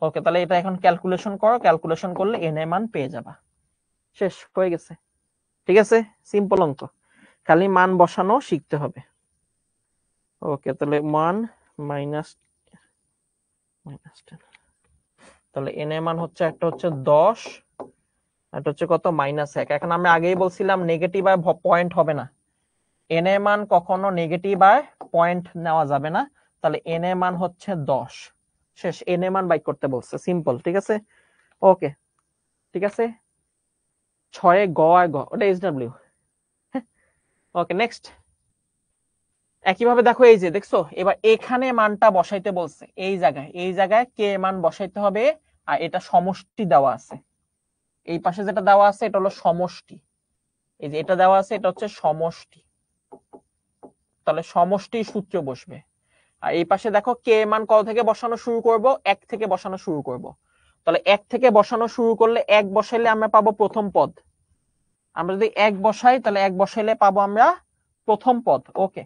ওকে, তাহলে এটা এখন ক্যালকুলেশন করো, ক্যালকুলেশন করলে n এর মান পেয়ে যাবা, শেষ হয়ে গেছে। ঠিক আছে, সিম্পল অঙ্ক, খালি মান বসানো শিখতে হবে। ওকে, তাহলে 1 মাইনাস, তাহলে n এর মান হচ্ছে, একটা হচ্ছে 10, এটা হচ্ছে কত -1। এখন আমরা আগেই বলছিলাম নেগেটিভ আর পয়েন্ট হবে না, n এর মান কখনো নেগেটিভ আর পয়েন্ট নেওয়া যাবে না, তাহলে n এর মান হচ্ছে 10, শেষ। n এর মান বাইক করতে বলছে, সিম্পল, ঠিক আছে। ওকে, ঠিক আছে, 6 গ আর গ, ওটা SW। ওকে, নেক্সট। একইভাবে দেখো, এই যে দেখছো, এবার এখানে মানটা বসাইতে বলছে, এই জায়গায় কে মান বসাইতে হবে, আর এটা সমষ্টি দেওয়া আছে, এই পাশে যেটা দেওয়া আছে এটা হলো সমষ্টি, এই যে এটা দেওয়া আছে এটা হচ্ছে সমষ্টি, তাহলে সমষ্টি সূত্র বসবে। আর এই পাশে দেখো কে মান কত থেকে বসানো শুরু করব, 1 থেকে বসানো শুরু করব, তাহলে 1 থেকে বসানো শুরু করলে 1 বসাইলে আমরা পাবো প্রথম পদ, আমরা যদি 1 বসাই তাহলে 1 বসাইলে পাবো আমরা প্রথম পদ। ওকে,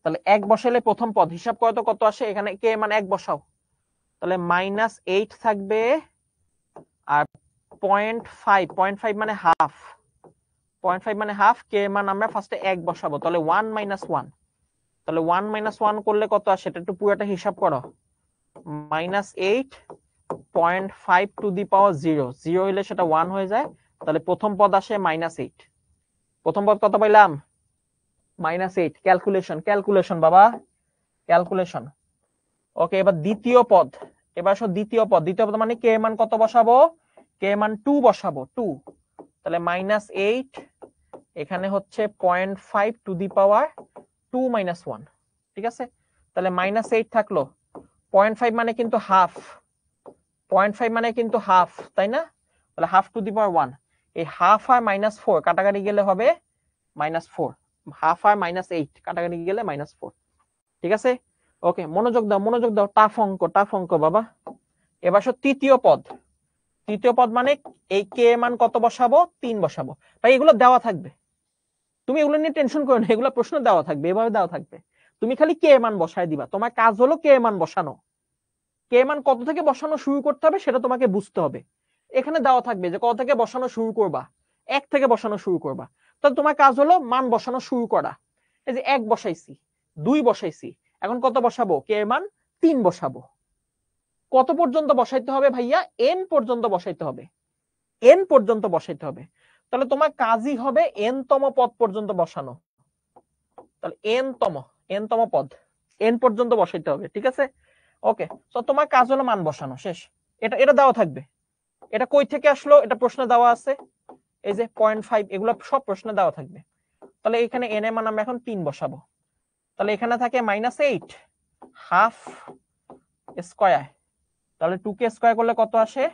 তাহলে 1 বসাইলে প্রথম পদ, হিসাব করো তো কত আসে, এখানে কে মান 1 বসাও, তাহলে -8 থাকবে, আর 0.5 মানে হাফ, 0.5 মানে হাফ, কে মান আমরা ফার্স্টে 1 বসাবো, তাহলে 1 - 1, তাহলে 1 - 1 করলে কত আসে, এটা একটু পুরোটা হিসাব করো, -8 0.5 টু দি পাওয়ার 0, 0 হইলে সেটা 1 হয়ে যায়, তাহলে প্রথম পদ আসে -8, প্রথম পদ কত পাইলাম -8, ক্যালকুলেশন বাবা, ক্যালকুলেশন। ওকে, এবার দ্বিতীয় পদ, দ্বিতীয় পদ মানে কে মান কত বসাবো, কে মান 2 বসাবো, 2, তাহলে -8, এখানে হচ্ছে 0.5 টু দি পাওয়ার 2 - 1, ঠিক আছে। তাহলে -8 থাকলো, 0.5 মানে কিন্তু হাফ, 0.5 মানে কিন্তু হাফ, তাই না, তাহলে হাফ টু দি পাওয়ার 1, এই হাফ আর -4 কাটাকাটি গেলে হবে -4, হাফ আর -8 কাটাকাটি গেলে -4, ঠিক আছে। ওকে, মনোযোগ দাও, টাফ অঙ্ক বাবা। এবার তৃতীয় পদ মানে এই কে মান কত বসাবো, 3 বসাবো, ভাই এগুলো দেওয়া থাকবে, তুমি এগুলো নিয়ে টেনশন করো না, এগুলো প্রশ্ন দেওয়া থাকবে, এভাবে দেওয়া থাকবে, তুমি খালি কে মান বসায় দিবা, তোমার কাজ হলো কে মান বসানো, কে মান কত থেকে বসানো শুরু করতে হবে সেটা তোমাকে বুঝতে হবে, এখানে দেওয়া থাকবে যে কত থেকে বসানো শুরু করবা, 1 থেকে বসানো শুরু করবা, তাহলে তোমার কাজ হলো মান বসানো শুরু করা, এই যে 1 বসাইছি, 2 বসাইছি, এখন কত বসাবো, কে মান 3 বসাবো, কত পর্যন্ত বসাইতে হবে ভাইয়া, n পর্যন্ত বসাইতে হবে, n পর্যন্ত বসাইতে হবে, তাহলে তোমার কাজই হবে n তম পদ পর্যন্ত বসানো, তাহলে n তম পদ n পর্যন্ত বসাইতে হবে, ঠিক আছে। ওকে, তো তোমার কাজ হলো মান বসানো, শেষ। এটা দেওয়া থাকবে, এটা কই থেকে আসলো, এটা প্রশ্নে দেওয়া আছে, এই যে 0.5, এগুলো সব প্রশ্নে দেওয়া থাকবে, তাহলে এখানে n এর মান আমরা এখন 3 বসাবো, তাহলে এখানে থাকে -8 হাফ স্কয়ার, তাহলে 2 কে স্কয়ার করলে কত আসে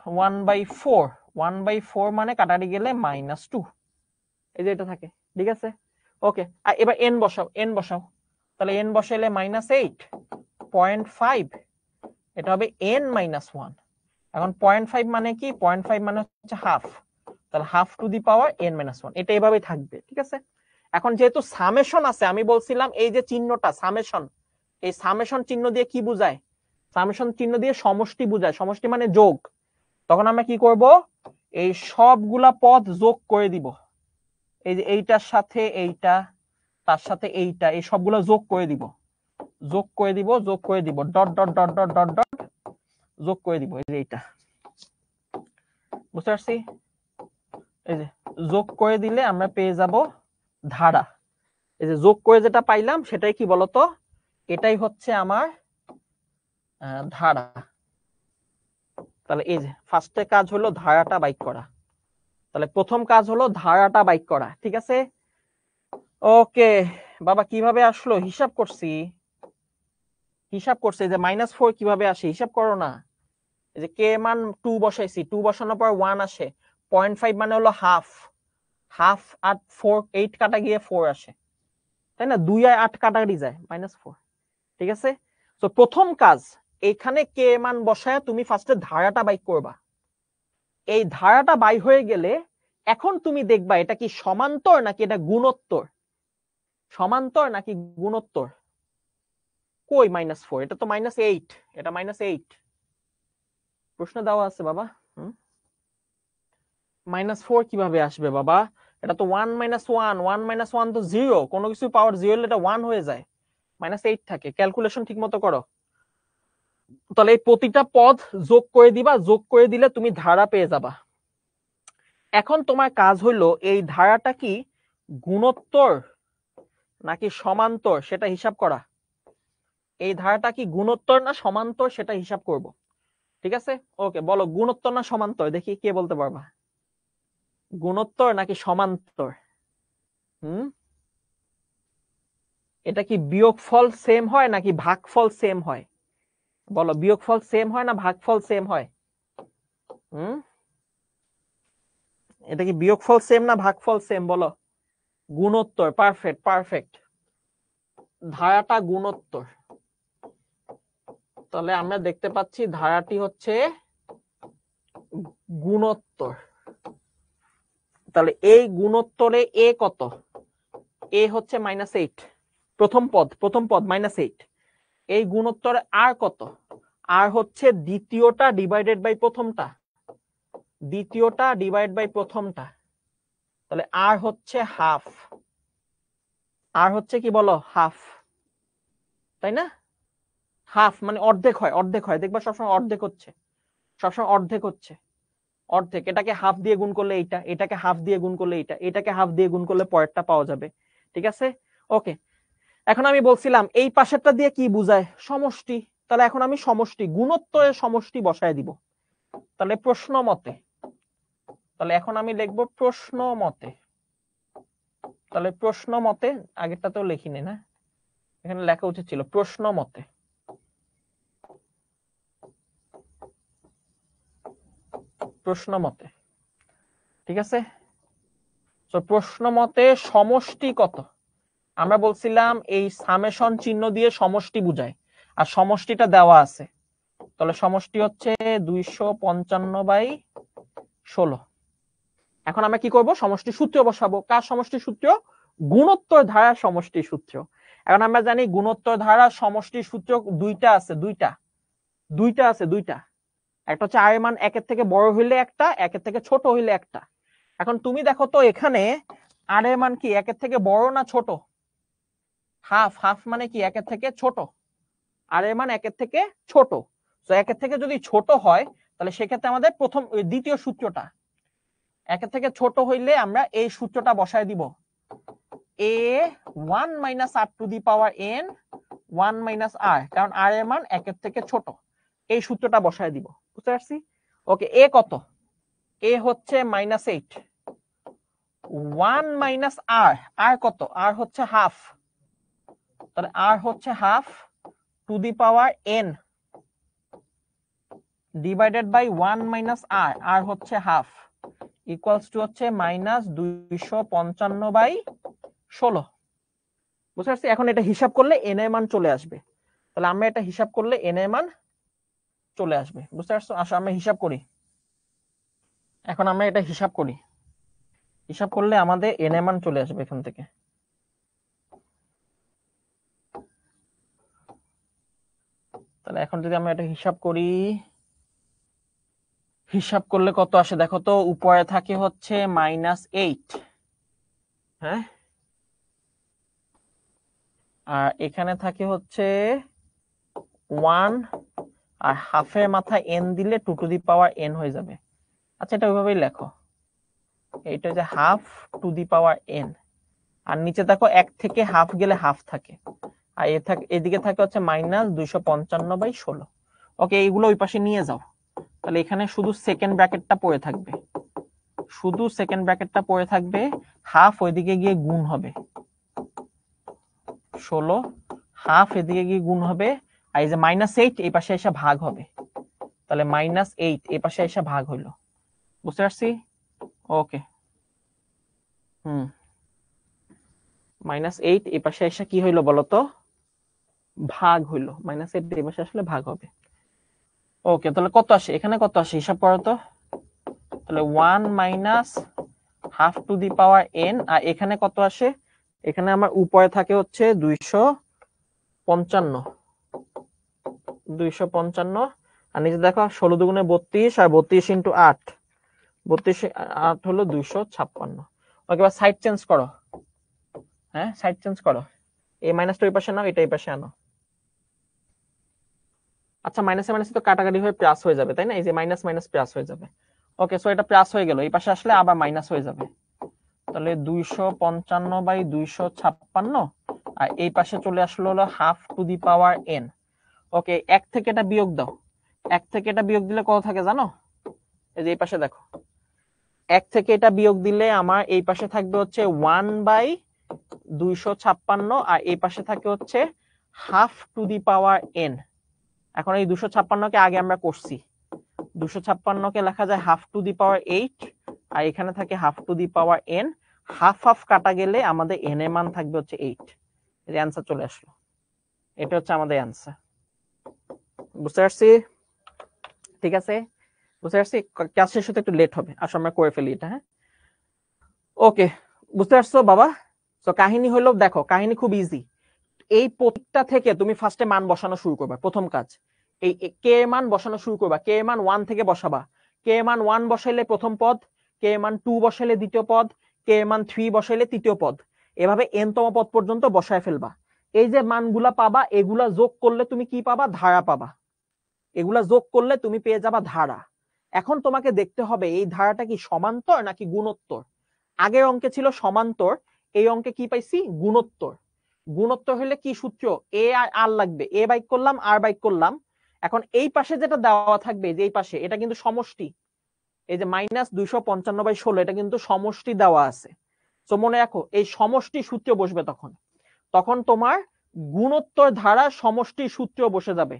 1/4 1/4 মানে কাটারি গেলে -2 এই যে এটা থাকে ঠিক আছে ওকে আর এবার n বসাও তাহলে n বসাইলে -8.5 এটা হবে n - 1 এখন 0.5 মানে কি 0.5 মানে হচ্ছে হাফ তাহলে half to the power n - 1 এটা এভাবেই থাকবে ঠিক আছে এখন যেহেতু সামেশন আছে আমি বলছিলাম এই যে চিহ্নটা সামেশন এই সামেশন চিহ্ন দিয়ে কি বোঝায় সামেশন চিহ্ন দিয়ে সমষ্টি বোঝায় সমষ্টি মানে যোগ তখন আমরা কি করব এই সবগুলা পদ যোগ করে দিব এই যে এইটার সাথে এইটা তার সাথে এইটা এই সবগুলা যোগ করে দিব dot dot dot dot dot dot যোগ করে দিব এই যে এইটা বুঝতে পারছি এই যে যোগ করে দিলে আমরা পেয়ে যাব ধারা এই যে যোগ করে যেটা পাইলাম সেটাই কি বলতো এটাই হচ্ছে আমার ধারা তাহলে এই যে ফার্স্টে কাজ হলো ধারাটা বাইক করা তাহলে প্রথম কাজ হলো ধারাটা বাইক করা ঠিক আছে ওকে বাবা কিভাবে আসলো হিসাব করছি যে -4 কিভাবে আসে হিসাব করো না এই যে কে মান 2 বসাইছি 2 বসানোর পর 1 আসে 0.5 মানে হলো হাফ আর 4 8 কাটা গিয়ে 4 আসে তাই না 2 আর 8 কাটারি যায় -4 ঠিক আছে তো প্রথম কাজ এখানে কে মান বসায় তুমি ফার্স্টে ধারাটা বাইক করবা এই ধারাটা বাই হয়ে গেলে এখন তুমি দেখবা এটা কি সমান্তর নাকি এটা গুণোত্তর কই -4 এটা তো -8 এটা -8 প্রশ্ন দেওয়া আছে বাবা -4 কিভাবে আসবে বাবা এটা তো 1 - 1 তো 0 কোনো কিছু পাওয়ার 0 হলে এটা 1 হয়ে যায় -8 থাকে ক্যালকুলেশন ঠিকমতো করো তাহলে এই প্রতিটা পদ যোগ করে দিবা যোগ করে দিলে তুমি ধারা পেয়ে যাবা এখন তোমার কাজ হলো এই ধারাটা কি গুণোত্তর নাকি সমান্তর সেটা হিসাব করা এই ধারাটা কি গুণোত্তর না সমান্তর সেটা হিসাব করব ঠিক আছে ওকে বলো গুণোত্তর না সমান্তর দেখি কে বলতে পারবা গুণোত্তর নাকি সমান্তর এটা কি বিয়োগফল সেম হয় নাকি ভাগফল সেম হয় বলো বিয়োগফল সেম হয় না ভাগফল সেম হয় এটা কি বিয়োগফল সেম না ভাগফল সেম বলো গুণোত্তর পারফেক্ট ধারাটা গুণোত্তর তাহলে আমরা দেখতে পাচ্ছি ধারাটি হচ্ছে গুণোত্তর তাহলে এই গুণোত্তরে এ কত এ হচ্ছে -8 প্রথম পদ -8 এই গুণোত্তরে আর কত আর হচ্ছে দ্বিতীয়টা ডিভাইডেড বাই প্রথমটা তাহলে আর হচ্ছে হাফ আর হচ্ছে কি বলো হাফ তাই না হাফ মানে অর্ধেক হয় দেখবা সবসময় অর্ধেক হচ্ছে অর্ধেক এটাকে হাফ দিয়ে গুণ করলে এটাকে হাফ দিয়ে গুণ করলে এটাকে হাফ দিয়ে গুণ করলে পরেরটা পাওয়া যাবে ঠিক আছে ওকে এখন আমি বলছিলাম এই পাশেরটা দিয়ে কি বোঝায় সমষ্টি তাহলে এখন আমি সমষ্টি গুণোত্তরের সমষ্টি বসায় দিব তাহলে প্রশ্ন মতে তাহলে এখন আমি লিখব প্রশ্ন মতে তাহলে প্রশ্ন মতে আগেরটাতেও লিখিনি না এখানে লেখা উচিত ছিল প্রশ্ন মতে ঠিক আছে তো প্রশ্ন মতে সমষ্টি কত আমরা বলছিলাম এই সামেশন চিহ্ন দিয়ে সমষ্টি বোঝায় আর সমষ্টিটা দেওয়া আছে তাহলে সমষ্টি হচ্ছে 255/16 এখন আমরা কি করব সমষ্টি সূত্র বসাবো কার সমষ্টি সূত্র গুণোত্তর ধারার সমষ্টি সূত্র এখন আমরা জানি গুণোত্তর ধারার সমষ্টি সূত্র দুইটা একটা হচ্ছে আর এর মান 1 এর থেকে বড় হইলে একটা 1 এর থেকে ছোট হইলে একটা এখন তুমি দেখো তো এখানে আর এর মান কি 1 এর থেকে বড় না ছোট হাফ মানে কি 1 এর থেকে ছোট আর এর মান 1 এর থেকে ছোট তো 1 এর থেকে যদি ছোট হয় তাহলে সেক্ষেত্রে আমাদের দ্বিতীয় সূত্রটা 1 এর থেকে ছোট হইলে আমরা এই সূত্রটা বসায় দিব a1 - r two the power n 1 - r কারণ r এর মান 1 এর থেকে ছোট এই সূত্রটা বসায় দিব বুঝতে পারছি ওকে a কত a হচ্ছে -8 1 - r কত r হচ্ছে হাফ তাহলে r হচ্ছে half to the power n divided by 1 minus r, r হচ্ছে হাফ, ইকুয়ালস টু হচ্ছে মাইনাস 255/16। বুঝতে পারছি? এখন এটা হিসাব করলে এন এর মান চলে আসবে। তাহলে আমরা এটা হিসাব করলে এন এর মান চলে আসবে। বুঝতে পারছো? আসো আমরা হিসাব করি। এখন আমরা এটা হিসাব করি, হিসাব করলে আমাদের এন এর মান চলে আসবে এখান থেকে। তাহলে এখন যদি আমরা এটা হিসাব করি, হিসাব করলে কত আসে দেখো তো। উপরে থাকে হচ্ছে -8, হ্যাঁ, আর এখানে থাকে হচ্ছে 1, আর হাফের মাথায় n দিলে 2 টু দি পাওয়ার n হয়ে যাবে। আচ্ছা এটা ওইভাবেই লেখো, এইটা যে half to the power n, আর নিচে দেখো 1 থেকে হাফ গেলে হাফ থাকে, আর এদিকে থাকে হচ্ছে -255/16। ওকে, এইগুলো ওই পাশে নিয়ে যাও। তাহলে এখানে শুধু সেকেন্ড ব্র্যাকেটটা পড়ে থাকবে, শুধু সেকেন্ড ব্র্যাকেটটা পড়ে থাকবে, হাফ ওইদিকে গিয়ে গুণ হবে 16, হাফ এদিকে গিয়ে গুণ হবে, আর এই যে -8 এই পাশে এসে ভাগ হবে। তাহলে -8 এই পাশে এসে ভাগ হইলো। বুঝতে পারছি? ওকে, -8 এই পাশে এসে কি হইলো বলতো? ভাগ হইলো। -8 এই পাশে আসলে ভাগ হবে। ওকে, তাহলে কত আসে এখানে? কত আসে হিসাব করো তো। তাহলে 1 minus half to the power n, আর এখানে কত আসে? এখানে আমার উপরে থাকে হচ্ছে 255, আর নিচে দেখো 16 দুগুণে 32, আর 32 ইন্টু 8, 32 8 হলো 256। ওকে, এবার সাইড চেঞ্জ করো। হ্যাঁ, সাইড চেঞ্জ করো, এই মাইনাসটা ওই পাশে নাও, এটা এই পাশে আনো। আচ্ছা, মাইনাসে মাইনাসে তো কাটাকাটি হয়ে প্লাস হয়ে যাবে, তাই না? এই যে মাইনাস মাইনাস প্লাস হয়ে যাবে। ওকে, সো এটা প্লাস হয়ে গেল, এই পাশে আসলে আবার মাইনাস হয়ে যাবে। তাহলে 255/256, আর এই পাশে চলে আসলো হলো half to the power n। ওকে, 1 থেকে এটা বিয়োগ দাও, 1 থেকে এটা বিয়োগ দিলে কত থাকে জানো? এই যে এই পাশে দেখো, 1 থেকে এটা বিয়োগ দিলে আমার এই পাশে থাকবে হচ্ছে 1/256, আর এই পাশে থাকে হচ্ছে half to the power n। এখন এই 256কে আগে আমরা করছি, 256কে লেখা যায় হাফ টু দি পাওয়ার 8, আর এখানে থাকে half to the power n। Half half কাটা গেলে আমাদের n এর মান থাকবে হচ্ছে 8। এই অ্যান্সার চলে আসলো, এটা হচ্ছে আমাদের অ্যান্সার। বুঝতে পারছি? ঠিক আছে, বুঝতে পারছি। ক্লাস শেষ হতে একটু লেট হবে, আসলে আমরা করে ফেলি এটা। হ্যাঁ, ওকে, বুঝতে পারছো বাবা? তো কাহিনী হলো, দেখো কাহিনী খুব ইজি। এই প্রত্যেকটা থেকে তুমি ফার্স্টে মান বসানো শুরু করবা। প্রথম কাজ, এই কে এর মান বসানো শুরু করবা। কে এর মান 1 থেকে বসাবা। কে এর মান 1 বসাইলে প্রথম পদ, কে এর মান 2 বসাইলে দ্বিতীয় পদ, কে এর মান 3 বসাইলে তৃতীয় পদ, এভাবে n তম পদ পর্যন্ত বসায় ফেলবা। এই যে মানগুলা পাবা, এগুলা যোগ করলে তুমি কি পাবা? ধারা পাবা। এগুলা যোগ করলে তুমি পেয়ে যাবা ধারা। এখন তোমাকে দেখতে হবে এই ধারাটা কি সমান্তর নাকি গুণোত্তর। আগের অঙ্কে ছিল সমান্তর, এই অঙ্কে কি পাইছি? গুণোত্তর। গুণোত্তর হলে কি সূত্র? এ আর আর লাগবে, এ বাইক করলাম, আর বাইক করলাম। এখন এই পাশে যেটা দেওয়া থাকবে, যে এই পাশে, এটা কিন্তু সমষ্টি। এই যে -255/16, এটা কিন্তু সমষ্টি দেওয়া আছে। তো মনে রাখো, এই সমষ্টি সূত্র বসবে তখন, তখন তোমার গুণোত্তর ধারা সমষ্টি সূত্র বসে যাবে।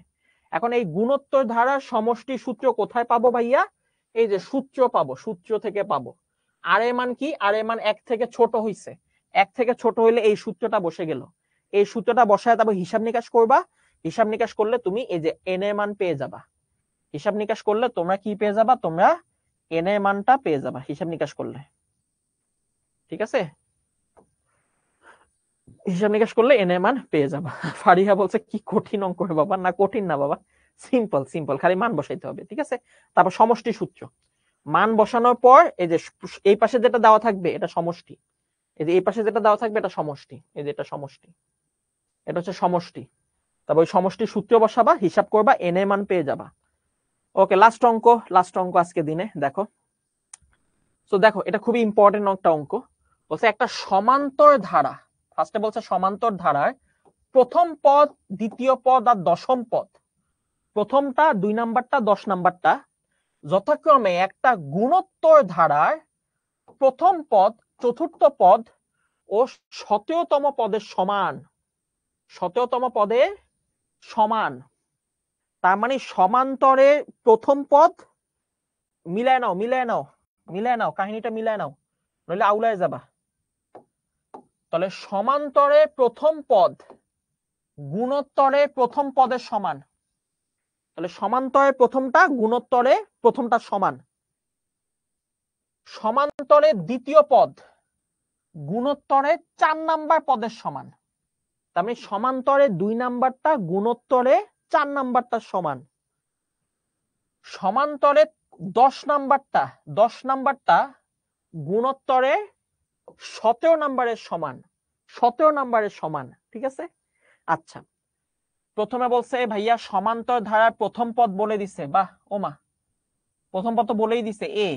এখন এই গুণোত্তর ধারার সমষ্টি সূত্র কোথায় পাবো ভাইয়া? এই যে সূত্র পাবো, সূত্র থেকে পাবো। আর এর মান কি? আর এর মান 1 থেকে ছোট হইছে, 1 থেকে ছোট হইলে এই সূত্রটা বসে গেল। এই সূত্রটা বসায় তারপর হিসাব নিকাশ করবা। হিসাব নিকাশ করলে তুমি এই যে n এর মান পেয়ে যাবা। হিসাব নিকাশ করলে তোমরা কি পেয়ে যাবা? তোমরা n এর মানটা পেয়ে যাবা হিসাব নিকাশ করলে। ঠিক আছে, হিসাব নিকাশ করলে n এর মান পেয়ে যাবা। ফারিহা বলছে কি কঠিন অঙ্ক রে বাবা। না, কঠিন না বাবা, সিম্পল সিম্পল, খালি মান বসাইতে হবে। ঠিক আছে, তারপর সমষ্টি সূত্র, মান বসানোর পর এই যে এই পাশে যেটা দেওয়া থাকবে এটা সমষ্টি, এই যে এই পাশে যেটা দেওয়া থাকবে এটা সমষ্টি, এই যে এটা সমষ্টি, এটা হচ্ছে সমষ্টি। তারপর ওই সমষ্টি সূত্র বসাবা, হিসাব করবা, n এর মান পেয়ে যাবা। ওকে, লাস্ট অঙ্ক, লাস্ট অঙ্ক আজকে দিনে। দেখো, তো দেখো এটা খুবই ইম্পর্টেন্ট একটা অঙ্ক। বলছে একটা সমান্তর ধারা, ফার্স্টে বলছে সমান্তর ধারার প্রথম পদ, দ্বিতীয় পদ আর দশম পদ, প্রথমটা, 2 নাম্বারটা, 10 নাম্বারটা যথাক্রমে একটা গুণোত্তর ধারার প্রথম পদ, চতুর্থ পদ ও 17তম পদের সমান। 17তম পদের সমান। তার মানে সমান্তরে প্রথম পদ মিলায় নাও মিলায় নাও মিলায় নাও, কাহিনীটা মিলায় নাও, নইলে আউলায় যাবা। তাহলে সমান্তরে প্রথম পদ গুণোত্তরে প্রথম পদের সমান। তাহলে সমান্তরে প্রথমটা গুণোত্তরে প্রথমটা সমান। সমান্তরে দ্বিতীয় পদ গুণোত্তরে 4 নাম্বার পদের সমান। তার মানে সমান্তরে 2 নাম্বারটা গুণোত্তরে 4 নাম্বারটা সমান। সমান্তরে 10 নাম্বারটা গুণোত্তরে 17 নাম্বারের সমান। 17 নাম্বারের সমান, ঠিক আছে। আচ্ছা, প্রথমে বলছে ভাইয়া সমান্তর ধারার প্রথম পদ বলে দিছে, বাহ ওমা, প্রথম পদ তো বলেই দিছে এ।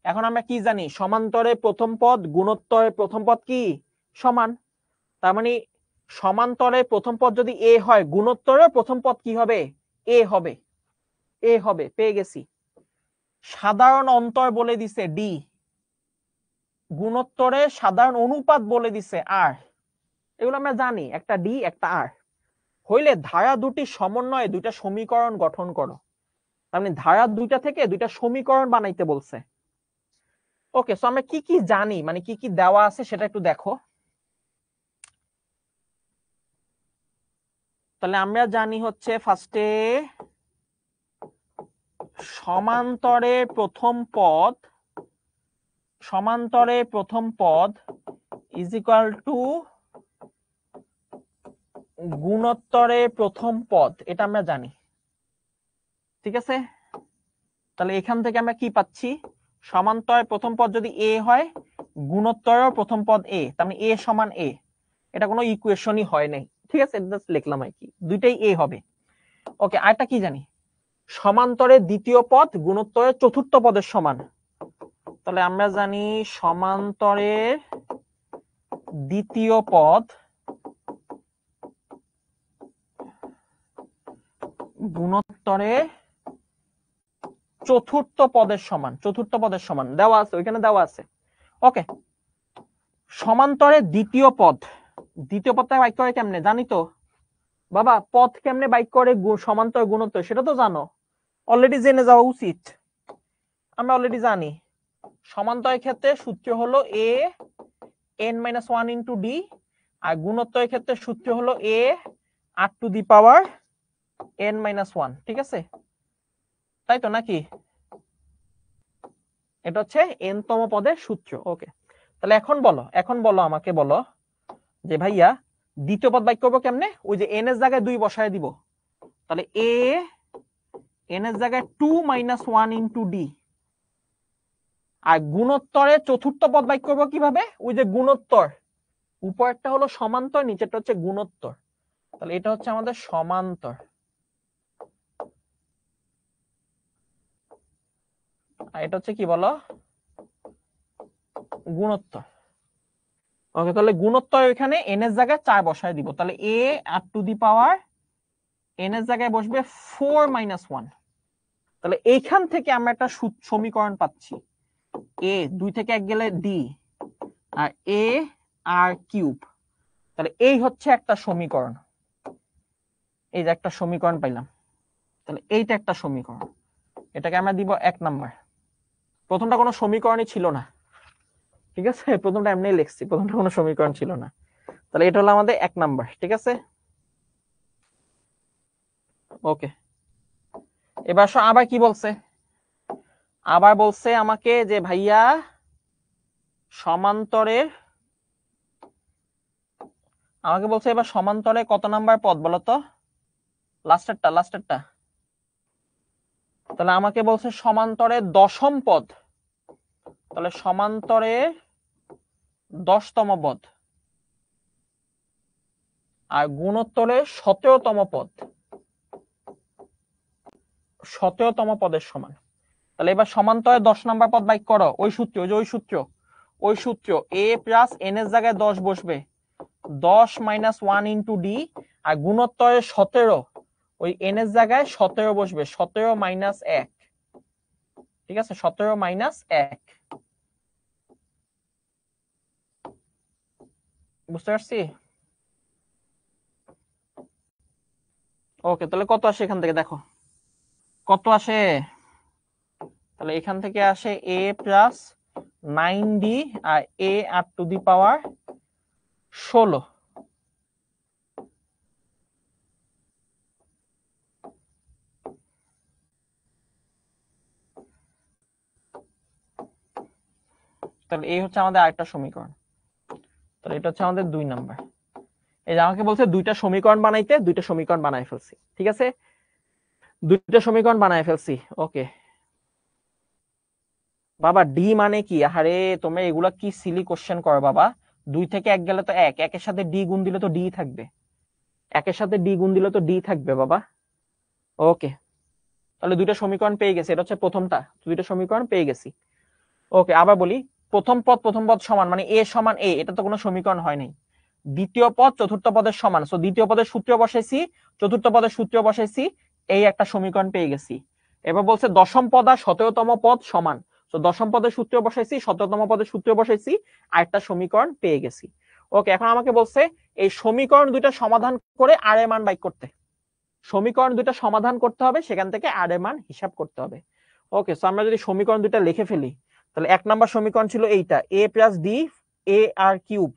এখন আমরা কি জানি, সমান্তরে প্রথম পদ গুণোত্তরে প্রথম পদ কি সমান। তার মানে সমান্তরে প্রথম পদ যদি এ হয়, গুণোত্তরে প্রথম পদ কি হবে, এ হবে। এ হবে, পেয়ে গেছি। সাধারণ অন্তর বলে দিছে ডি, গুণোত্তরে সাধারণ অনুপাত বলে দিছে আর। এগুলো আমরা জানি, একটা ডি একটা আর। হইলে ধারা দুটি সমন্বয়ে দুইটা সমীকরণ গঠন করো। তার মানে ধারা দুইটা থেকে দুইটা সমীকরণ বানাইতে বলছে। ওকে, সো আমরা কি কি জানি, মানে কি কি দেওয়া আছে সেটা একটু দেখো। তাহলে আমরা জানি হচ্ছে ফার্স্টে সমান্তরে প্রথম পদ ইজ ইকুয়াল টু গুণোত্তরে প্রথম পদ, এটা আমরা জানি, ঠিক আছে। তাহলে এখান থেকে আমরা কি পাচ্ছি, সমান্তরে প্রথম পদ যদি এ হয়, গুণোত্তরের প্রথম পদ এ, তার মানে এ সমান এ। এটা কোনো ইকুয়েশনই হয় নাই, ঠিক আছে, জাস্ট লিখলাম আর কি, দুইটাই এ হবে। ওকে, আরেকটা কি জানি, সমান্তরে দ্বিতীয় পদ গুণোত্তরের চতুর্থ পদের সমান। তাহলে আমরা জানি সমান্তরের দ্বিতীয় পদ গুণোত্তরে চতুর্থ পদের সমান। চতুর্থ পদের সমান দেওয়া আছে, ওইখানে দেওয়া আছে। ওকে, সমান্তরে দ্বিতীয় পদটা বাইক করে কেমনে জানি তো বাবা, পদ কেমনে বাইক করে সমান্তর গুণোত্তর সেটা তো জানো, অলরেডি জেনে যাওয়া উচিত। আমরা অলরেডি জানি সমান্তরের ক্ষেত্রে সূত্র হলো এ n-1 ইন্টু ডি, আর গুণোত্তরের ক্ষেত্রে সূত্র হলো এ r two the power n-1, ঠিক আছে, তাই তো নাকি? এটা হচ্ছে n তম পদের সূত্র। ওকে, তাহলে এখন বলো আমাকে বলো যে ভাইয়া দ্বিতীয় পদ বাইক করবো কেমনে? ওই যে n এর জায়গায় 2 বসায় দিব। তাহলে a n এর জায়গায় 2-1 ইন্টু ডি, আর গুণোত্তরে চতুর্থ পদ বাইক করবো কিভাবে? ওই যে গুণোত্তর, উপরেরটা হলো সমান্তর, নিচেরটা হচ্ছে গুণোত্তর। তাহলে এটা হচ্ছে আমাদের সমান্তর, আর এটা হচ্ছে কি বলো, গুণোত্তর। ওকে, তাহলে গুণোত্তর এখানে n এর জায়গায় 4 বসায় দিব। তাহলে a r two the power n এর জায়গায় বসবে 4-1। তাহলে এইখান থেকে আমরা একটা সমীকরণ পাচ্ছি, a 2 থেকে 1 গেলে d, আর a r কিউব। তাহলে এই হচ্ছে একটা সমীকরণ, এই যে একটা সমীকরণ পাইলাম। তাহলে এইটা একটা সমীকরণ, এটাকে আমরা দিব 1 নাম্বার। প্রথমটা কোনো সমীকরণই ছিল না, ঠিক আছে, প্রথমটা এমনি লিখছি, প্রথমটা কোনো সমীকরণ ছিল না। তাহলে এটা হলো আমাদের 1 নাম্বার, ঠিক আছে। ওকে, এবার আবার কি বলছে, আবার বলছে আমাকে যে ভাইয়া সমান্তরের, আমাকে বলছে এবার সমান্তরে কত নাম্বার পদ বলতো, লাস্টেরটা। তাহলে আমাকে বলছে সমান্তরে দশম পদ, তাহলে সমান্তরে 10তম পদ, আর গুণোত্তরে 17তম পদ, 17তম পদের সমান। তাহলে এবার সমান্তরে 10 নাম্বার পদ বাইক করো, ওই সূত্র a প্লাস n এর জায়গায় 10 বসবে, 10-1 ইন্টু ডি, আর গুণোত্তরে 17, ওই n এর জায়গায় 17 বসবে, 17-1, ঠিক আছে, 17-1, বুঝতে পারছি? ওকে, তাহলে কত আসে এখান থেকে দেখো, কত আসে? তাহলে এখান থেকে আসে a প্লাস 9d আর a R to the power 16। তাহলে এই হচ্ছে আমাদের আরেকটা সমীকরণ। তাহলে এটা হচ্ছে আমাদের 2 নাম্বার। এই যে আমাকে বলছে দুইটা সমীকরণ বানাইতে, দুইটা সমীকরণ বানাই ফেলছি। ঠিক আছে, দুইটা সমীকরণ বানাই ফেলছি। ওকে বাবা, ডি মানে কি? আরে তোমরা এগুলা কি সিলি কোশ্চেন করো বাবা। 2 থেকে 1 গেলে তো 1, একের সাথে ডি গুণ দিলে তো ডি থাকবে, একের সাথে ডি গুণ দিলে তো ডি থাকবে বাবা। ওকে, তাহলে দুইটা সমীকরণ পেয়ে গেছি, এটা হচ্ছে প্রথমটা, দুইটা সমীকরণ পেয়ে গেছি। ওকে, আবার বলি, প্রথম পদ সমান মানে এ সমান এ, এটা তো কোনো সমীকরণ হয় নাই। দ্বিতীয় পদ চতুর্থ পদের সমান, সো দ্বিতীয় পদের সূত্র বসাইছি, চতুর্থ পদের সূত্র বসাইছি, এই একটা সমীকরণ পেয়ে গেছি। এবার বলছে দশম পদ আর 17তম পদ সমান, তো দশম পদের সূত্র বসাইছি, 17তম পদের সূত্র বসাইছি, আর একটা সমীকরণ পেয়ে গেছি। ওকে, এখন আমাকে বলছে এই সমীকরণ দুইটা সমাধান করে আর এর মান বাইর করতে। সমীকরণ দুইটা সমাধান করতে হবে, সেখান থেকে আর এর মান হিসাব করতে হবে। ওকে, সো আমরা যদি সমীকরণ দুইটা লিখে ফেলি, তাহলে 1 নাম্বার সমীকরণ ছিল এইটা, a plus D A R cube.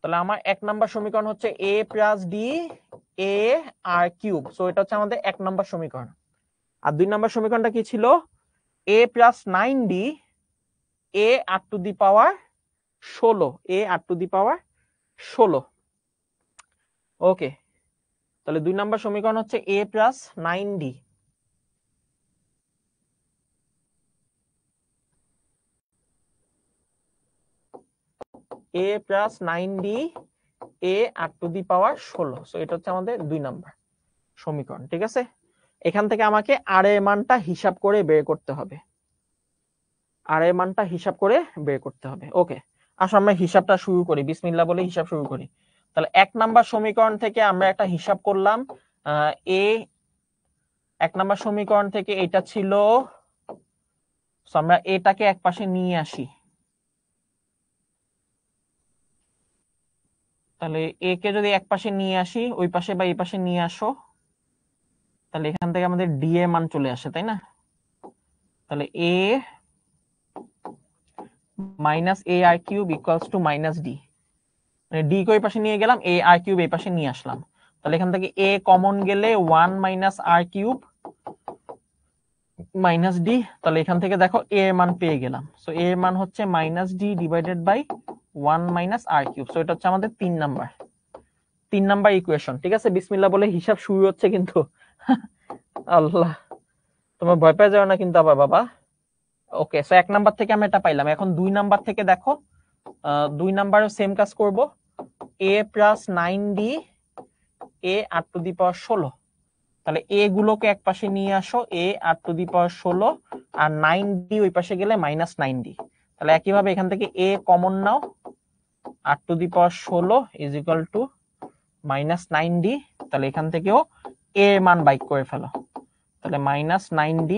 তাহলে আমার 1 নাম্বার সমীকরণ হচ্ছে a plus D A R cube, so এটা হচ্ছে আমাদের 1 নাম্বার সমীকরণ। আর 2 নাম্বার সমীকরণটা কি ছিল? a plus 9d a r to the power 16, a r to the power 16। Okay, তাহলে 2 নাম্বার সমীকরণ হচ্ছে a plus 9d a plus 9d a r to the power 16, so এটা হচ্ছে আমাদের 2 নাম্বার সমীকরণ। ঠিক আছে, এখান থেকে আমাকে আর এর মানটা হিসাব করে বের করতে হবে, আর এর মানটা হিসাব করে বের করতে হবে। ওকে, আসো আমরা হিসাবটা শুরু করি, বিসমিল্লাহ বলে হিসাব শুরু করি। তাহলে 1 নাম্বার সমীকরণ থেকে আমরা একটা হিসাব করলাম, এ 1 নাম্বার সমীকরণ থেকে এটা ছিল, আমরা এটাকে এক পাশে নিয়ে আসি। তাহলে এ কে যদি এক পাশে নিয়ে আসি, ওই পাশে বা এই পাশে নিয়ে আসো, তাহলে এখান থেকে আমাদের ডি এর মান চলে আসে, তাই না? তাহলে a minus a R cube equals to minus d, মানে ডি কে ওই পাশে নিয়ে গেলাম, এ আর কিউব এই পাশে নিয়ে আসলাম। তাহলে এখান থেকে এ কমন গেলে 1 মাইনাস আর কিউব মাইনাস ডি, তাহলে এখান থেকে দেখো এ এর মান পেয়ে গেলাম, সো এ এর মান হচ্ছে minus D divided by 1 minus R cube, so এটা হচ্ছে আমাদের 3 নাম্বার ইকুয়েশন। ঠিক আছে, বিসমিল্লাহ বলে হিসাব শুরু হচ্ছে কিন্তু আল্লাহ, তোমরা ভয় পেয়ে যাও না কিন্তু আবার বাবা। ওকে, সো 1 নাম্বার থেকে আমরা এটা পাইলাম। এখন 2 নাম্বার থেকে দেখো, 2 নাম্বারও সেম কাজ করব, a plus 9d a r to the power 16। তাহলে এ গুলোকে এক পাশে নিয়ে আসো, এ r to the power 16, R 9d ওই পাশে গেলে মাইনাস 9d। তাহলে একইভাবে এখান থেকে এ কমন নাও, r to the power 16 is equal to minus 9d। তাহলে এখান থেকেও এ এর মান বাইক করে ফেলো, তাহলে minus 9d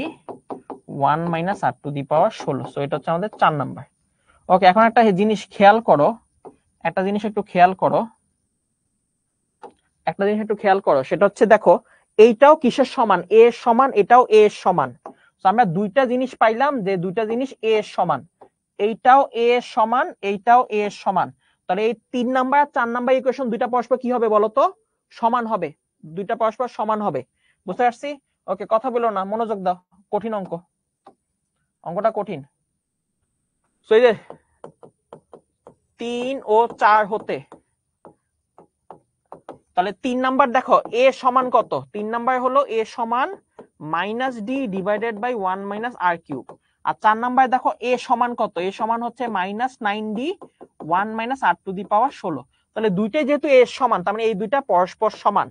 1 minus R to the power 16, so এটা হচ্ছে আমাদের 4 নাম্বার। ওকে, এখন একটা জিনিস খেয়াল করো, একটা জিনিস একটু খেয়াল করো, একটা জিনিস একটু খেয়াল করো, সেটা হচ্ছে দেখো এইটাও কিসের সমান? এ এর সমান, এটাও এ এর সমান। তো আমরা দুইটা জিনিস পাইলাম, যে দুইটা জিনিস এ এর সমান, এইটাও এ এর সমান, এইটাও এ এর সমান। তাহলে এই 3 নাম্বার আর 4 নাম্বার ইকুয়েশন দুইটা পরস্পর কি হবে বলতো? সমান হবে, দুইটা পরস্পর সমান হবে। বুঝতে পারছি? ওকে, কথা বলো না, মনোযোগ দাও, কঠিন অঙ্ক, অঙ্কটা কঠিন। সো এই যে 3 ও 4 হতে, তাহলে 3 নাম্বার দেখো এ সমান কত? 3 নাম্বার হলো এ সমান minus D divided by 1 minus R cube. আর 4 নাম্বার দেখো এ সমান কত? এ সমান হচ্ছে minus 9d 1 minus R to the power 16। তাহলে দুইটাই যেহেতু এ সমান, তার মানে এই দুইটা পরস্পর সমান।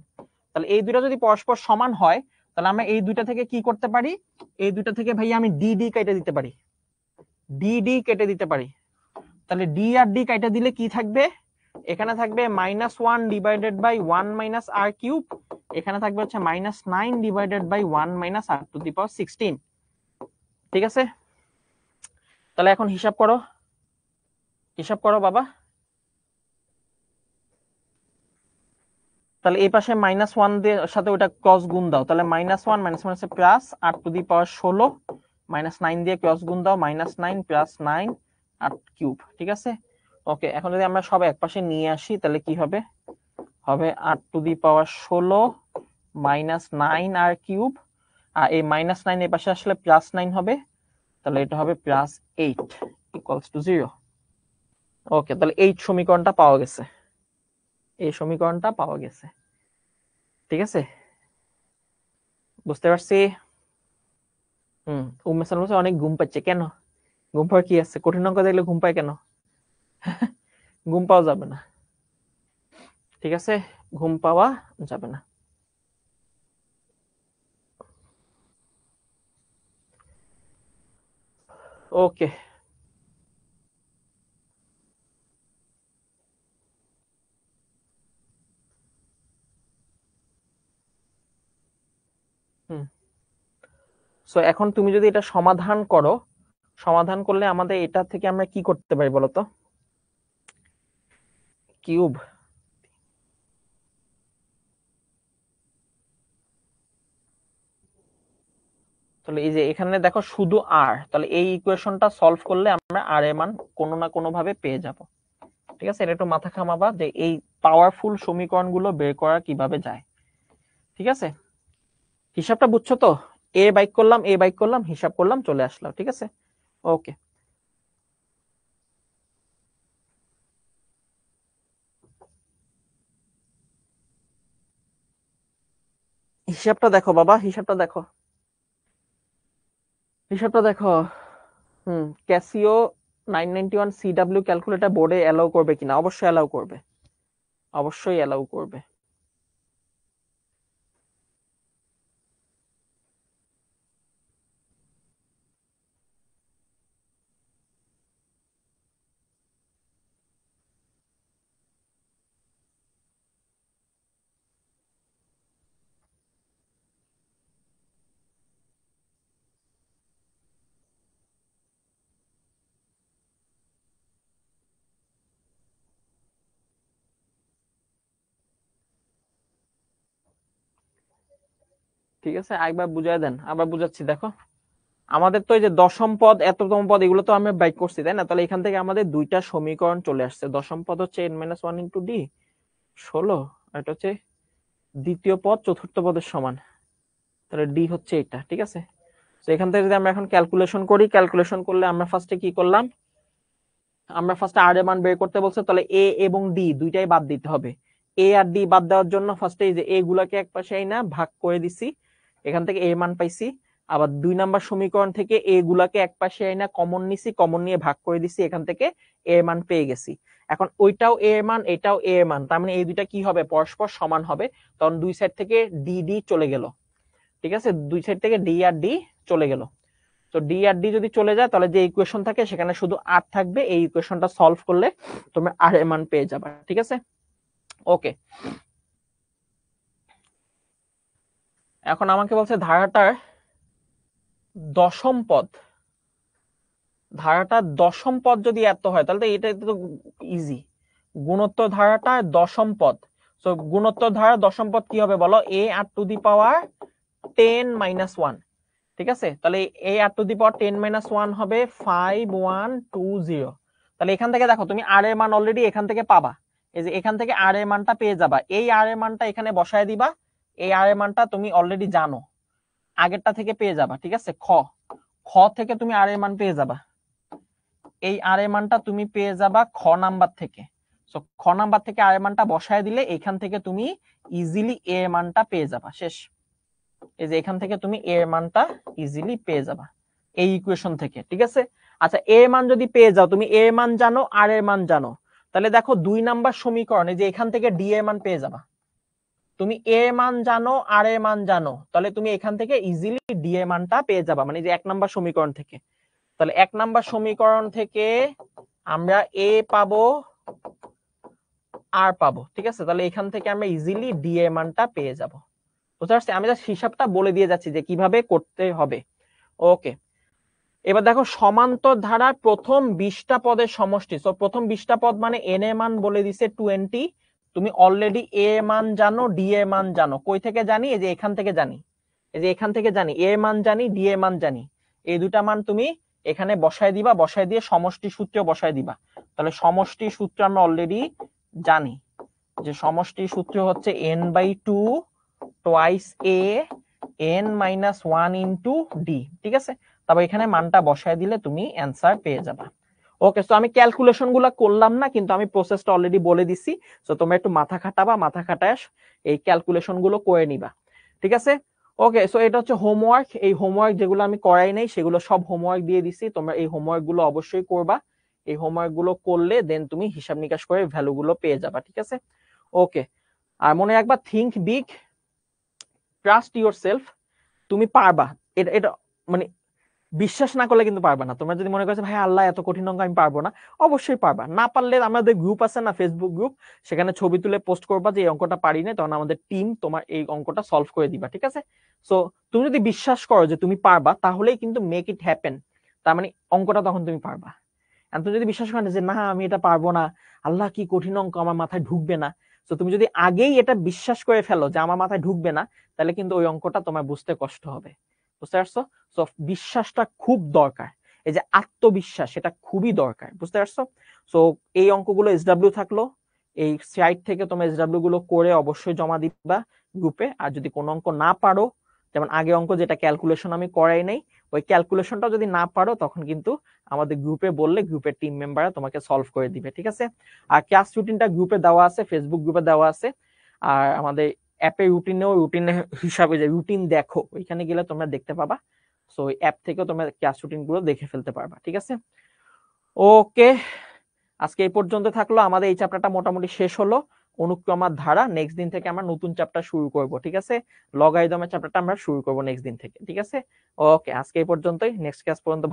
তাহলে এই দুইটা যদি পরস্পর সমান হয়, তাহলে আমরা এই দুইটা থেকে কি করতে পারি? এই দুইটা থেকে ভাই আমি ডি ডি কেটে দিতে পারি, ডি ডি কেটে দিতে পারি। তাহলে ডি আর ডি কেটে দিলে কি থাকবে? এখানে থাকবে minus 1 divided by 1 minus R cube, এখানে থাকবে হচ্ছে minus 9 divided by 1 minus R to the power 16। ঠিক আছে, তাহলে এখন হিসাব করো, হিসাব করো বাবা। তাহলে এই পাশে -1 দিয়ে সাথে ওটা ক্রস গুণ দাও, তাহলে -1 -1 আছে প্লাস 8 টু দি পাওয়ার 16 -9 দিয়ে ক্রস গুণ দাও, -9 প্লাস 9 8 কিউব। ঠিক আছে, ওকে। এখন যদি আমরা সব এক পাশে নিয়ে আসি তাহলে কি হবে, হবে 8 two the power 16 -9 R cube, আর এই -9 এই পাশে আসলে +9 হবে, তাহলে এটা হবে +8 ইকুয়ালস টু 0। ওকে, তাহলে এই সমীকরণটা পাওয়া গেছে, এই সমীকরণটা পাওয়া গেছে। ঠিক আছে, বুঝতে পারছি। উম্মেসান বলছে অনেক ঘুম পাচ্ছে। কেন ঘুম পাওয়ার কি আছে? কঠিন অঙ্ক দেখলে ঘুম পায় কেন? ঘুম পাওয়া যাবে না, ঠিক আছে, ঘুম পাওয়া যাবে না। ওকে, সো এখন তুমি যদি এটা সমাধান করো, সমাধান করলে আমাদের এটা থেকে আমরা কি করতে পারি বলতো? কিউব, তাহলে এই যে এখানে দেখো শুধু আর, তাহলে এই ইকুয়েশনটা সলভ করলে আমরা আর এর মান কোনো না কোনো ভাবে পেয়ে যাব। ঠিক আছে, এটা একটু মাথা ঘামাবা যে এই পাওয়ারফুল সমীকরণগুলো বের করা কিভাবে যায়। ঠিক আছে, হিসাবটা বুঝছো তো? এ বাইক করলাম, এ বাইক করলাম, হিসাব করলাম, চলে আসলাম। ঠিক আছে, ওকে। হিসাবটা দেখো বাবা, হিসাবটা দেখো, হিসাবটা দেখো। ক্যাসিও 991 CW ক্যালকুলেটর বোর্ডে অ্যালাউ করবে কিনা? অবশ্যই অ্যালাউ করবে, অবশ্যই অ্যালাউ করবে। ঠিক আছে, একবার বুঝাই দেন, আবার বুঝাচ্ছি। দেখো আমাদের তো এই যে দশম পদ, এততম পদ, এগুলো তো আমরা বাইক করছি, তাই না? তাহলে এখান থেকে আমাদের দুইটা সমীকরণ চলে আসছে। দশম পদ হচ্ছে n-1 ইন্টু ডি 16, আর এটা হচ্ছে দ্বিতীয় পদ চতুর্থ পদের সমান, তাহলে ডি হচ্ছে এটা। ঠিক আছে, তো এখান থেকে যদি আমরা এখন ক্যালকুলেশন করি, ক্যালকুলেশন করলে আমরা ফার্স্টে কি করলাম, আমরা ফার্স্টে আর এর মান বের করতে বলছে, তাহলে এ এবং ডি দুইটাই বাদ দিতে হবে। এ আর ডি বাদ দেওয়ার জন্য ফার্স্টে এই যে এ গুলাকে এক পাশে আইনা ভাগ করে দিছি, এখান থেকে এ মান পাইছি। আবার 2 নাম্বার সমীকরণ থেকে এ গুলাকে এক পাশে আইনা কমন নিছি, কমন নিয়ে ভাগ করে দিছি, এখান থেকে এ মান পেয়ে গেছি। এখন ওইটাও এ এর মান, এটাও এ এর মান, তার মানে এই দুইটা কি হবে, পরস্পর সমান হবে। তখন দুই সাইড থেকে ডি ডি চলে গেল। ঠিক আছে, দুই সাইড থেকে ডি আর ডি চলে গেল। তো ডি আর ডি যদি চলে যায়, তাহলে যে ইকুয়েশন থাকে সেখানে শুধু আর থাকবে। এই ইকুয়েশনটা সলভ করলে তুমি আর এর মান পেয়ে যাবে। ঠিক আছে, ওকে। এখন আমাকে বলছে ধারাটার দশম পদ, ধারাটার দশম পদ যদি এত হয় তাহলে তো এটা তো ইজি। গুণোত্তর ধারাটার দশম পদ, তো গুণোত্তর ধারা দশম পদ কি হবে বলো? এ আর টু দি পাওয়ার 10-1। ঠিক আছে, তাহলে এ আর টু দি পাওয়ার 10-1 হবে 5120। তাহলে এখান থেকে দেখো তুমি আর এর মান অলরেডি এখান থেকে পাবা, এই যে এখান থেকে আর এর মানটা পেয়ে যাবা। এই আর এর মানটা এখানে বসায় দিবা, এই আর এর মানটা তুমি অলরেডি জানো, আগেরটা থেকে পেয়ে যাবা। ঠিক আছে, খ খ থেকে তুমি আর এর মান পেয়ে যাবা, এই আর এর মানটা তুমি পেয়ে যাবা খ নাম্বার থেকে। সো খ নাম্বার থেকে আর এর মানটা বসায় দিলে এখান থেকে তুমি ইজিলি এ এর মানটা পেয়ে যাবা। শেষ, এই যে এখান থেকে তুমি এ এর মানটা ইজিলি পেয়ে যাবা এই ইকুয়েশন থেকে। ঠিক আছে, আচ্ছা এ এর মান যদি পেয়ে যাও, তুমি এ এর মান জানো, আর এর মান জানো, তাহলে দেখো 2 নাম্বার সমীকরণে যে এখান থেকে ডি এর মান পেয়ে যাবা। তুমি এ এর মান জানো, আর এর মান জানো, তাহলে তুমি এখান থেকে ইজিলি ডি এর মানটা পেয়ে যাবা, মানে যে 1 নাম্বার সমীকরণ থেকে। তাহলে 1 নাম্বার সমীকরণ থেকে আমরা এ পাবো, আর পাবো। ঠিক আছে, তাহলে এখান থেকে আমরা ইজিলি ডি এর মানটা পেয়ে যাব। বুঝতে পারছি? আমি জাস্ট হিসাবটা বলে দিয়ে যাচ্ছি যে কিভাবে করতে হবে। ওকে, এবার দেখো সমান্তর ধারার প্রথম 20টা পদের সমষ্টি। সো প্রথম 20টা পদ মানে এন এর মান বলে দিছে 20, তুমি অলরেডি এ এর মান জানো, ডি এর মান জানো। কই থেকে জানি? এই যে এখান থেকে জানি, এই যে এখান থেকে জানি এ এর মান জানি, ডি এর মান জানি। এই দুটা মান তুমি এখানে বসায় দিবা, বসায় দিয়ে সমষ্টি সূত্র বসায় দিবা। তাহলে সমষ্টি সূত্র আমরা অলরেডি জানি যে সমষ্টি সূত্র হচ্ছে n/2 টুয়াইস এ n-1 ইনটু ডি। ঠিক আছে, তারপর এখানে মানটা বসায় দিলে তুমি অ্যান্সার পেয়ে যাবা। ওকে, সো আমি ক্যালকুলেশন গুলা করলাম না, কিন্তু আমি প্রসেসটা অলরেডি বলে দিছি। সো তোমরা একটু মাথা খাটাবা, মাথা খাটায় এই ক্যালকুলেশন গুলো করে নিবা। ঠিক আছে, ওকে। সো এটা হচ্ছে হোমওয়ার্ক। এই হোমওয়ার্ক যেগুলো আমি করাই নাই সেগুলো সব হোমওয়ার্ক দিয়ে দিছি, তোমরা এই হোমওয়ার্ক গুলো অবশ্যই করবা। এই হোমওয়ার্ক গুলো করলে দেন তুমি হিসাব নিকাশ করে ভ্যালু গুলো পেয়ে যাবা। ঠিক আছে, ওকে। আর মনে রাখবা, think big, trust your self. তুমি পারবা। এটা এটা মানে বিশ্বাস না করলে কিন্তু পারবা না। তোমরা যদি মনে করছো ভাই আল্লাহ এত কঠিন অঙ্ক আমি পারবো না, অবশ্যই পারবা। না পারলে আমাদের গ্রুপ আছে না, ফেসবুক গ্রুপ, সেখানে ছবি তুলে পোস্ট করবা যে এই অঙ্কটা পারি না, তখন আমাদের টিম তোমার এই অঙ্কটা সলভ করে দিবা। ঠিক আছে, সো তুমি যদি বিশ্বাস করো যে তুমি পারবা, তাহলেই কিন্তু মেক ইট হ্যাপেন। তার মানে অঙ্কটা তখন তুমি পারবা। আর তুমি যদি বিশ্বাস করো যে না আমি এটা পারবো না, আল্লাহ কি কঠিন অঙ্ক, আমার মাথায় ঢুকবে না, তো তুমি যদি আগেই এটা বিশ্বাস করে ফেলো যে আমার মাথায় ঢুকবে না, তাহলে কিন্তু ওই অঙ্কটা তোমার বুঝতে কষ্ট হবে। বুঝতে পারছো? সো বিশ্বাসটা খুব দরকার। এই যে আত্মবিশ্বাস, সেটা খুবই দরকার। বুঝতে পারছো? সো এই অঙ্কগুলো এসডব্লিউ থাকলো, এই সাইট থেকে তোমরা এসডব্লিউ গুলো করে অবশ্যই জমা দিবা গ্রুপে। আর যদি কোনো অঙ্ক না পারো, যেমন আগে অঙ্ক যেটা ক্যালকুলেশন আমি করাই নাই, ওই ক্যালকুলেশনটা যদি না পারো তখন কিন্তু আমাদের গ্রুপে বললে গ্রুপের টিম মেম্বাররা তোমাকে সলভ করে দিবে। ঠিক আছে, আর ক্লাস রুটিনটা গ্রুপে দেওয়া আছে, ফেসবুক গ্রুপে দেওয়া আছে। আর আমাদের অ্যাপে রুটিনেও, রুটিনে হিসাবে যে রুটিন দেখো, ওইখানে গেলে তোমরা দেখতে পাবা। সো ওই অ্যাপ থেকেও তোমরা ক্লাস রুটিন গুলো দেখে ফেলতে পারবা। ঠিক আছে, ওকে। আজকে এই পর্যন্ত থাকলো। আমাদের এই চ্যাপ্টারটা মোটামুটি শেষ হলো। অনুক্রমার ধারা, নেক্সট দিন থেকে আমরা নতুন চ্যাপ্টার শুরু করব। ঠিক আছে, লগারিদমের চ্যাপ্টারটা আমরা শুরু করব নেক্সট দিন থেকে। ঠিক আছে, ওকে। আজকে এই পর্যন্তই, নেক্সট ক্লাস পর্যন্ত